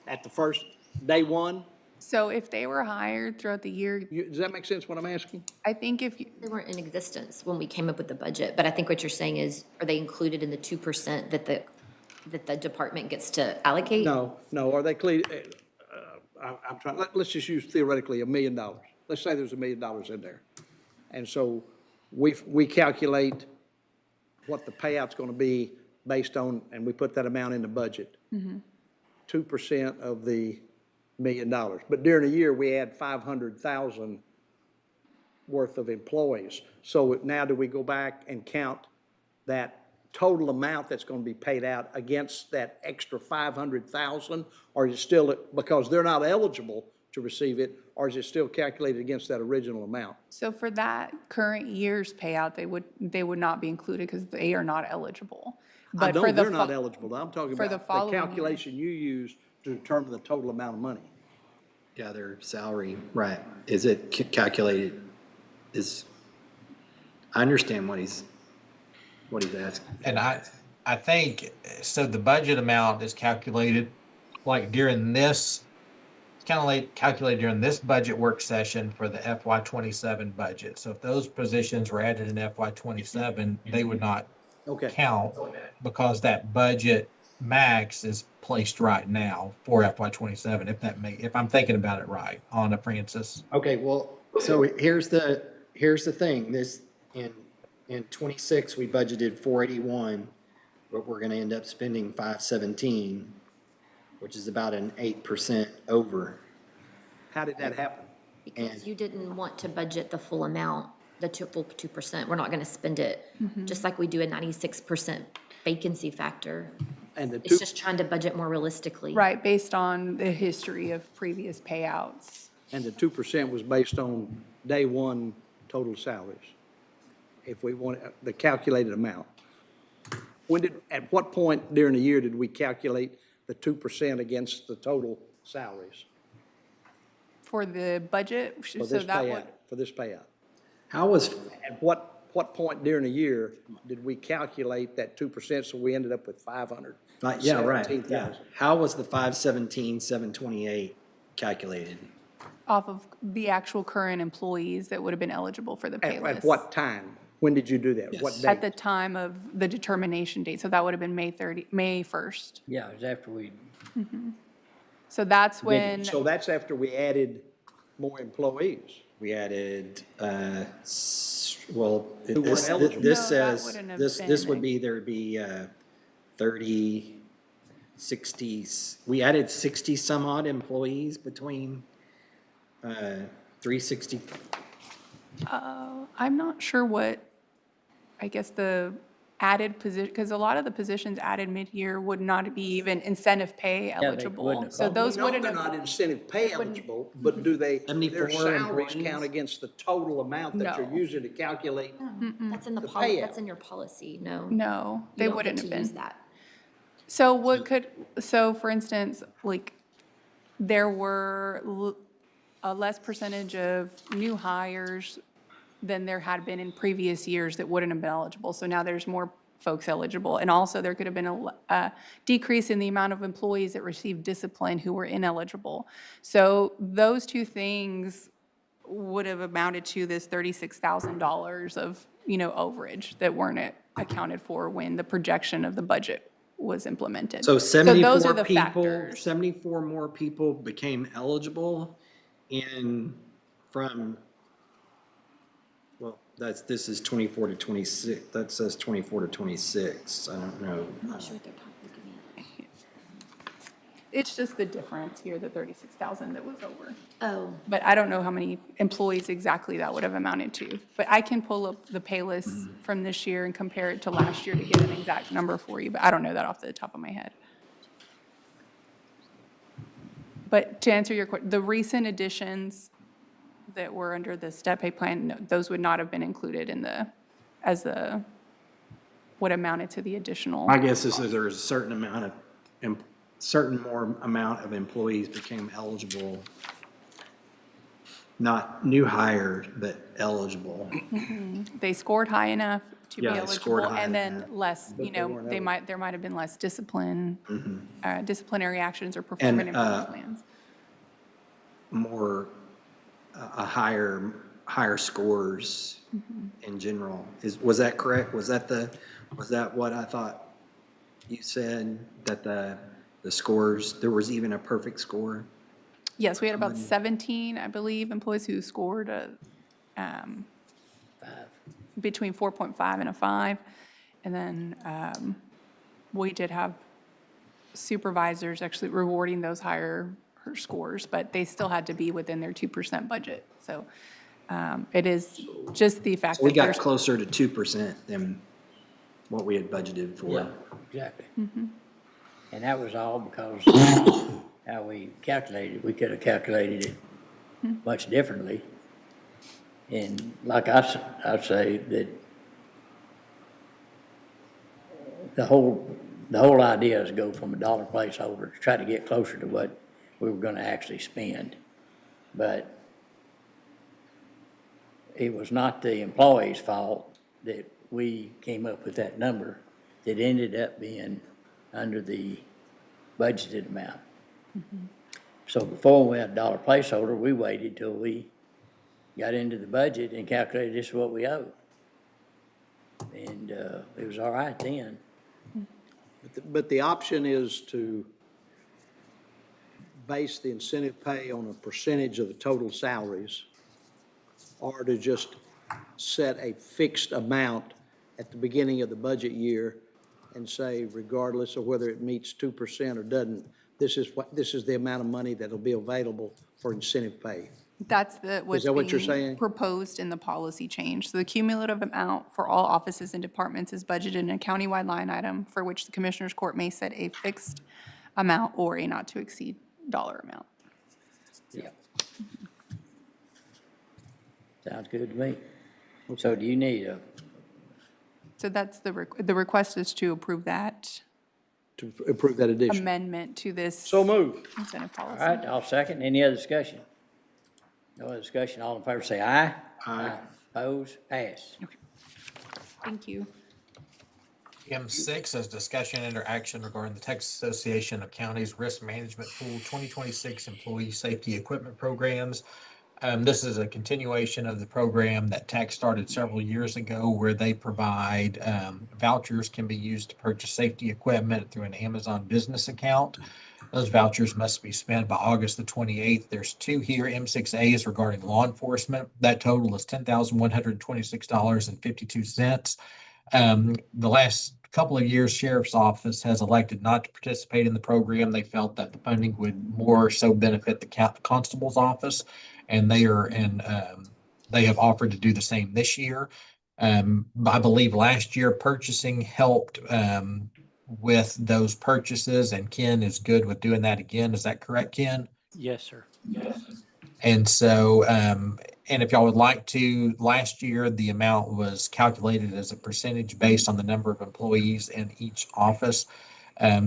at the first day one? So if they were hired throughout the year, Does that make sense what I'm asking? I think if They weren't in existence when we came up with the budget, but I think what you're saying is, are they included in the 2% that the department gets to allocate? No, are they clear? I'm trying, let's just use theoretically $1 million. Let's say there's $1 million in there. And so we calculate what the payout's gonna be based on, and we put that amount in the budget. 2% of the $1 million. But during the year, we add 500,000 worth of employees. So now do we go back and count that total amount that's gonna be paid out against that extra 500,000? Or is it still, because they're not eligible to receive it, or is it still calculated against that original amount? So for that current year's payout, they would not be included because they are not eligible. I But know for the they're not fo- eligible. I'm talking for the about the following year. calculation you use to determine the total amount of money. Yeah, their salary, right. Is it calculated, I understand what he's asking. And I think, so the budget amount is calculated like during this, it's kind of like calculated during this budget work session for the FY '27 budget. So if those positions were added in FY '27, they would not Okay. count because that budget max is placed right now for FY '27, if I'm thinking about it right, Anna Francis. Okay, well, so here's the thing, in 26, we budgeted 481, but we're gonna end up spending 517, which is about an 8% over. How did that happen? Because you didn't want to budget the full amount, the full 2%. We're not going to spend it, just like we do a 96% vacancy factor. And the It's just trying to budget more realistically. Right, based on the history of previous payouts. And the 2% was based on day one total salaries. If we want the calculated amount. At what point during the year did we calculate the 2% against the total salaries For the budget, for so this that payout? would, For this payout? How was, At what point during the year did we calculate that 2%, so we ended up with 500? yeah, right, yeah. 17,000? How was the 517, 728 calculated? off of the actual current employees that would have been eligible for the pay At list. what time? When did you do that? What At date? the time of the determination date, so that would have been May 1st. Yeah, it was after we, So that's when, So that's after we added more employees. We added, Who weren't eligible. this No, that says, wouldn't have this would been- be, there'd be 30, 60, we added 60 some odd employees between 360. I'm not sure what, I guess the added position, because a lot of the positions added mid-year would not be even incentive pay eligible. wouldn't have So called those No, wouldn't they're have. not incentive pay eligible, but do their 74 salaries employees? count against the total amount that you're No. using to calculate? That's in the The policy, payout. that's in your policy, no. No, You they don't get wouldn't to have use been. that. So what could, so for instance, like, there were a less percentage of new hires than there had been in previous years that wouldn't have been eligible. So now there's more folks eligible. And also, there could have been a decrease in the amount of employees that received discipline who were ineligible. So those two things would have amounted to this $36,000 of, overage that weren't accounted for when the projection of the budget was implemented. So those 74 are the people, factors. 74 more people became eligible well, this is 24 to 26, that says 24 to 26, I don't know. I'm not sure what they're looking at. It's just the difference here, the 36,000 that was over. Oh, But I don't know how many employees exactly that would have amounted to. But I can pull up the pay list from this year and compare it to last year to get an exact number for you, but I don't know that off the top of my head. But to answer your question, the recent additions that were under the step pay plan, no, those would not have been included in what amounted to the additional. My guess is that there's a certain amount of, certain more amount of employees became eligible, not new hires, but eligible. They scored high enough to be Yeah, they scored eligible, high and then enough. less, But they weren't eligible. there might have been less discipline, disciplinary actions or And, performance improvement plans. More, higher scores in general. Was that correct? Was that what I thought you said, that the scores, there was even a perfect score? Yes, we had about 17, I believe, employees who scored between 4.5 and a 5. And then we did have supervisors actually rewarding those higher scores, but they still had to be within their 2% budget. So it is just the fact So we that got there's, closer to 2% than what we had budgeted for. Yeah, exactly. And that was all because how we calculated, we could have calculated it much differently. And like I'd say that the whole idea is to go from a dollar placeholder to try to get closer to what we were gonna actually spend. But it was not the employee's fault that we came up with that number that ended up being under the budgeted amount. So before we had a dollar placeholder, we waited till we got into the budget and calculated this is what we owe. And it was all right then. But the option is to base the incentive pay on a percentage of the total salaries, or to just set a fixed amount at the beginning of the budget year and say, regardless of whether it meets 2% or doesn't, this is the amount of money that'll be available for incentive pay. That's what's Is that what you're being saying? proposed in the policy change. So the cumulative amount for all offices and departments is budgeted in a countywide line item for which the Commissioners Court may set a fixed amount or a not to exceed dollar amount. Yeah. Sounds good to me. So do you need a, So that's the request is to approve that To approve that addition. amendment to this. So moved. Incentive all policy. right, I'll second. Any other discussion? No other discussion, all in favor say aye. Aye. Oppose, pass. Thank you. M6 is discussion and action regarding the Texas Association of Counties Risk Management Pool 2026 Employee Safety Equipment Programs. This is a continuation of the program that TAC started several years ago, where they provide vouchers can be used to purchase safety equipment through an Amazon business account. Those vouchers must be spent by August the 28th. There's two here. M6A is regarding law enforcement. That total is $10,126.52. The last couple of years, Sheriff's Office has elected not to participate in the program. They felt that the funding would more so benefit the Constable's Office, and they have offered to do the same this year. I believe last year purchasing helped with those purchases, and Ken is good with doing that again. Is that correct, Ken? Yes, sir. And so, and if y'all would like to, last year, the amount was calculated as a percentage based on the number of employees in each office.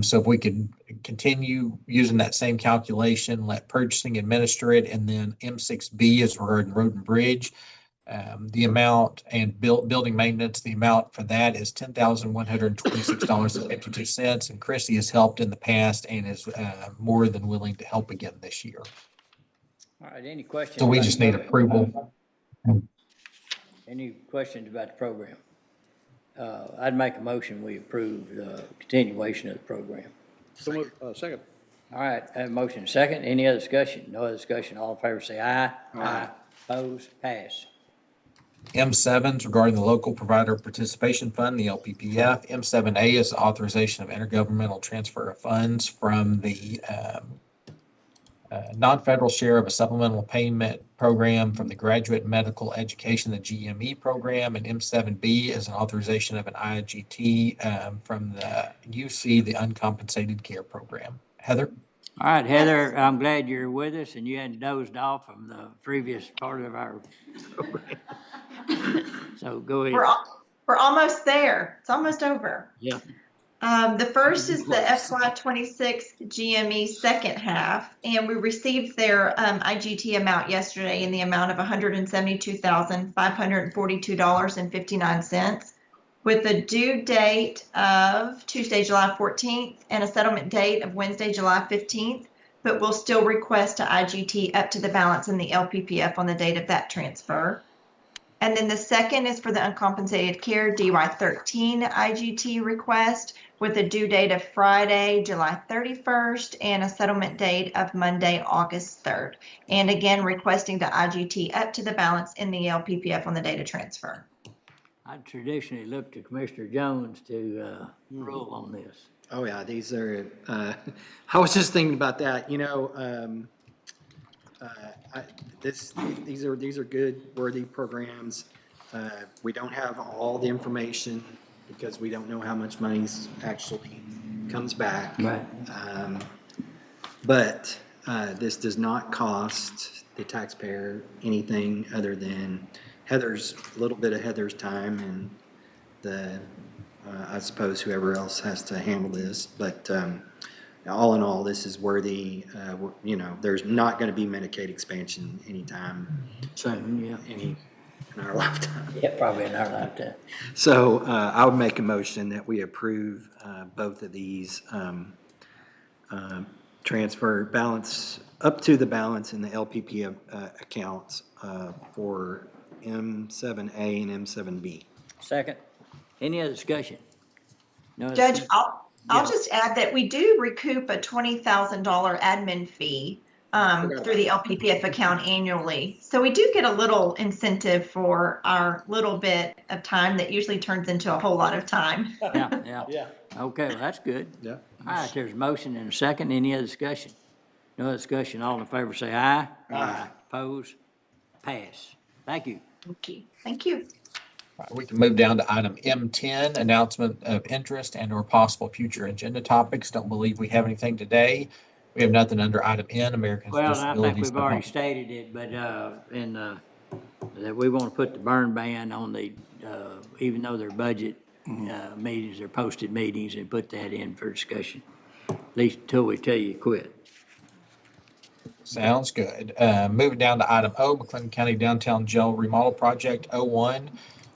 So if we could continue using that same calculation, let purchasing administer it, and then M6B is regarding road and bridge. The amount and building maintenance, the amount for that is $10,126.52. And Chrissy has helped in the past and is more than willing to help again this year. All right, any questions? So we about just the need program? approval. Any questions about the program? I'd make a motion, we approve the continuation of the program. So moved. Second. All right, I have a motion second. Any other discussion? No other discussion. All in favor say aye. Aye. Oppose, pass. M7 is regarding the Local Provider Participation Fund, the LPPF. M7A is the authorization of intergovernmental transfer of funds from the non-federal share of a supplemental payment program from the Graduate Medical Education, the GME program. And M7B is an authorization of an IGT from the UC, the Uncompensated Care Program. Heather? All right, Heather, I'm glad you're with us and you hadn't dozed off from the previous part of our program. So go ahead. We're almost there. It's almost over. Yeah. The first is the FY26 GME second half, and we received their IGT amount yesterday in the amount of $172,542.59, with a due date of Tuesday, July 14th, and a settlement date of Wednesday, July 15th. But we'll still request a IGT up to the balance in the LPPF on the date of that transfer. And then the second is for the uncompensated care DY13 IGT request with a due date of Friday, July 31st, and a settlement date of Monday, August 3rd. And again, requesting the IGT up to the balance in the LPPF on the date of transfer. I traditionally look to Commissioner Jones to rule on this. Oh, yeah, these are, I was just thinking about that, these are good, worthy programs. We don't have all the information. because we don't know how much money's actually comes back. Right. But this does not cost the taxpayer anything other than Heather's, a little bit of Heather's time and the, I suppose whoever else has to handle this. But all in all, this is worthy. You know, there's not going to be Medicaid expansion anytime Soon, yeah. in our lifetime. Yeah, probably in our lifetime. So I would make a motion that we approve both of these transfer balance, up to the balance in the LPP accounts for M7A and M7B. Second. Any other discussion? No other Judge, discussion? I'll just add that we do recoup a $20,000 admin fee through the LPPF account annually. So we do get a little incentive for our little bit of time that usually turns into a whole lot of time. Yeah. Okay, well, that's good. Yeah. All right, there's a motion and a second. Any other discussion? No other discussion. All in favor say aye. Aye. Opposed? Pass. Thank you. Thank you. We can move down to item M10, announcement of interest and/or possible future agenda topics. Don't believe we have anything today. We have nothing under item N, Americans with Well, I think Disabilities. we've already stated it, but, that we want to put the burn ban on the, even though they're budget, meetings, they're posted meetings, and put that in for discussion, at least until we tell you to quit. Sounds good. Moving down to item O, McLennan County Downtown Jail Remodel Project 01.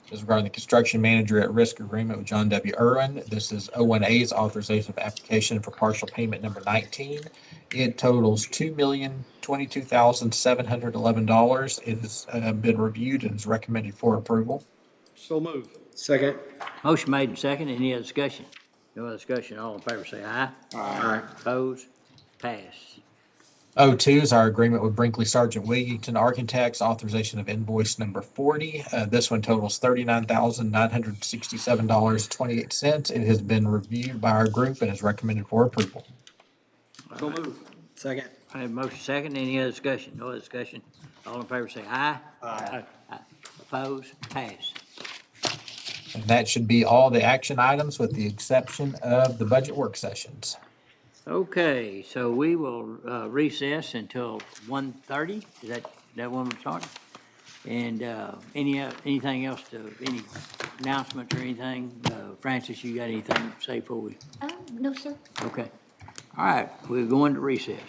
This is regarding the construction manager at risk agreement with John W. Irwin. This is 01A's authorization of application for partial payment number 19. It totals $2,022,711. It has been reviewed and is recommended for approval. So move. Second. Motion made and second. Any other discussion? No other discussion. All in favor say aye. Aye. Opposed? Pass. 02 is our agreement with Brinkley Sargent Wigington Architects, authorization of invoice number 40. This one totals $39,967.28. It has been reviewed by our group and is recommended for approval. So move. Second. I have motion second. Any other discussion? No other discussion. All in favor say aye. Aye. Opposed? Pass. And that should be all the action items with the exception of the budget work sessions. Okay, so we will recess until 1:30. Is that when we're talking? And anything else any announcements or anything? Francis, you got anything to say before we? No, sir. Okay. All right, we're going to recess.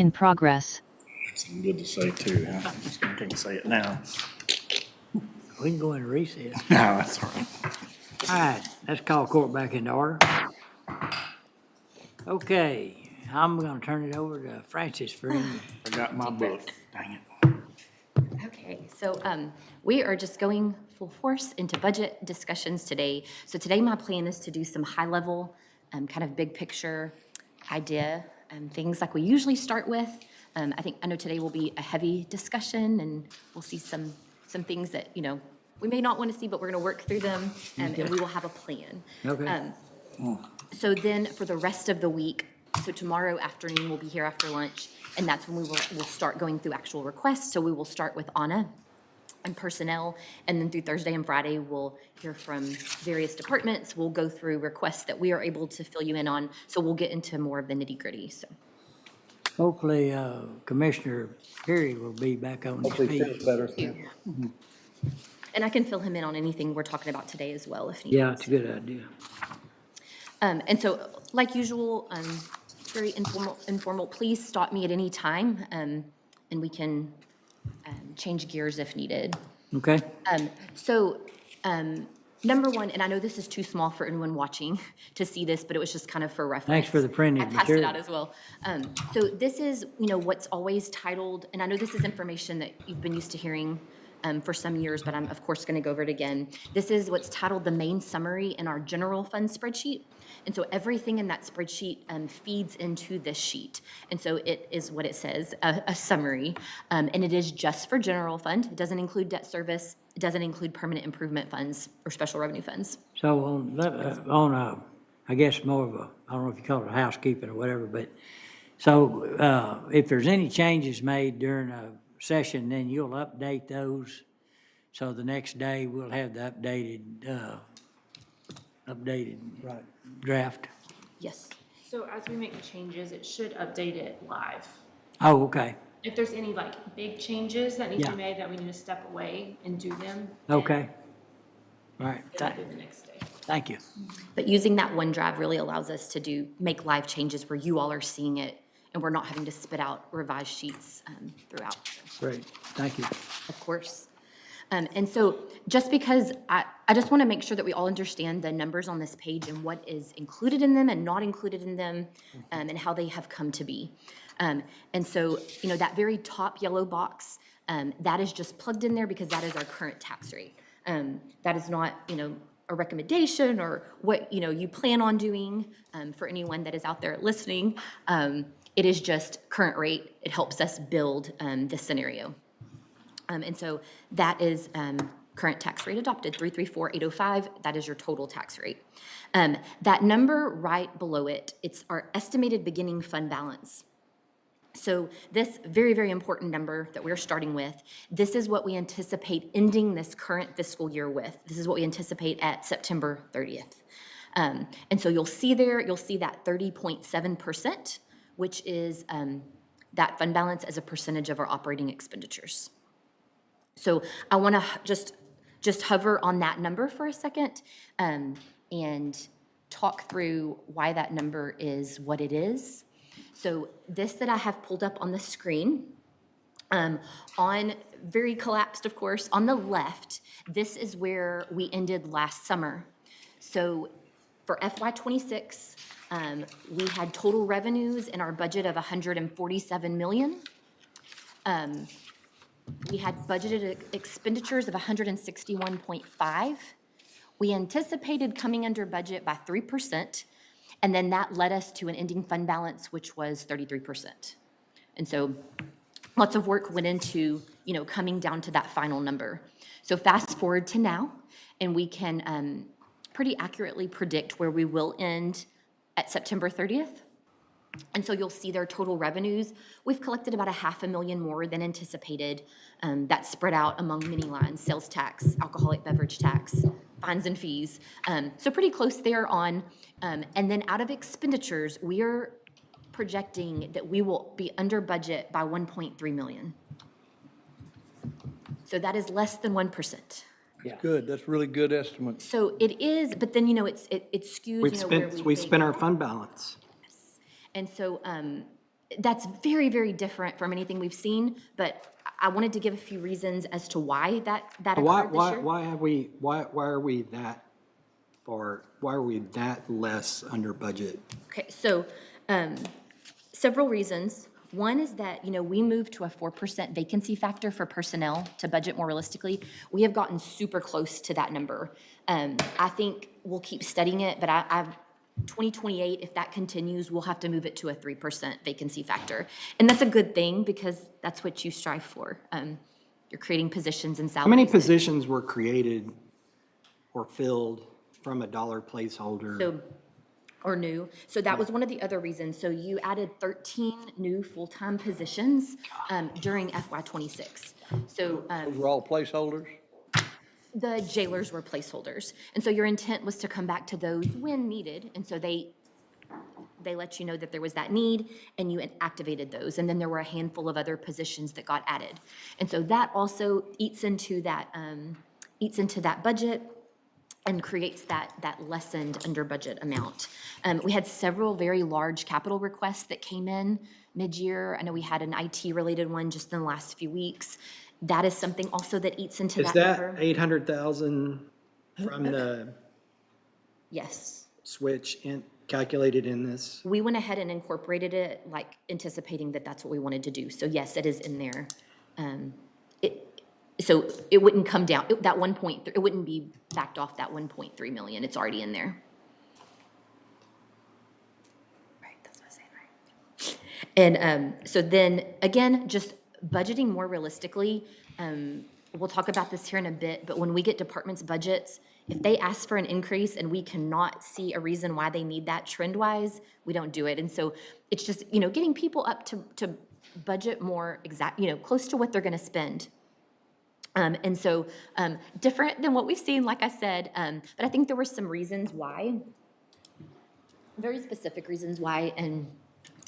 in progress. Something good to say too, huh? I can't say it now. We can go into recess. No, that's all right. All right, let's call court back into order. Okay, I'm gonna turn it over to Francis for any. I got my book, dang it. Okay, so we are just going full force into budget discussions today. So today my plan is to do some high-level, kind of big picture idea, things like we usually start with. I know today will be a heavy discussion, and we'll see some things that, we may not want to see, but we're going to work through them, and we will have a plan. Okay. So then for the rest of the week, so tomorrow afternoon, we'll be here after lunch, and that's when we'll start going through actual requests. So we will start with Anna and personnel, and then through Thursday and Friday, we'll hear from various departments. We'll go through requests that we are able to fill you in on, so we'll get into more of the nitty-gritty, so. Hopefully, Commissioner Perry will be back on his Hopefully feet. feels better. And I can fill him in on anything we're talking about today as well, if needed. Yeah, it's a good idea. And so, like usual, very informal, please stop me at any time, and we can change gears if needed. Okay. So, number one, and I know this is too small for anyone watching to see this, but it was just kind of for reference. Thanks for the printed I passed it material. out as well. So this is, what's always titled, and I know this is information that you've been used to hearing for some years, but I'm of course going to go over it again. This is what's titled the main summary in our general fund spreadsheet. And so everything in that spreadsheet feeds into this sheet. And so it is what it says, a summary. And it is just for general fund. It doesn't include debt service. It doesn't include permanent improvement funds or special revenue funds. So I guess more of I don't know if you call it a housekeeping or whatever, but so if there's any changes made during a session, then you'll update those. So the next day we'll have the updated draft. Yes. So as we make changes, it should update it live. Oh, okay. If there's any big changes that need to Yeah. be made that we need to step away and do them. Okay. All right. It'll do the next day. Thank you. But using that OneDrive really allows us to make live changes where you all are seeing it and we're not having to spit out revised sheets throughout. Great. Thank you. Of course. And so just because I just want to make sure that we all understand the numbers on this page and what is included in them and not included in them, and how they have come to be. And so, that very top yellow box, that is just plugged in there because that is our current tax rate. That is not, a recommendation or what, you plan on doing for anyone that is out there listening. It is just current rate. It helps us build this scenario. And so that is current tax rate adopted, 334,805. That is your total tax rate. That number right below it, it's our estimated beginning fund balance. So this very, very important number that we're starting with, this is what we anticipate ending this current fiscal year with. This is what we anticipate at September 30th. And so you'll see that 30.7%, which is that fund balance as a percentage of our operating expenditures. So I want to just hover on that number for a second and talk through why that number is what it is. So this that I have pulled up on the screen, on very collapsed, of course, on the left, this is where we ended last summer. So for FY26, we had total revenues in our budget of $147 million. We had budgeted expenditures of 161.5. We anticipated coming under budget by 3%, and then that led us to an ending fund balance, which was 33%. And so lots of work went into, coming down to that final number. So fast forward to now, and we can pretty accurately predict where we will end at September 30th. And so you'll see their total revenues. We've collected about $500,000 more than anticipated. That's spread out among many lines: sales tax, alcoholic beverage tax, fines and fees. So pretty close there on. And then out of expenditures, we are projecting that we will be under budget by $1.3 million. So that is less than 1%. That's good. That's really good estimate. So it is, but then, it skews, where We spent our fund balance. And so that's very, very different from anything we've seen, but I wanted to give a few reasons as to why that occurred this year. Why are we that far, why are we that less under budget? Okay, so several reasons. One is that, we moved to a 4% vacancy factor for personnel to budget more realistically. We have gotten super close to that number. I think we'll keep studying it, but 2028, if that continues, we'll have to move it to a 3% vacancy factor. And that's a good thing because that's what you strive for. You're creating positions and salaries. How many positions were created or filled from a dollar placeholder? Or new. So that was one of the other reasons. So you added 13 new full-time positions during FY26. So Those were all placeholders? the jailers were placeholders. And so your intent was to come back to those when needed. And so they let you know that there was that need and you activated those. And then there were a handful of other positions that got added. And so that also eats into that budget and creates that lessened under budget amount. We had several very large capital requests that came in mid-year. I know we had an IT-related one just in the last few weeks. That is something also that eats into Is that that number. 800,000 from the Yes. switch calculated in this? We went ahead and incorporated it, like anticipating that that's what we wanted to do. So yes, it is in there. So it wouldn't come down, that 1.3, it wouldn't be backed off that 1.3 million. It's already in there. Right, that's what I'm saying, right? And so then, again, just budgeting more realistically. We'll talk about this here in a bit, but when we get departments' budgets, if they ask for an increase and we cannot see a reason why they need that trend-wise, we don't do it. And so it's just, getting people up to budget more exact, close to what they're gonna spend. And so different than what we've seen, like I said, but I think there were some reasons why, very specific reasons why, and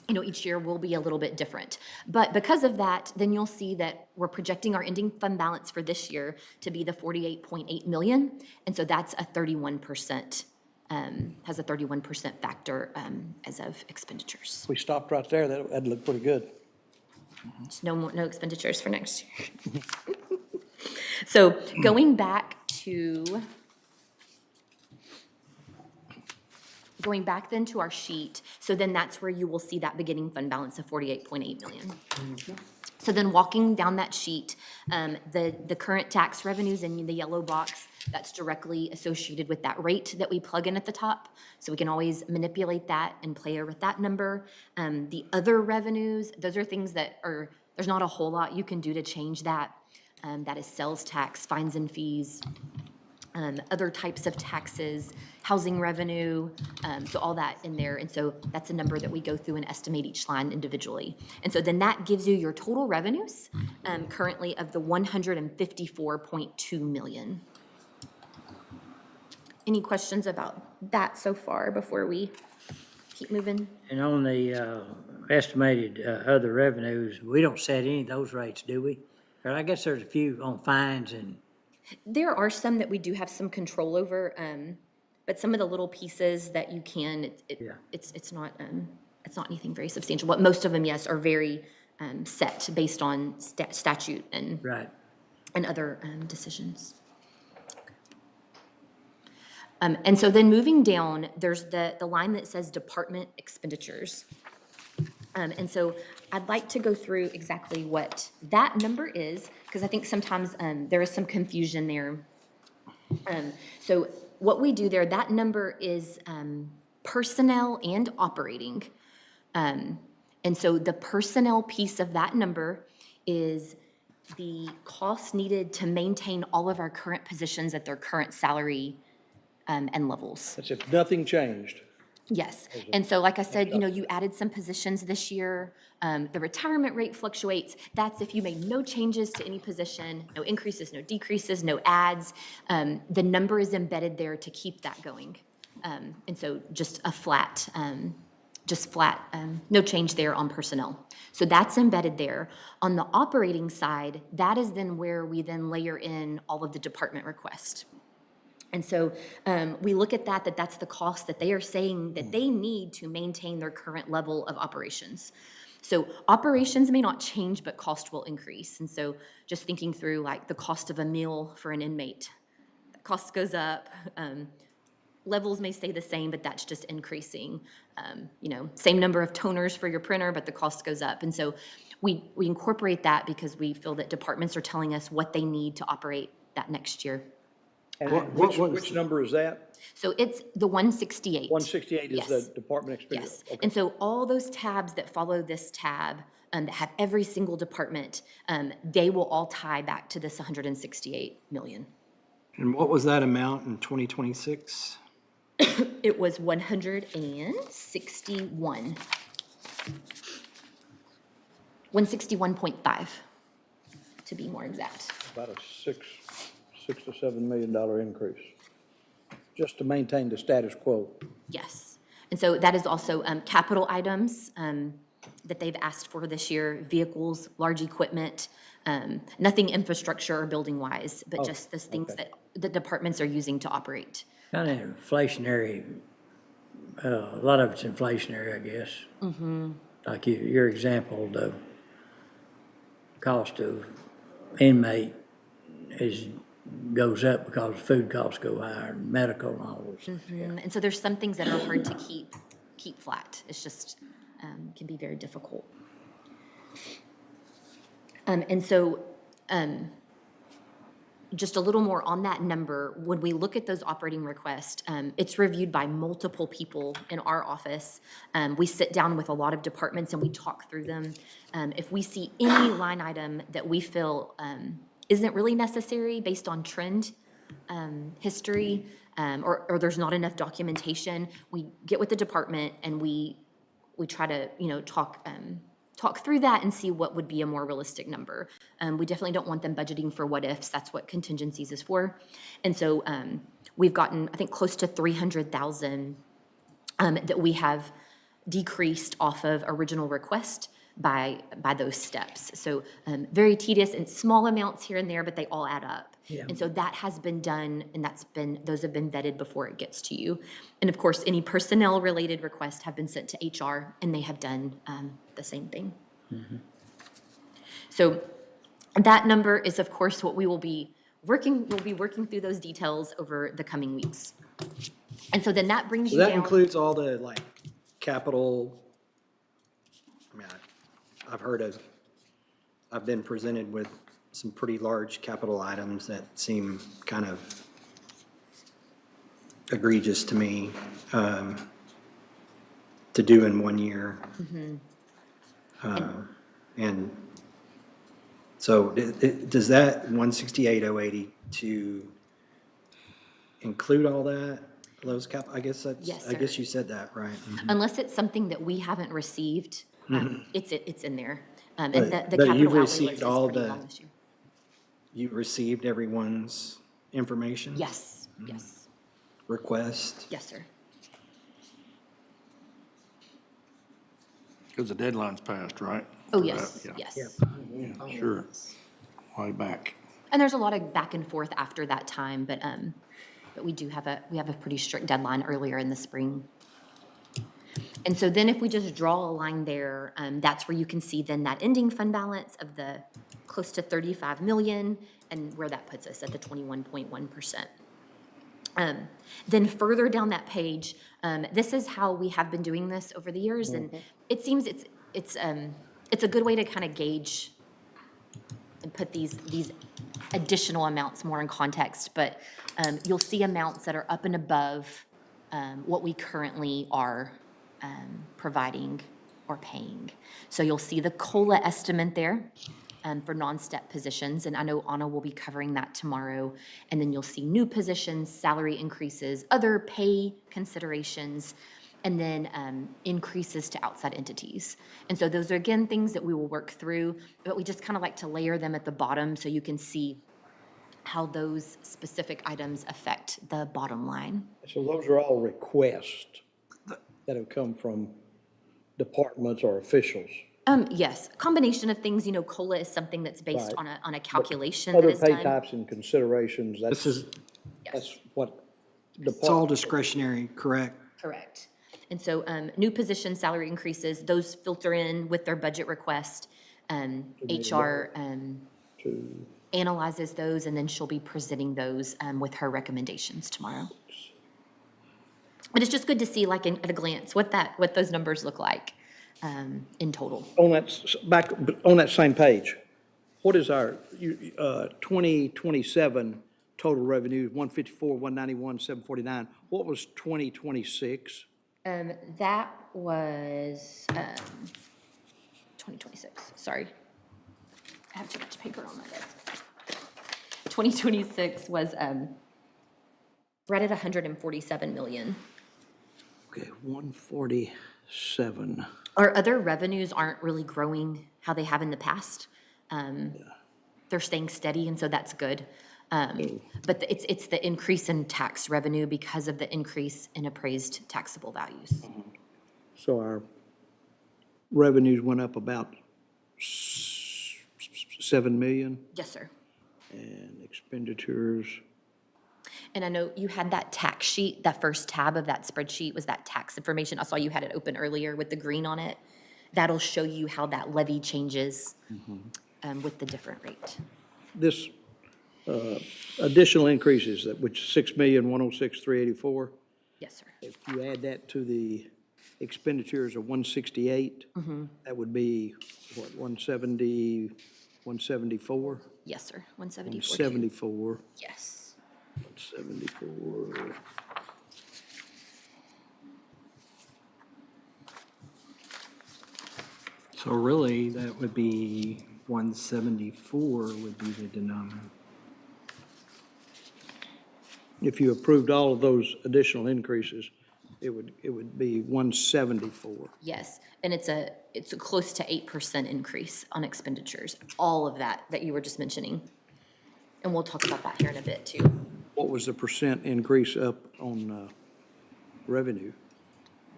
each year will be a little bit different. But because of that, then you'll see that we're projecting our ending fund balance for this year to be the 48.8 million. And so that's a 31%, has a 31% factor as of expenditures. If we stopped right there, that'd look pretty good. No expenditures for next year. So going back then to our sheet, so then that's where you will see that beginning fund balance of 48.8 million. So then walking down that sheet, the current tax revenues in the yellow box, that's directly associated with that rate that we plug in at the top. So we can always manipulate that and play with that number. The other revenues, those are things that there's not a whole lot you can do to change that. That is sales tax, fines and fees, other types of taxes, housing revenue, so all that in there. And so that's a number that we go through and estimate each line individually. And so then that gives you your total revenues currently of the 154.2 million. Any questions about that so far before we keep moving? And on the estimated other revenues, we don't set any of those rates, do we? Or I guess there's a few on fines and. There are some that we do have some control over, but some of the little pieces that you can, it's not anything very substantial. But most of them, yes, are very set based on statute and other decisions. And so then moving down, there's the line that says department expenditures. And so I'd like to go through exactly what that number is, because I think sometimes there is some confusion there. So what we do there, that number is personnel and operating. And so the personnel piece of that number is the cost needed to maintain all of our current positions at their current salary and levels. That's if nothing changed. Yes, and so like I said, you added some positions this year. The retirement rate fluctuates. That's if you made no changes to any position, no increases, no decreases, no adds. The number is embedded there to keep that going. And so just a flat, no change there on personnel. So that's embedded there. On the operating side, that is then where we then layer in all of the department requests. And so we look at that's the cost that they are saying that they need to maintain their current level of operations. So operations may not change, but cost will increase. And so just thinking through like the cost of a meal for an inmate, the cost goes up. Levels may stay the same, but that's just increasing. Same number of toners for your printer, but the cost goes up. And so we incorporate that because we feel that departments are telling us what they need to operate that next year. And which number is that? So it's the 168. 168 is Yes. the department expenditure? Yes. And so all those tabs that follow this tab that have every single department, they will all tie back to this 168 million. And what was that amount in 2026? It was 161. 161.5, to be more exact. About a $6 to $7 million increase, just to maintain the status quo. Yes. And so that is also capital items that they've asked for this year, vehicles, large equipment, nothing infrastructure or building wise, but just those things that the departments are using to operate. Kind of inflationary, a lot of it's inflationary, I guess. Mm-hmm. Like your example, the cost of inmate goes up because food costs go higher, and medical and all those things. Mm-hmm. And so there's some things that are hard to keep flat. It's just can be very difficult. And so just a little more on that number, when we look at those operating requests, it's reviewed by multiple people in our office. We sit down with a lot of departments and we talk through them. If we see any line item that we feel isn't really necessary based on trend, history, or there's not enough documentation, we get with the department and we try to, talk through that and see what would be a more realistic number. We definitely don't want them budgeting for what ifs. That's what contingencies is for. And so we've gotten, I think, close to 300,000 that we have decreased off of original request by those steps. So very tedious and small amounts here and there, but they all add up. Yeah. And so that has been done, and those have been vetted before it gets to you. And of course, any personnel related requests have been sent to HR, and they have done the same thing. Mm-hmm. So that number is, of course, what we will be working. We'll be working through those details over the coming weeks. And so then that brings So you that down. includes all the capital, I've been presented with some pretty large capital items that seem kind of egregious to me to do in 1 year. Mhm. And so does that 168,082 include all that, those I guess that's, Yes, I guess sir. you said that, right? Unless it's something that we haven't received, it's in there. And But- the but capital you've outlay received list is all pretty the- long this year. You received everyone's information? Yes, yes, Request? yes, sir. Because the deadline's passed, right? Oh, For yes, that? yes. Yeah, sure. Way back. And there's a lot of back and forth after that time, but we have a pretty strict deadline earlier in the spring. And so then if we just draw a line there, that's where you can see then that ending fund balance of the close to 35 million and where that puts us at the 21.1%. Then further down that page, this is how we have been doing this over the years, and it seems it's a good way to kind of gauge and put these additional amounts more in context. But you'll see amounts that are up and above what we currently are providing or paying. So you'll see the COLA estimate there. For non-step positions, and I know Anna will be covering that tomorrow. And then you'll see new positions, salary increases, other pay considerations, and then increases to outside entities. And so those are, again, things that we will work through, but we just kind of like to layer them at the bottom so you can see how those specific items affect the bottom line. So those are all requests that have come from departments or officials. Yes, combination of things, COLA is something that's based Right. on a calculation that Other is pay done. types and considerations, that's what It's all department. discretionary, correct? Correct. And so new position salary increases, those filter in with their budget request. HR analyzes those, and then she'll be presenting those with her recommendations tomorrow. But it's just good to see, like at a glance, what those numbers look like in total. On that same page, what is our 2027 total revenue? 154, 191, 749. What was 2026? That was 2026. Sorry, I have too much paper on my desk. 2026 was right at 147 million. Okay, 147. Our other revenues aren't really growing how they have in the past. They're staying steady, and so that's good. But it's the increase in tax revenue because of the increase in appraised taxable values. So our revenues went up about 7 million, Yes, sir. and expenditures, And I know you had that tax sheet, that first tab of that spreadsheet was that tax information. I saw you had it open earlier with the green on it. That'll show you how that levy changes with the different rate. this additional increases, which 6,106,384. Yes, sir. If you add that to the expenditures of 168, that would be, what, 170, 174? Yes, sir. 174. 174. Yes. 174. So really, that would be 174 would be the denominator. If you approved all of those additional increases, it would be 174. Yes, and it's a close to 8% increase on expenditures, all of that you were just mentioning. And we'll talk about that here in a bit too. What was the percent increase up on revenue?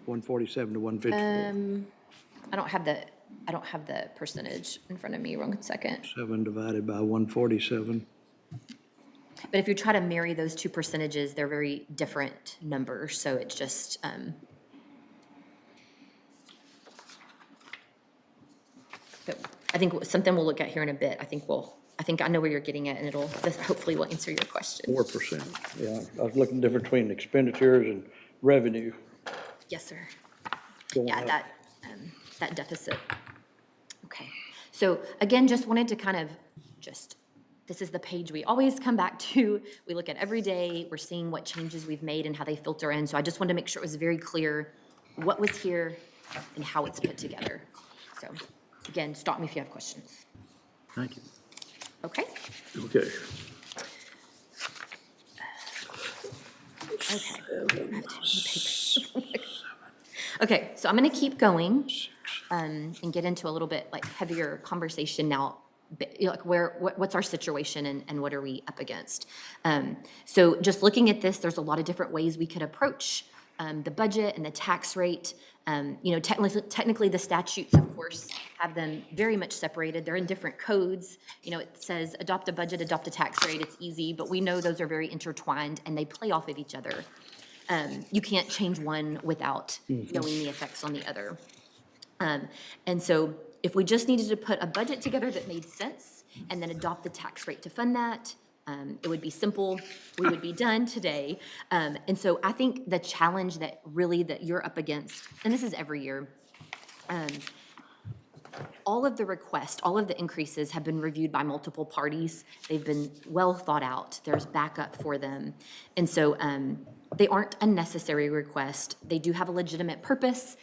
147 to 154? I don't have the percentage in front of me. One second. 7 divided by 147. But if you try to marry those two percentages, they're very different numbers. So it's just, but I think something we'll look at here in a bit. I think I know where you're getting at, and this hopefully will answer your question. 4%, yeah. I was looking different between expenditures and revenue. Yes, sir. going Yeah, up. that deficit. Okay. So again, just wanted to kind of this is the page we always come back to. We look at every day. We're seeing what changes we've made and how they filter in. So I just wanted to make sure it was very clear what was here and how it's put together. So again, stop me if you have questions. Thank you. Okay? Okay. Okay. I have too many papers. Okay, so I'm going to keep going and get into a little bit like heavier conversation now. Like what's our situation and what are we up against? So just looking at this, there's a lot of different ways we could approach the budget and the tax rate. Technically the statutes, of course, have them very much separated. They're in different codes. It says adopt a budget, adopt a tax rate. It's easy, but we know those are very intertwined and they play off of each other. You can't change one without knowing the effects on the other. And so if we just needed to put a budget together that made sense and then adopt the tax rate to fund that, it would be simple. We would be done today. And so I think the challenge that you're up against, and this is every year, all of the requests, all of the increases have been reviewed by multiple parties. They've been well thought out. There's backup for them. And so they aren't unnecessary requests. They do have a legitimate purpose.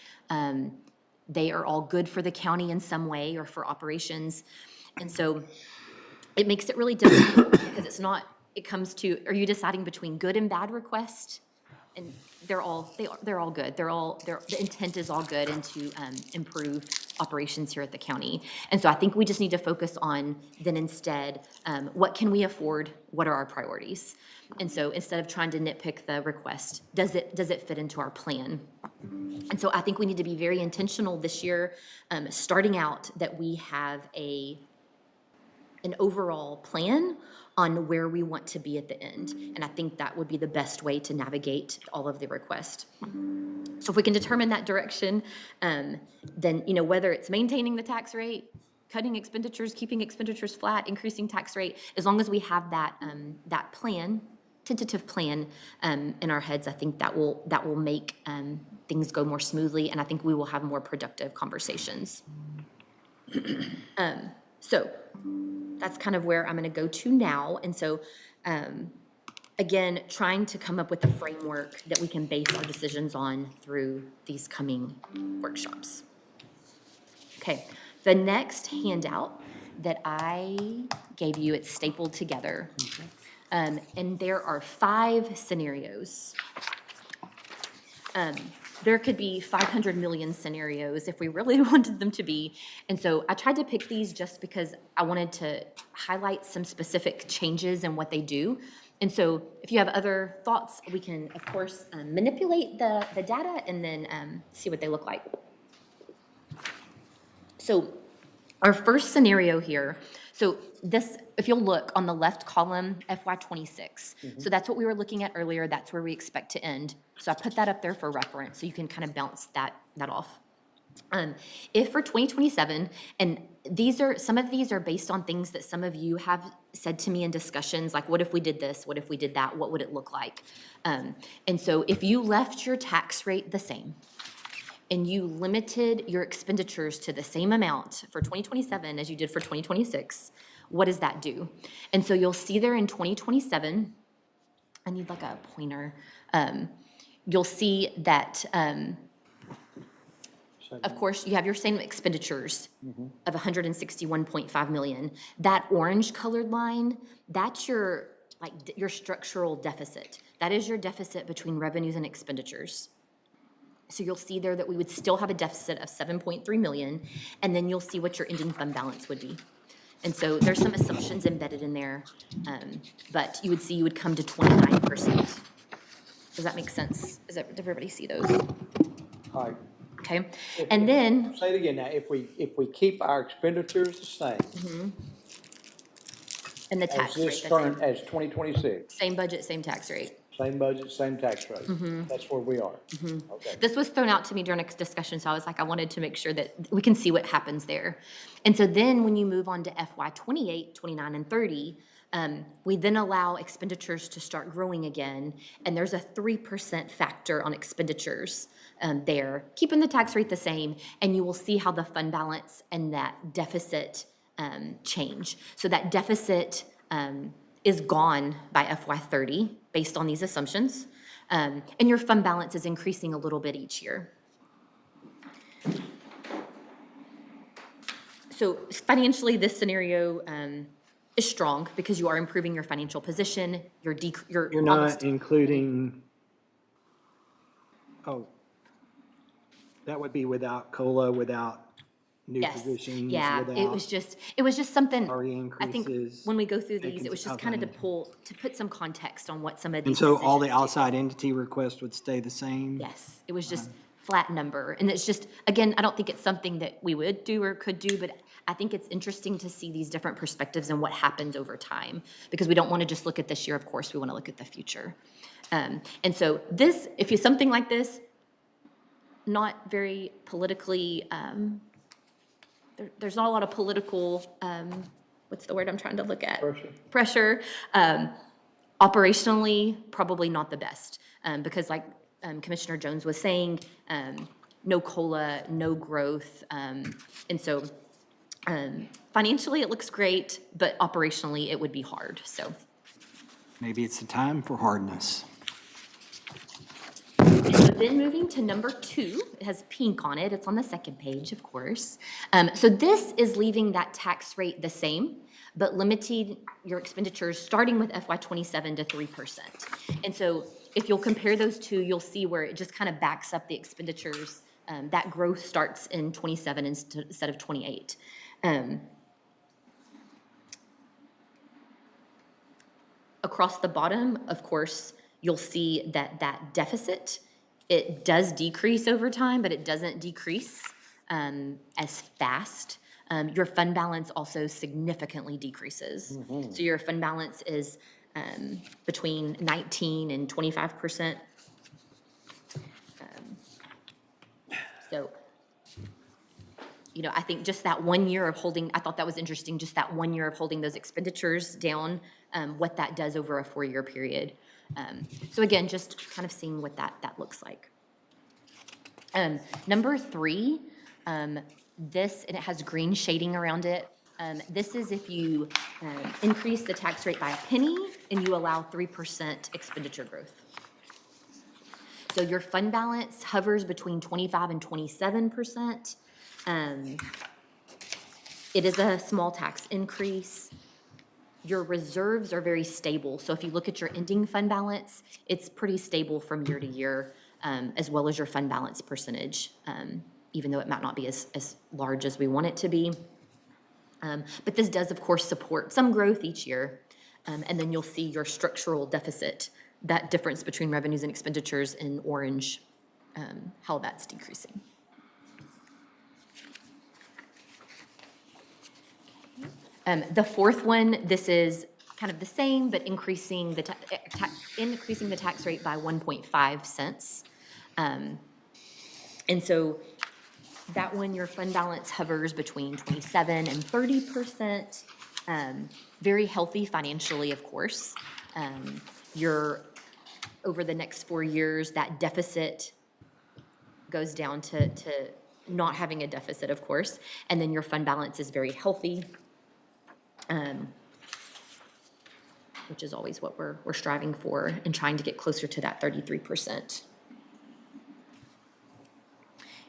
They are all good for the county in some way or for operations. And so it makes it really difficult because it comes to, are you deciding between good and bad requests? And they're all good. The intent is all good and to improve operations here at the county. And so I think we just need to focus on then instead, what can we afford? What are our priorities? And so instead of trying to nitpick the request, does it fit into our plan? And so I think we need to be very intentional this year, starting out that we have an overall plan on where we want to be at the end. And I think that would be the best way to navigate all of the requests. So if we can determine that direction, then, you know, whether it's maintaining the tax rate, cutting expenditures, keeping expenditures flat, increasing tax rate, as long as we have that, that plan, tentative plan in our heads, I think that will make things go more smoothly, and I think we will have more productive conversations. So that's kind of where I'm gonna go to now. And so, again, trying to come up with a framework that we can base our decisions on through these coming workshops. Okay, the next handout that I gave you, it's stapled together. And there are 5 scenarios. There could be 500 million scenarios if we really wanted them to be. And so I tried to pick these just because I wanted to highlight some specific changes in what they do. And so if you have other thoughts, we can, of course, manipulate the data and then see what they look like. So our first scenario here, so this, if you'll look on the left column, FY26. So that's what we were looking at earlier. That's where we expect to end. So I put that up there for reference, so you can kind of bounce that off. If for 2027, and some of these are based on things that some of you have said to me in discussions, like what if we did this, what if we did that, what would it look like? And so if you left your tax rate the same, and you limited your expenditures to the same amount for 2027 as you did for 2026, what does that do? And so you'll see there in 2027, I need like a pointer. You'll see that, of course, you have your same expenditures of 161.5 million. That orange colored line, that's your structural deficit. That is your deficit between revenues and expenditures. So you'll see there that we would still have a deficit of 7.3 million, and then you'll see what your ending fund balance would be. And so there's some assumptions embedded in there, but you would come to 29%. Does that make sense? Does everybody see those? All right. Okay, and then. Say it again now, if we keep our expenditures the same. And the tax rate the same. As 2026. Same budget, same tax rate. Same budget, same tax rate. That's where we are. Okay. This was thrown out to me during a discussion, so I was like, I wanted to make sure that we can see what happens there. And so then when you move on to FY 28, 29, and 30, we then allow expenditures to start growing again, and there's a 3% factor on expenditures there, keeping the tax rate the same, and you will see how the fund balance and that deficit change. So that deficit is gone by FY 30 based on these assumptions, and your fund balance is increasing a little bit each year. So financially, this scenario is strong because you are improving your financial position. You're not including, that would be without COLA, without new positions. Yeah, without it was just something, salary I think increases, when we go through these, it was just kind of to put some context on what some of these And so all the decisions do. outside entity requests would stay the same? Yes, it was just flat number. And it's just, again, I don't think it's something that we would do or could do, but I think it's interesting to see these different perspectives and what happens over time, because we don't want to just look at this year, of course, we want to look at the future. And so this, if you something like this, not very politically, there's not a lot of political, what's the word I'm trying to look at? Pressure. Operationally, probably not the best, because like Commissioner Jones was saying, no COLA, no growth. And so financially it looks great, but operationally it would be hard, so. Maybe it's the time for hardness. So then moving to number 2, it has pink on it. It's on the second page, of course. So this is leaving that tax rate the same, but limiting your expenditures starting with FY27 to 3%. And so if you'll compare those two, you'll see where it just kind of backs up the expenditures. That growth starts in 27 instead of 28. Across the bottom, of course, you'll see that that deficit, it does decrease over time, but it doesn't decrease as fast. your fund balance also significantly decreases. So your fund balance is between 19 and 25%. So, you know, I think just that 1 year of holding, I thought that was interesting, just that 1 year of holding those expenditures down, what that does over a 4-year period. So again, just kind of seeing what that looks like. Number 3, this, and it has green shading around it. This is if you increase the tax rate by a penny and you allow 3% expenditure growth. So your fund balance hovers between 25 and 27%. It is a small tax increase. Your reserves are very stable. So if you look at your ending fund balance, it's pretty stable from year to year, as well as your fund balance percentage, even though it might not be as large as we want it to be. But this does, of course, support some growth each year. And then you'll see your structural deficit, that difference between revenues and expenditures in orange, how that's decreasing. The fourth one, this is kind of the same, but increasing the tax rate by 1.5 cents. And so that one, your fund balance hovers between 27 and 30%. Very healthy financially, of course. Over the next 4 years, that deficit goes down to not having a deficit, of course. And then your fund balance is very healthy. Which is always what we're striving for and trying to get closer to that 33%.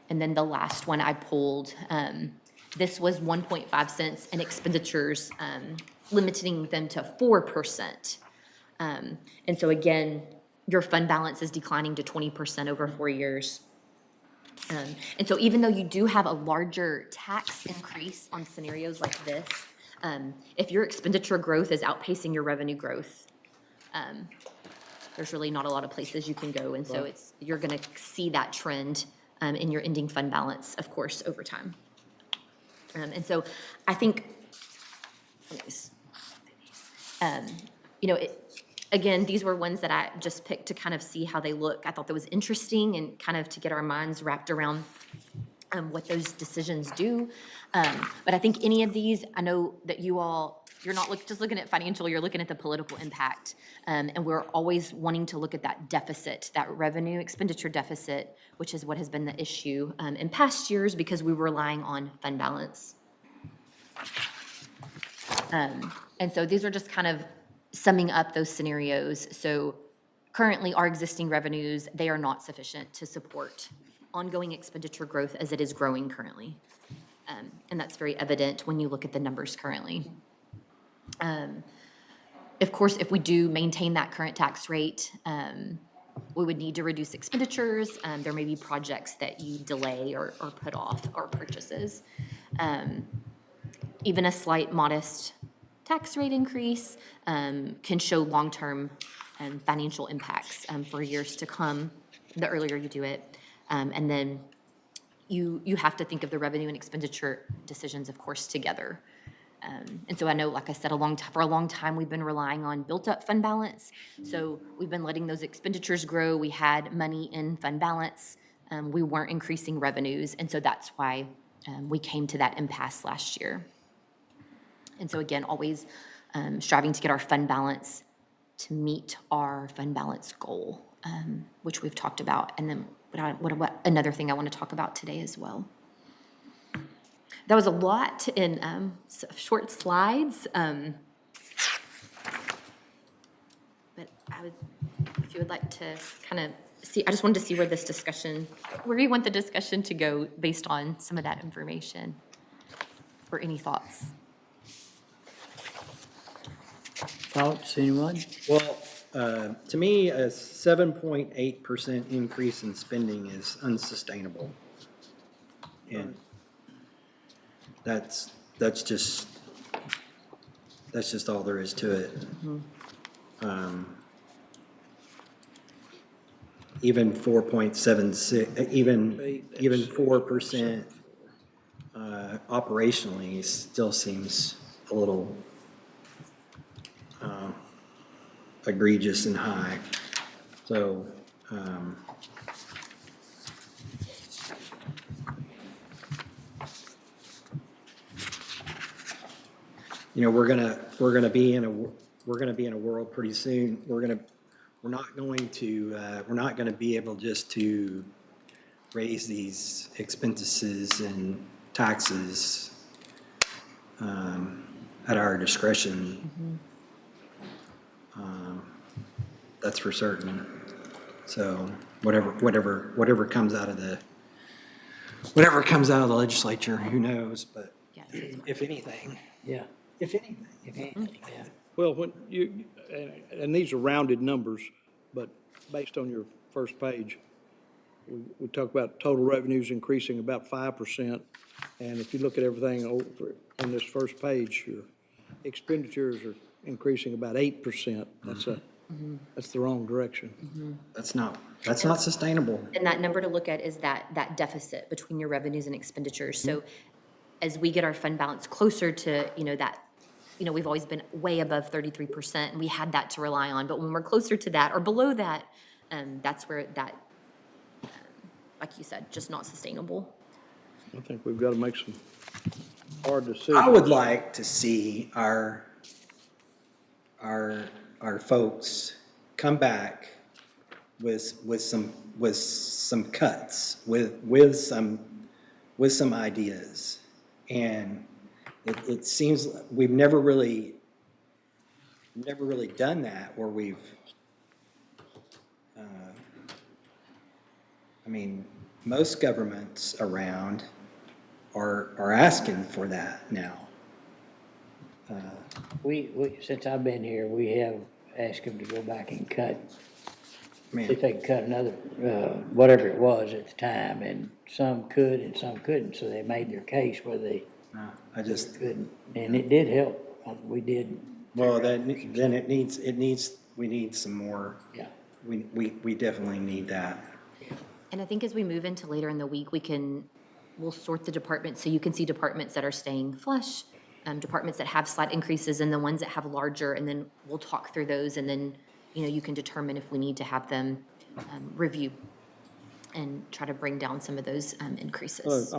And then the last one I pulled, this was 1.5 cents in expenditures, limiting them to 4%. And so again, your fund balance is declining to 20% over 4 years. And so even though you do have a larger tax increase on scenarios like this, if your expenditure growth is outpacing your revenue growth, there's really not a lot of places you can go. And so you're going to see that trend in your ending fund balance, of course, over time. And so I think, you know, again, these were ones that I just picked to kind of see how they look. I thought that was interesting and kind of to get our minds wrapped around what those decisions do. But I think any of these, I know that you're not just looking at financial, you're looking at the political impact. And we're always wanting to look at that deficit, that revenue expenditure deficit, which is what has been the issue in past years because we were relying on fund balance. And so these are just kind of summing up those scenarios. So currently our existing revenues, they are not sufficient to support ongoing expenditure growth as it is growing currently. And that's very evident when you look at the numbers currently. Of course, if we do maintain that current tax rate, we would need to reduce expenditures. There may be projects that you delay or put off or purchases. Even a slight modest tax rate increase can show long-term financial impacts for years to come, the earlier you do it. And then you have to think of the revenue and expenditure decisions, of course, together. And so I know, like I said, for a long time, we've been relying on built-up fund balance. So we've been letting those expenditures grow. We had money in fund balance. We weren't increasing revenues. And so that's why we came to that impasse last year. And so again, always striving to get our fund balance to meet our fund balance goal, which we've talked about. And then what another thing I want to talk about today as well. That was a lot in short slides. But if you would like to kind of see, I just wanted to see where you want the discussion to go based on some of that information, or any thoughts. Thoughts, anyone? Well, to me, a 7.8% increase in spending is unsustainable. And that's just all there is to it. Even 4.76, even 4% operationally still seems a little egregious and high. So, you know, we're gonna be in a world pretty soon. We're not going to be able just to raise these expenses and taxes at our discretion. That's for certain. So whatever comes out of the legislature, who knows? But if anything, Yeah. if anything. Yeah. Well, when and these are rounded numbers, but based on your first page, we talk about total revenues increasing about 5%. And if you look at everything over on this first page, your expenditures are increasing about 8%. That's the wrong direction. That's not sustainable. And that number to look at is that deficit between your revenues and expenditures. So as we get our fund balance closer to, that, we've always been way above 33%, and we had that to rely on. But when we're closer to that or below that, that's where that, like you said, just not sustainable. I think we've got to make some hard decisions. I would like to see our folks come back with some cuts, with some ideas. And it seems we've never really done that, or we've most governments around are asking for that now. Since I've been here, we have asked them to go back and cut, Man. if they could cut another, whatever it was at the time, and some could and some couldn't, so they made their case where they couldn't, and it did help. We did. Well, then we need some more. Yeah. We definitely need that. And I think as we move into later in the week, we'll sort the departments, so you can see departments that are staying flush, departments that have slight increases, and the ones that have larger, and then we'll talk through those, and then, you can determine if we need to have them review and try to bring down some of those increases.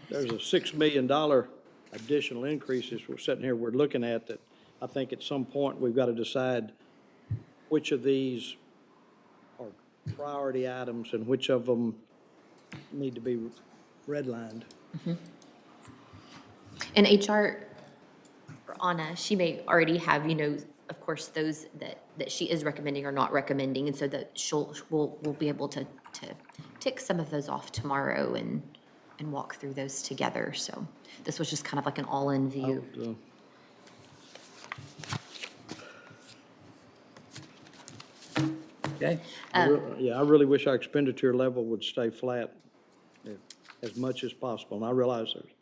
There's a $6 million additional increases we're sitting here, we're looking at that. I think at some point, we've got to decide which of these are priority items and which of them need to be redlined. And HR, Anna, she may already have, of course, those that she is recommending or not recommending, and so that we'll be able to tick some of those off tomorrow and walk through those together. So this was just kind of like an all-in view. Okay. I really wish our expenditure level would stay flat as much as possible. And I realize there's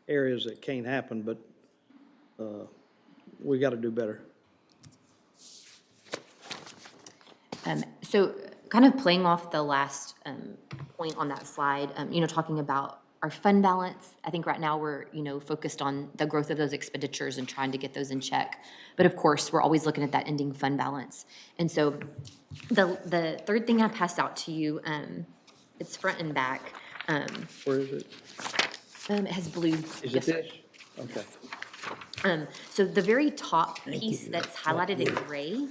areas that can't happen, but we got to do better. So kind of playing off the last point on that slide, talking about our fund balance. I think right now we're, focused on the growth of those expenditures and trying to get those in check. But of course, we're always looking at that ending fund balance. And so the third thing I passed out to you, it's front and back. Where is it? It has blue. Is it this? Okay. So the very top piece that's highlighted in gray,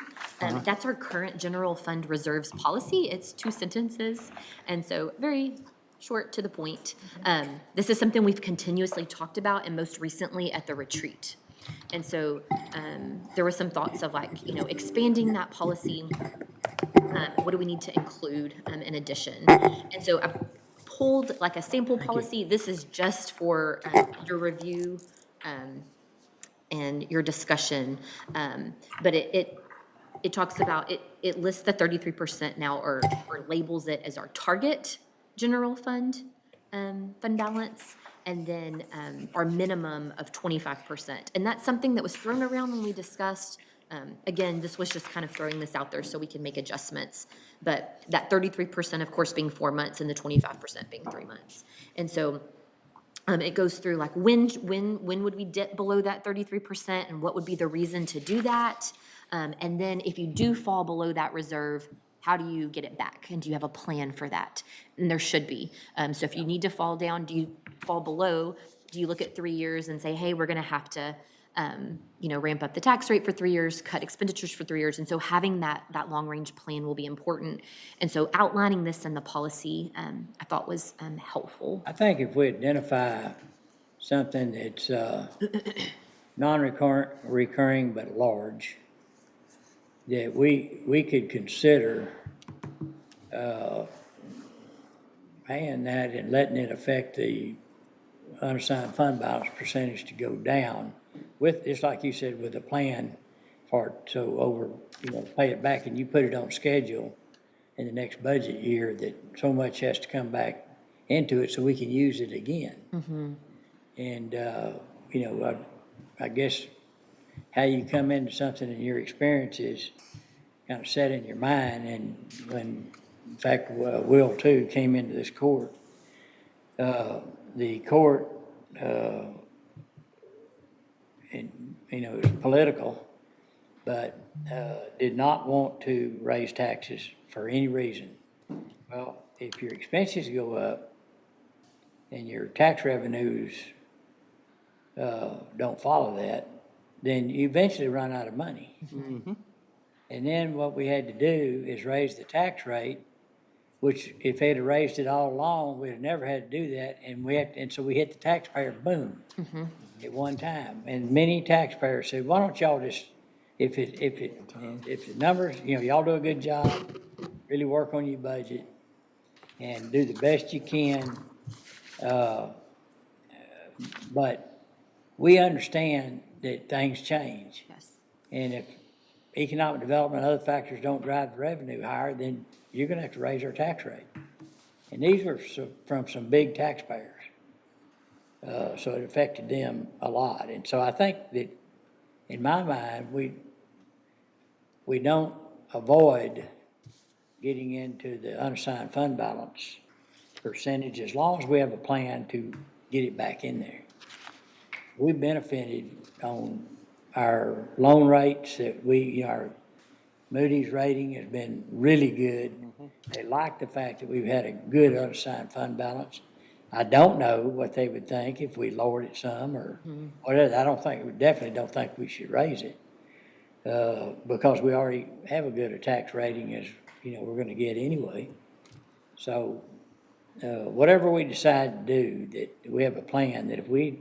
that's our current general fund reserves policy. It's 2 sentences, and so very short to the point. This is something we've continuously talked about, and most recently at the retreat. And so there were some thoughts of expanding that policy. What do we need to include in addition? And so I pulled a sample policy. This is just for your review and your discussion. But it talks about, it lists the 33% now, or labels it as our target general fund balance, and then our minimum of 25%. And that's something that was thrown around when we discussed. Again, this was just kind of throwing this out there so we can make adjustments. But that 33%, of course, being 4 months, and the 25% being 3 months. And so It goes through like when would we dip below that 33% and what would be the reason to do that? And then if you do fall below that reserve, how do you get it back? And do you have a plan for that? And there should be. So if you need to fall down, do you fall below? Do you look at 3 years and say, hey, we're going to have to, ramp up the tax rate for 3 years, cut expenditures for 3 years? And so having that long-range plan will be important. And so outlining this in the policy, I thought was helpful. I think if we identify something that's non-recurring but large, that we could consider paying that and letting it affect the unassigned fund balance percentage to go down with, just like you said, with a plan for it, so over, pay it back, and you put it on schedule in the next budget year that so much has to come back into it so we can use it again. And, I guess how you come into something in your experiences kind of set in your mind. And when, in fact, Will too came into this court, the court, it was political, but did not want to raise taxes for any reason. Well, if your expenses go up and your tax revenues don't follow that, then you eventually run out of money. And then what we had to do is raise the tax rate, which if they'd have raised it all along, we'd have never had to do that. And so we hit the taxpayer boom at one time. And many taxpayers said, why don't y'all just, if the numbers, y'all do a good job, really work on your budget and do the best you can. But we understand that things change. Yes. And if economic development and other factors don't drive the revenue higher, then you're gonna have to raise our tax rate. And these were from some big taxpayers. So it affected them a lot. And so I think that, in my mind, we don't avoid getting into the unassigned fund balance percentage as long as we have a plan to get it back in there. We benefited on our loan rates that our Moody's rating has been really good. They like the fact that we've had a good unassigned fund balance. I don't know what they would think if we lowered it some or whatever. We definitely don't think we should raise it because we already have a good tax rating as, we're gonna get anyway. So whatever we decide to do, that we have a plan that if we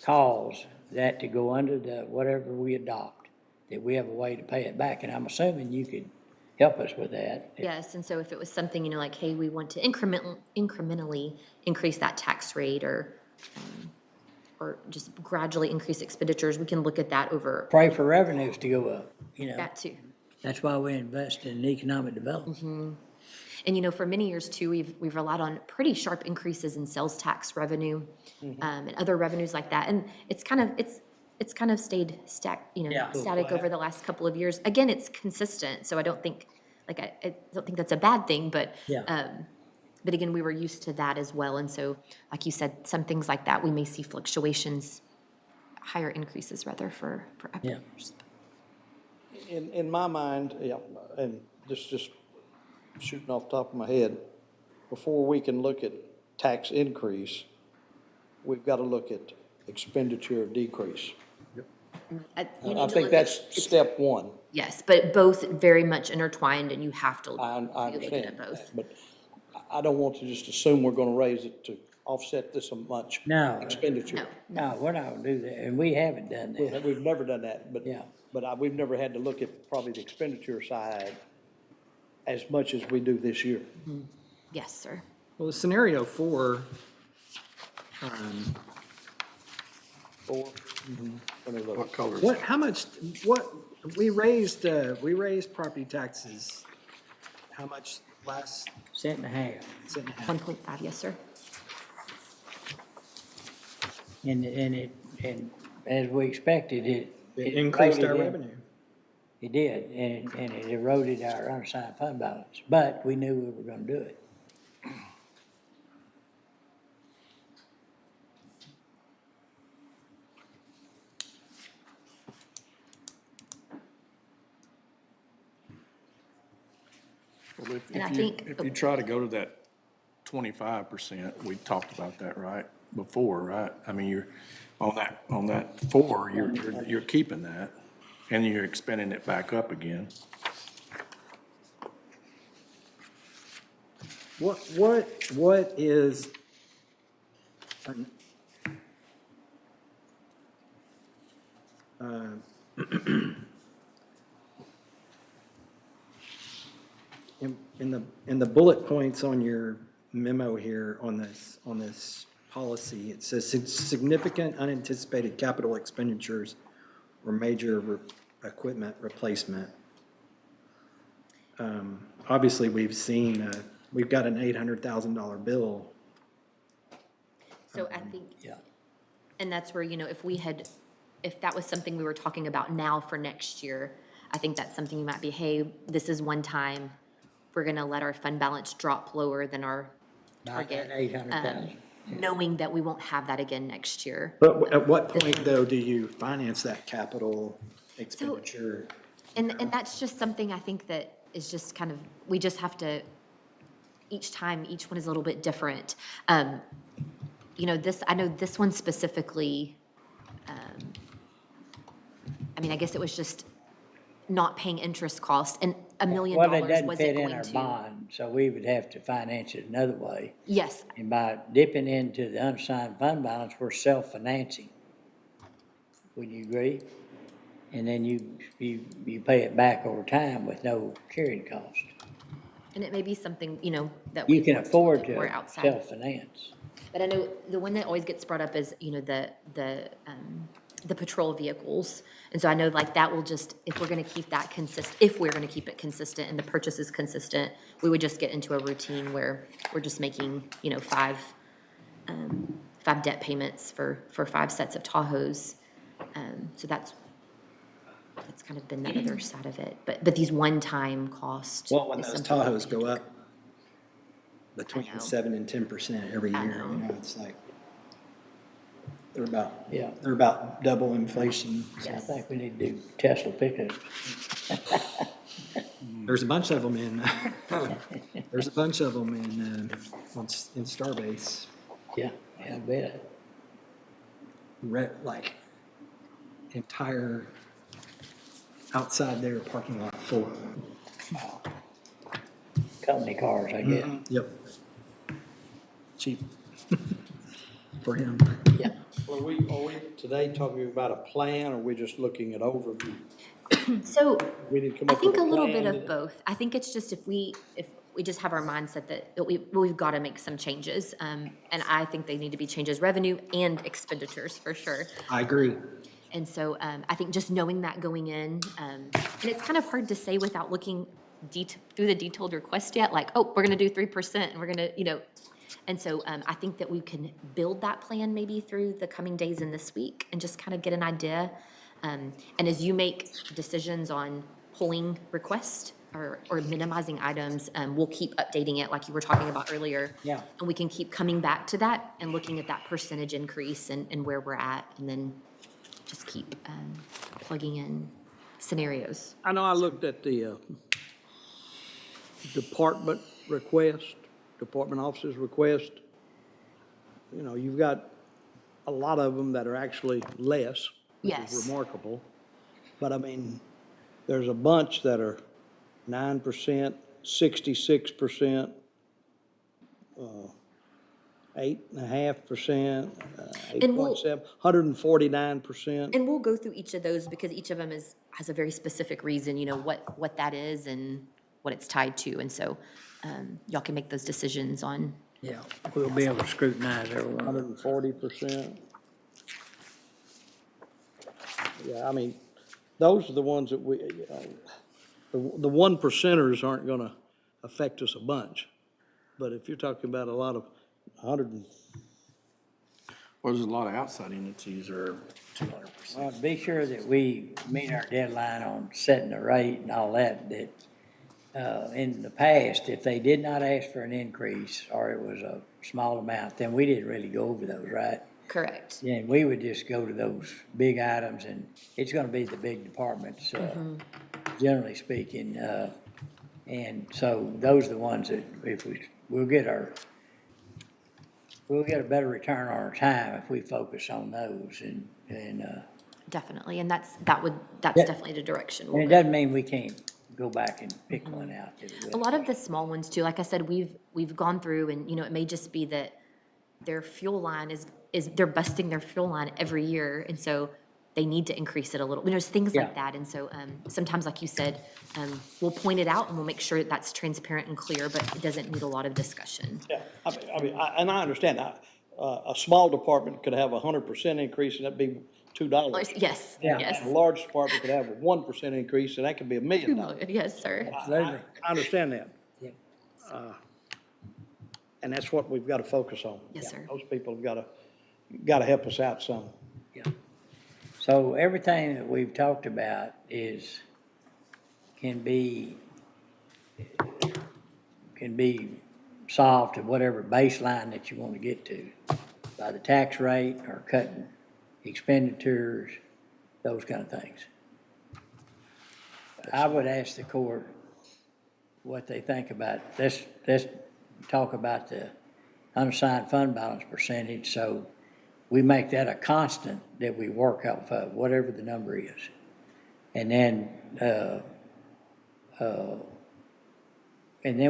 cause that to go under the whatever we adopt, that we have a way to pay it back. And I'm assuming you could help us with that. Yes, and so if it was something, like, hey, we want to incrementally increase that tax rate or just gradually increase expenditures, we can look at that over. Pray for revenues to go up, That too. That's why we invest in economic development. And, for many years too, we've relied on pretty sharp increases in sales tax revenue and other revenues like that. And it's kind of stayed static over the last couple of years. Again, it's consistent, so I don't think that's a bad thing, but but again, we were used to that as well. And so, like you said, some things like that, we may see fluctuations, higher increases rather for upper years. In my mind, and just shooting off the top of my head, before we can look at tax increase, we've got to look at expenditure decrease. I think that's step one. Yes, but both very much intertwined, and you have to I be looking understand at both. that, but I don't want to just assume we're going to raise it to offset this much expenditure. No, we're not gonna do that, and we haven't done that. We've never done that, but Yeah. We've never had to look at probably the expenditure side as much as we do this year. Yes, sir. Well, the scenario 4, What color is we raised property taxes, how much last? Cent and a half. 1.5, yes, sir. And as we expected, it increased our eroded revenue. It did, and it eroded our unassigned fund balance, but we knew we were gonna do it. And I If you, think- if you try to go to that 25%, we talked about that, right, before, right? I mean, you're, on that 4, you're keeping that, and you're expending it back up again. What is, an- in the bullet points on your memo here on this policy, it says significant unanticipated capital expenditures or major equipment replacement. Obviously, we've got an $800,000 bill. So I think, and that's where, if that was something we were talking about now for next year, I think that's something you might be, hey, this is one time, we're gonna let our fund balance drop lower than our Not target. that 800,000. Knowing that we won't have that again next year. But at what point, though, do you finance that capital expenditure? And that's just something I think that is just kind of, we just have to, each time, each one is a little bit different. I know this one specifically, I guess it was just not paying interest cost, and $1 million Well, it doesn't wasn't fit in going our to. bond, so we would have to finance it another way. Yes, And by dipping into the unassigned fund balance, we're self-financing. Would you agree? And then you pay it back over time with no carrying cost. and it may be something, that You we can want afford look to more outside. self-finance. But I know the one that always gets brought up is, the patrol vehicles. And so I know like that will just, if we're gonna keep that if we're gonna keep it consistent and the purchase is consistent, we would just get into a routine where we're just making, 5 debt payments for 5 sets of Tahoes. So that's kind of been the other side of it. But these one-time costs. Well, when is those something that Tahoes we go need to- up between I know. 7 and 10% every I year, know. it's like, they're about, Yeah. they're about double inflation. So I think we need to do Tesla pickups. There's a bunch of them in, there's a bunch of them in Starbase. Yeah, I bet. Like, entire outside their parking lot full. Company cars, I guess. Yep. Cheap. For him. Yeah. Are we today talking about a plan, or are we just looking at overview? So We didn't come I up think with a little plan, bit did of both. I think it's just if we just have our mindset that we've got to make some changes. And I think they need to be changes, revenue and expenditures for sure. I agree. And so I think just knowing that going in, and it's kind of hard to say without looking through the detailed request yet, like, oh, we're going to do 3% and we're going to, And so I think that we can build that plan maybe through the coming days and this week and just kind of get an idea. And as you make decisions on pulling requests or minimizing items, we'll keep updating it like you were talking about earlier. Yeah. And we can keep coming back to that and looking at that percentage increase and where we're at, and then just keep plugging in scenarios. I know I looked at the department officers' request. You've got a lot of them that are actually less, which Yes. is remarkable. But there's a bunch that are 9%, 66%, 8.5%, And we'll- 8.7, 149%. And we'll go through each of those because each of them has a very specific reason, what that is and what it's tied to. And so y'all can make those decisions on. Yeah, we'll be able to scrutinize everyone. 140%. Yeah, those are the ones that the 1%ers aren't gonna affect us a bunch. But if you're talking about a lot of 100 and, Well, there's a lot of outside entities are 200%. Well, be sure that we meet our deadline on setting the rate and all that, in the past, if they did not ask for an increase or it was a small amount, then we didn't really go over those, right? Correct. Yeah, we would just go to those big items, and it's gonna be the big departments, generally speaking. And so those are the ones that if we'll get a better return on our time if we focus on those and. Definitely, and that's definitely the direction And we'll it go. doesn't mean we can't go back and pick one out. A lot of the small ones too, like I said, we've gone through and, it may just be that their fuel line is they're busting their fuel line every year. And so they need to increase it a little, things like that. And so, sometimes, like you said, we'll point it out and we'll make sure that that's transparent and clear, but it doesn't need a lot of discussion. Yeah, and I understand, a small department could have 100% increase and that'd be $2. Yes, And yes. a large department could have a 1% increase and that could be $1 million. Yes, sir. I understand that. And that's what we've got to focus on. Yes, sir. Those people have got to help us out some. So everything that we've talked about can be solved to whatever baseline that you want to get to, by the tax rate or cutting expenditures, those kind of things. I would ask the court what they think about, let's talk about the unassigned fund balance percentage, so we make that a constant that we work off of, whatever the number is. And then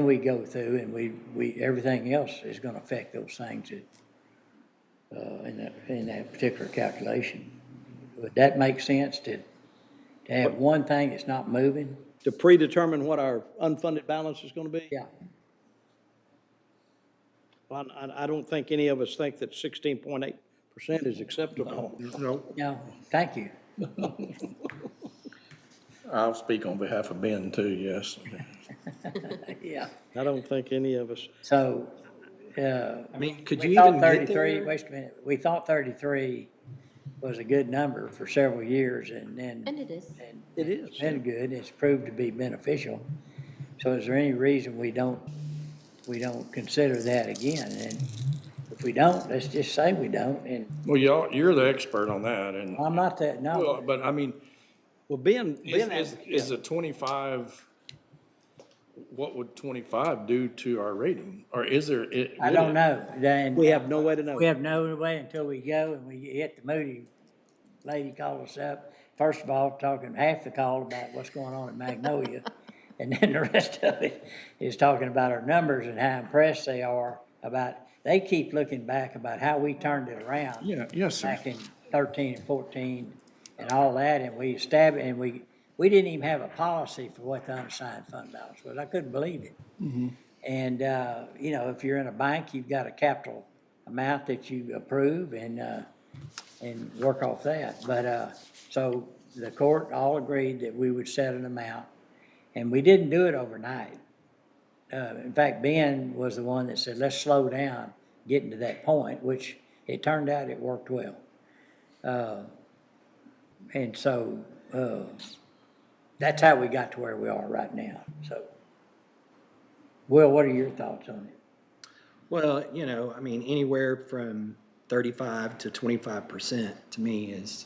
we go through and we everything else is gonna affect those things that, in that particular calculation. Would that make sense to have one thing that's not moving? To predetermine what our unfunded balance is going to be? Yeah. Well, I don't think any of us think that 16.8% is acceptable. No, thank you. I'll speak on behalf of Ben too, yes. Yeah. I don't think any of us. So, I mean, could we you thought even get 33 there? Wait a minute, we thought 33 was a good number for several years, and then. And it is. It is. It's been good, it's proved to be beneficial. So is there any reason we don't consider that again? And if we don't, let's just say we don't, and Well, you're the expert on that, and, I'm not that, well, no. but I mean, Well, Ben is a 25, what would 25 do to our rating? Or is there? I don't know. Then We have no way to know. we have no way until we go and we hit the Moody lady called us up. First of all, talking half the call about what's going on in Magnolia. And then the rest of it is talking about our numbers and how impressed they are about, they keep looking back about how we turned it around. Yeah, yes, sir. Back in 13 and 14 and all that, and we established, and we didn't even have a policy for what the unassigned fund balance was. I couldn't believe it. And, if you're in a bank, you've got a capital amount that you approve and work off that. But, so the court all agreed that we would set an amount, and we didn't do it overnight. In fact, Ben was the one that said, let's slow down getting to that point, which it turned out it worked well. And so, that's how we got to where we are right now, so. Will, what are your thoughts on it? Well, I mean, anywhere from 35 to 25% to me is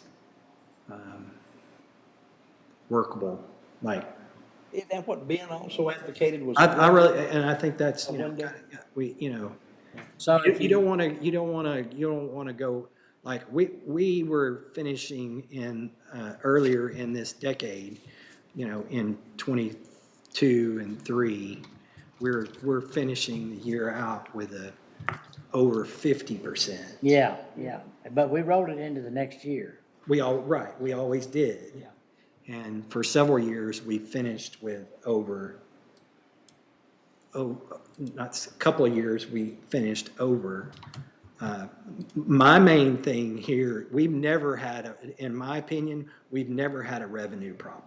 workable. Like, Isn't that what Ben also advocated was? I really, and I think that's, So you don't want to go, like, we were finishing in, earlier in this decade, in 22 and 3, we're finishing the year out with over 50%. Yeah, but we rolled it into the next year. We always did. Yeah. And for several years, we finished with not a couple of years, we finished over. My main thing here, in my opinion, we've never had a revenue problem.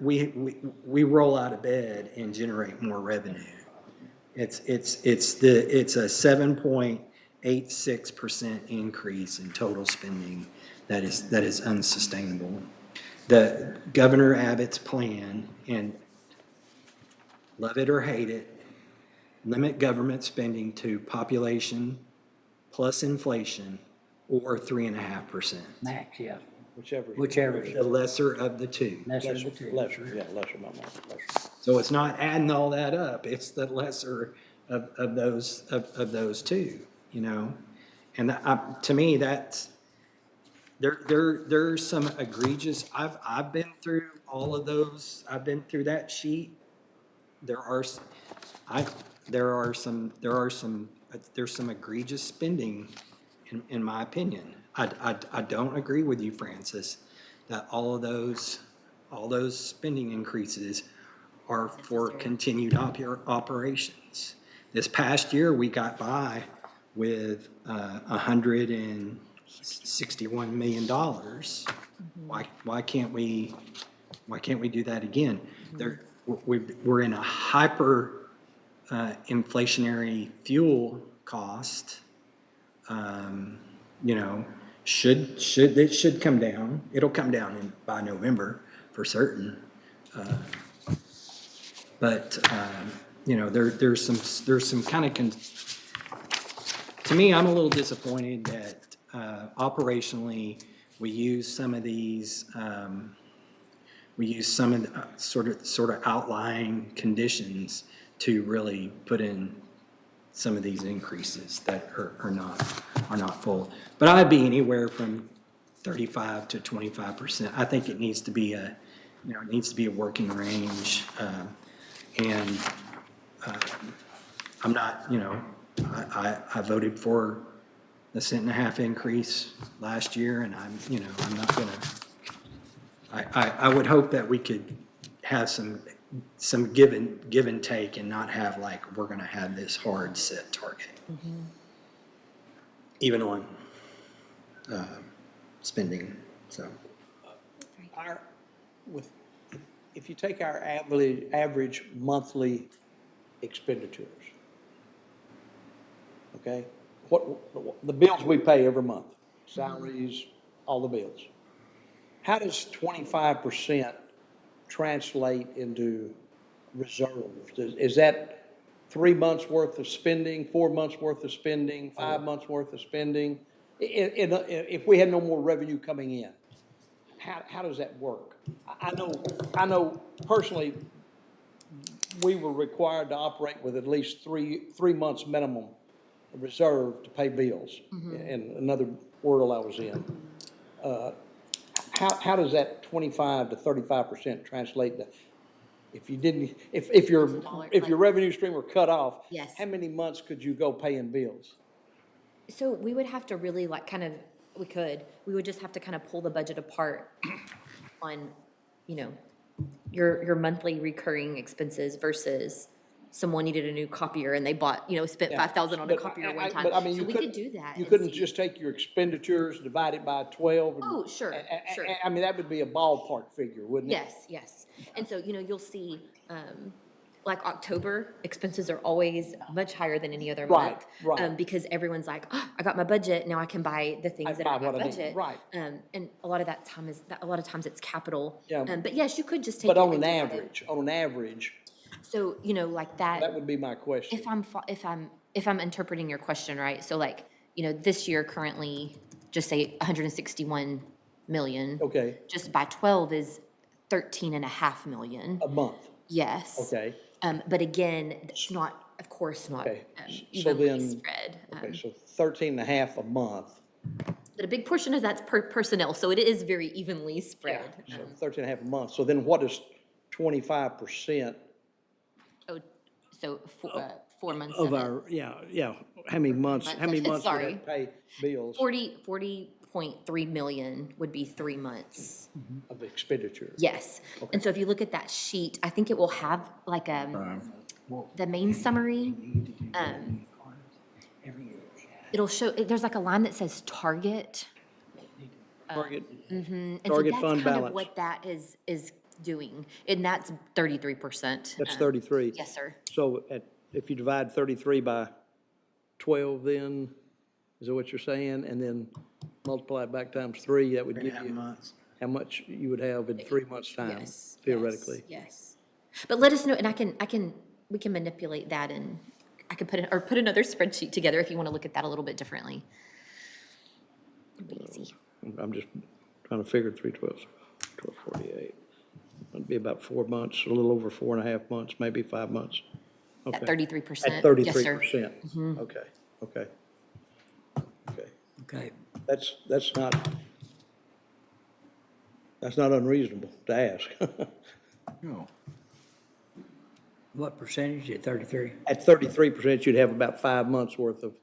We roll out of bed and generate more revenue. It's a 7.86% increase in total spending that is unsustainable. The Governor Abbott's plan, and love it or hate it, limit government spending to population plus inflation or 3.5%. Max, yeah. Whichever. Whichever. The lesser of the two. Lesser of the two. Lesser, by more, lesser. So it's not adding all that up, it's the lesser of those two, you know? And to me, that's, there's some egregious, I've been through all of those, I've been through that sheet. There's some egregious spending, in my opinion. I don't agree with you, Francis, that all those spending increases are for continued operations. This past year, we got by with $161 million. Why can't we do that again? We're in a hyper inflationary fuel cost. You know, it should come down. It'll come down by November for certain. But you know, there's some kind of to me, I'm a little disappointed that operationally we use some of these sort of outlying conditions to really put in some of these increases that are not full. But I'd be anywhere from 35 to 25%. I think it needs to be a working range. And I'm not, you know, I voted for the 1.5 cent increase last year, and I'm not gonna, I would hope that we could have some give and take and not have like, we're gonna have this hard set target. Even on spending, so. If you take our average monthly expenditures, okay, what the bills we pay every month, salaries, all the bills, how does 25% translate into reserves? Is that 3 months worth of spending, 4 months worth of spending, 5 months worth of spending? If we had no more revenue coming in, how does that work? I know personally, we were required to operate with at least three months minimum reserve to pay bills, in another world I was in. How does that 25 to 35% translate to, if your revenue stream were cut off, Yes. how many months could you go paying bills? So we would have to really we would just have to kind of pull the budget apart on, you know, your monthly recurring expenses versus someone needed a new copier and they bought, you know, spent $5,000 on a copier one time. But I mean, So we could do that. You and couldn't see. just take your expenditures, divide it by 12? Oh, sure, sure. I mean, that would be a ballpark figure, wouldn't it? Yes, yes. And so, you know, you'll see, like October expenses are always much higher than any other month. Right. Because everyone's like, oh, I got my budget, now I can buy the things that are in my budget. Right. And a lot of times it's capital. Yeah. But yes, you could just take But it on and an divide it. average, So, you know, like that. that would be my question. If I'm interpreting your question right, so like, you know, this year currently, just say 161 million. Okay, Just by 12 is 13.5 million. a month, Yes. okay. But again, it's not, of course, not Okay. So evenly then- spread. Okay, so 13.5 a month, But a big portion of that's personnel, so it is very evenly spread. so 13.5 a month. So then what is 25%? Oh, so 4 months Of of it. our, how many months would Sorry. that pay bills 40.3 million would be 3 months. of expenditure? Yes. And so if you look at that sheet, I think it will have like the main summary. It'll show, there's like a line that says target. Target, And so Target that's fund kind of balance. what that is doing. And that's 33%. That's 33. Yes, sir. So if you divide 33 by 12 then, is that what you're saying? And then multiply it back times 3, that would give you how much you would have in 3 months' time, Yes. theoretically. Yes. But let us know, and we can manipulate that, and I could put another spreadsheet together if you want to look at that a little bit differently. It'd be easy. I'm just trying to figure 3 12, 1248. It'd be about 4 months, a little over 4.5 months, maybe 5 months. At Okay. 33%. At Yes, 33%. sir. Mhm. Okay, okay. Okay. Okay. That's not unreasonable to ask. No. What percentage at 33? At 33%, you'd have about 5 months worth of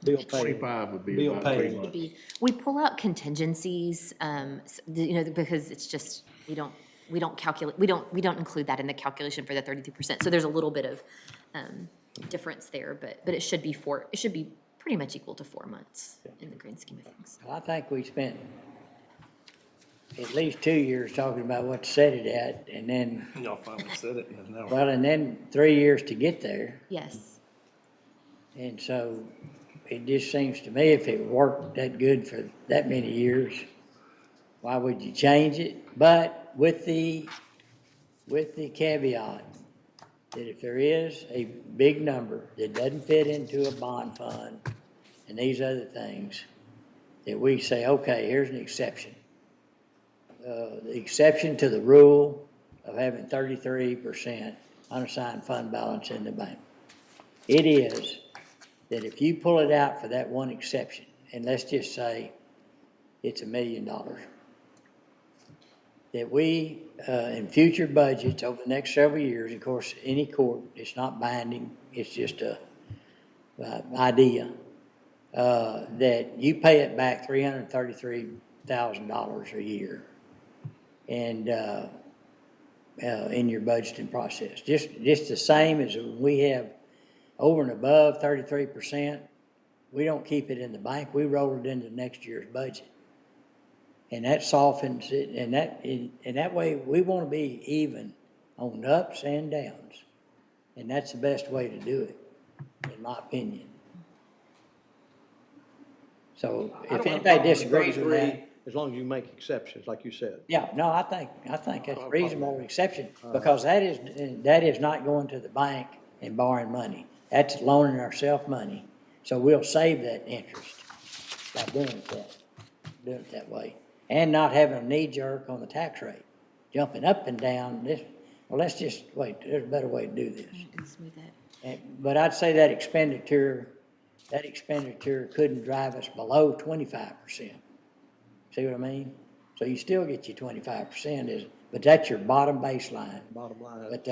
bill pay. 25 would be Bill about pay. 3 Would months. be, we pull out contingencies, you know, because it's just, we don't calculate, we don't include that in the calculation for the 33%. So there's a little bit of difference there, but it should be pretty much equal to 4 months in the grand scheme of things. Well, I think we spent at least 2 years talking about what to set it at, and then, Y'all finally said it, and now. well, and then 3 years to get there. Yes. And so it just seems to me if it worked that good for that many years, why would you change it? But with the caveat that if there is a big number that doesn't fit into a bond fund and these other things, that we say, okay, here's an exception. The exception to the rule of having 33% unassigned fund balance in the bank. It is that if you pull it out for that one exception, and let's just say it's $1 million, that we, in future budgets over the next several years, of course, any court, it's not binding, it's just a idea, that you pay it back $333,000 a year, and in your budgeting process, just the same as when we have over and above 33%, we don't keep it in the bank, we roll it into next year's budget. And that softens it, and that way, we want to be even on ups and downs. And that's the best way to do it, in my opinion. So if anybody disagrees with that, As long as you make exceptions, like you said. yeah, no, I think that's a reasonable exception, because that is not going to the bank and borrowing money. That's loaning ourselves money. So we'll save that interest by doing it that way. And not having a knee jerk on the tax rate, jumping up and down. Let's just, wait, there's a better way to do this. Smooth that. But I'd say that expenditure couldn't drive us below 25%. See what I mean? So you still get your 25%, but that's your bottom baseline. Bottom line. But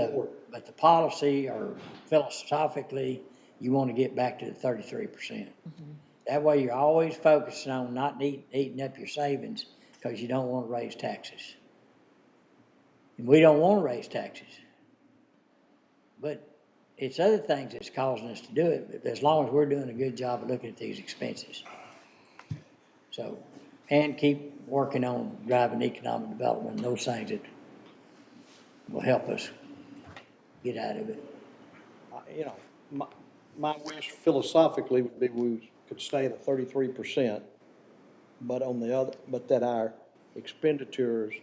the policy, or philosophically, you want to get back to the 33%. That way you're always focusing on not eating up your savings, because you don't want to raise taxes. And we don't want to raise taxes. But it's other things that's causing us to do it, but as long as we're doing a good job of looking at these expenses. So, and keep working on driving economic development and those things that will help us get out of it. You know, my wish philosophically would be we could stay at 33%, but that our expenditures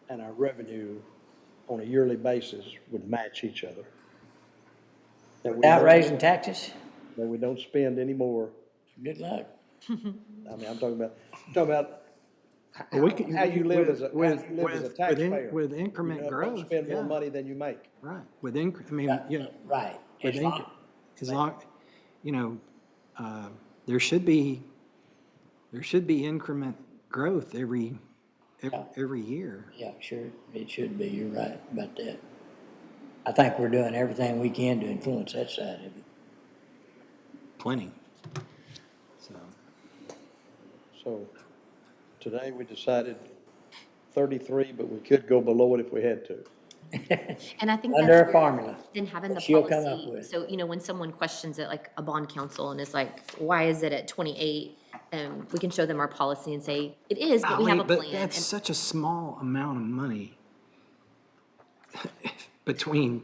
and our revenue on a yearly basis would match each other. That we Without don't- raising taxes? That we don't spend any more. Good luck. I mean, I'm talking about We could- how you live as a with taxpayer. with increment You know, growth, don't spend more yeah. money than you make. Right, with I mean, you know. Right. with As long- as long, you know, there should be increment growth every year. Yeah, sure, it should be, you're right about that. I think we're doing everything we can to influence that side of it. Plenty. So today we decided 33, but we could go below it if we had to. And I think Under that's a where formula then having the that she'll come up policy, with. so, you know, when someone questions it, like a bond counsel, and is like, why is it at 28? We can show them our policy and say, it is, but we have a Golly, plan. But that's And- such a small amount of money between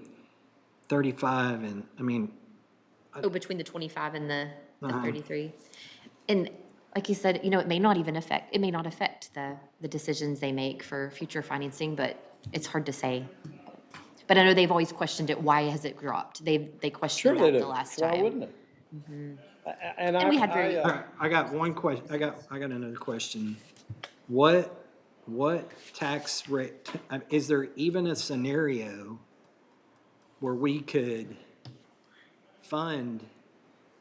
35 and, I mean, Oh, between the 25 and the Uh-huh. 33. And like you said, you know, it may not affect the decisions they make for future financing, but it's hard to say. But I know they've always questioned it, why has it dropped? They questioned Sure they that do. the last Why time. wouldn't it? And And we had very- I got one question, I got another question. What what tax rate, is there even a scenario where we could fund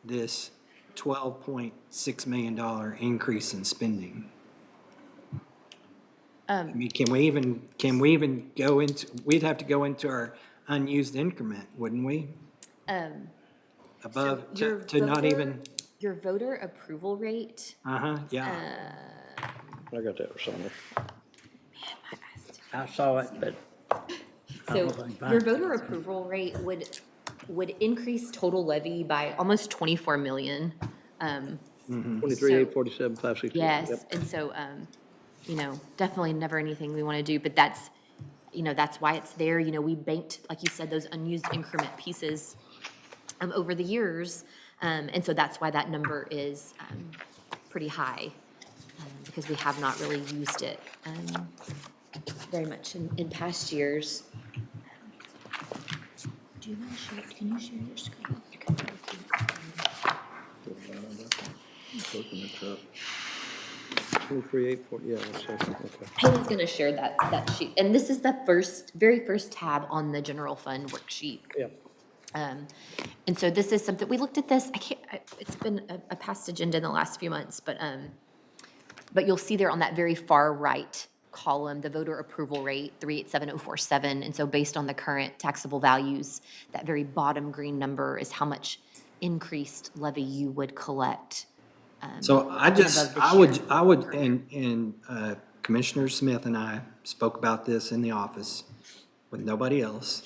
this $12.6 million increase in spending? I mean, can we even go into, we'd have to go into our unused increment, wouldn't we? Above, Your to not even, Your voter approval rate, yeah. I got that somewhere. I saw it, but so your voter approval rate would increase total levy by almost 24 million. 23, 847, 560. Yes, and so, you know, definitely never anything we want to do, but that's, you know, that's why it's there. You know, we banked, like you said, those unused increment pieces over the years. And so that's why that number is pretty high, because we have not really used it very much in past years. Do you want to share, can you share your screen? 23, 840, yeah, that's okay. Haley's gonna share that sheet, and this is the very first tab on the general fund worksheet. Yeah. And so this is something, we looked at this, it's been a past agenda in the last few months, but you'll see there on that very far right column, the voter approval rate, 387,047, and so based on the current taxable values, that very bottom green number is how much increased levy you would collect. So I would, and Commissioner Smith and I spoke about this in the office with nobody else.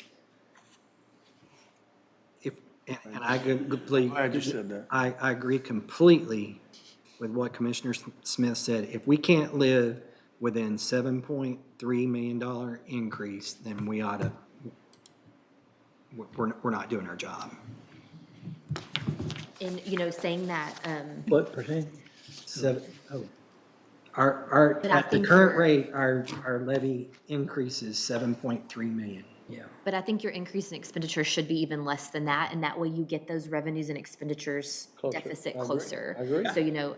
And I completely. Glad you said that. I agree completely with what Commissioner Smith said. If we can't live within $7.3 million increase, then we ought to, we're not doing our job. And, you know, saying that, what percent? Our, But I at the think current you're- rate, our levy increases 7.3 million. Yeah. but I think your increase in expenditure should be even less than that, and that way you get those revenues and expenditures Closer. deficit I agree. closer. I agree. So, you know,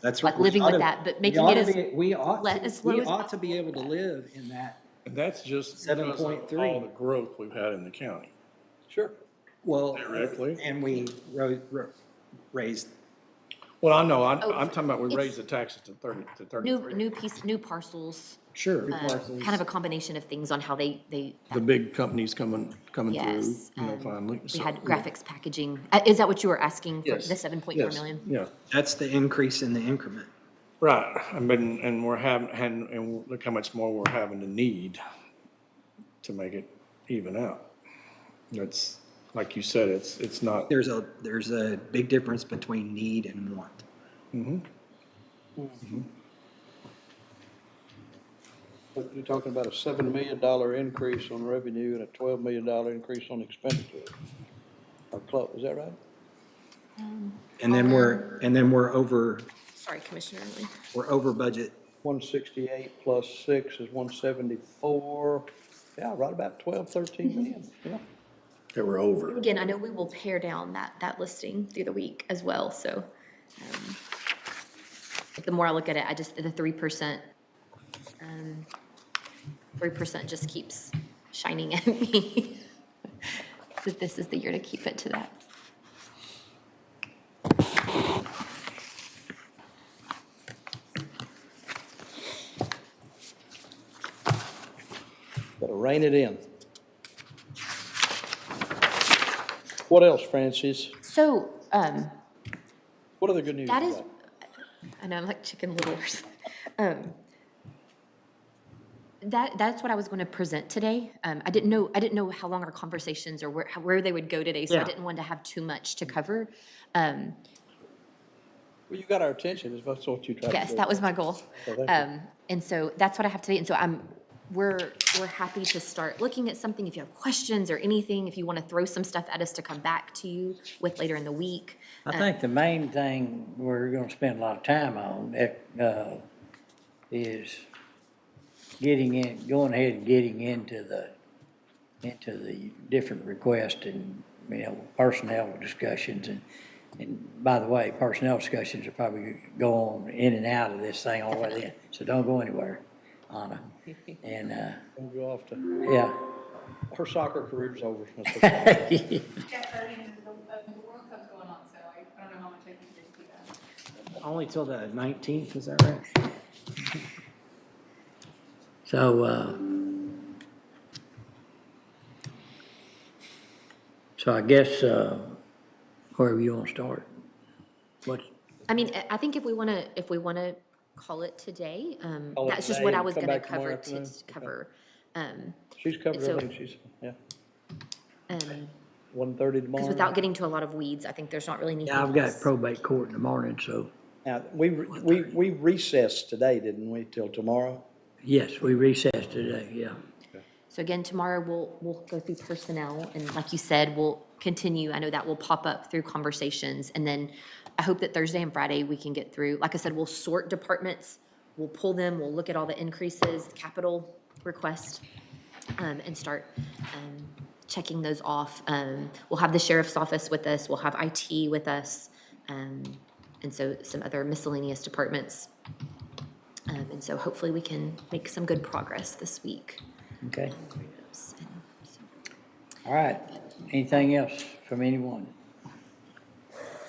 That's like right. living with that, but making it as We ought as low as to be able to live in that. And that's just because of 7.3. all the growth we've had in the county. Sure. Well, Theoretically. and we raised. Well, I know, I'm talking about we it's- raised the taxes to 33. new parcels. Sure. Kind of a combination of things on how they The big companies coming through, Yes, you know, finally. we So, had graphics packaging. Is that what you were asking for Yes. the 7.4 yes, million? Yeah, That's the increase in the increment. right. And we're having, and look how much more we're having to need to make it even out. That's, like you said, it's not. There's a big difference between need and want. But you're talking about a $7 million increase on revenue and a $12 million increase on expenditure. Or close, is that right? And then we're over, Sorry, Commissioner Lee. we're over budget. 168 plus 6 is 174. Yeah, right about 12, 13 million, yeah. They were over. Again, I know we will pare down that listing through the week as well, so. The more I look at it, the 3%, 3% just keeps shining at me. That this is the year to keep it to that. Gotta rein it in. What else, Francis? So, What other good news? that you is, got? I know, I'm like Chicken Littles. That's what I was going to present today. I didn't know how long our conversations or where they would go today, so I Yeah. didn't want to have too much to cover. Well, you got our attention, is that's what you tried to do. Yes, that was my goal. Oh, thank you. And so that's what I have today. And so we're happy to start looking at something. If you have questions or anything, if you want to throw some stuff at us to come back to you with later in the week. I think the main thing we're gonna spend a lot of time on, is going ahead and getting into the different requests and, you know, personnel discussions. And by the way, personnel discussions are probably go on in and out of this thing all the way in, so don't go anywhere. Anna. And, Don't go off to, yeah. her soccer career's over. The World Cup's going on, so I don't know how much I can do that. Only till the 19th, is that right? So, I guess, wherever you want to start. What, I mean, I think if we want to call it today, Call it that's just today what I and was come going to back tomorrow cover, afternoon? cover. She's covered So- everything, she's, yeah. 1:30 tomorrow? Because without getting to a lot of weeds, I think there's not really anything Yeah, I've got else. probate court in the morning, so, Now, we recessed today, didn't we, till tomorrow? yes, we recessed today, yeah. So again, tomorrow we'll go through personnel, and like you said, we'll continue. I know that will pop up through conversations, and then I hope that Thursday and Friday we can get through. Like I said, we'll sort departments, we'll pull them, we'll look at all the increases, capital request, and start checking those off. We'll have the sheriff's office with us, we'll have IT with us, and so some other miscellaneous departments. And so hopefully we can make some good progress this week. Okay. All right. Anything else from anyone?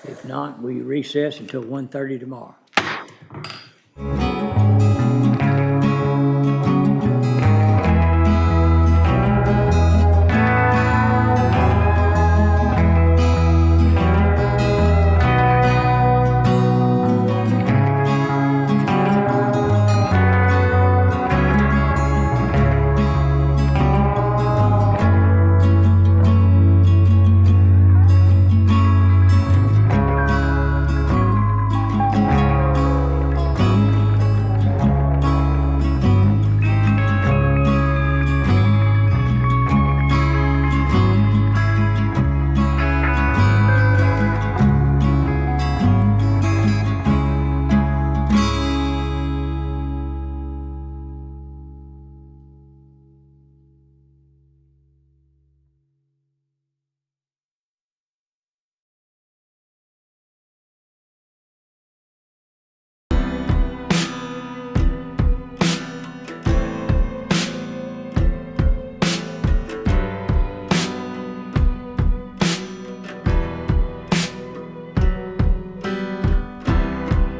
If not, we recess until 1:30 tomorrow.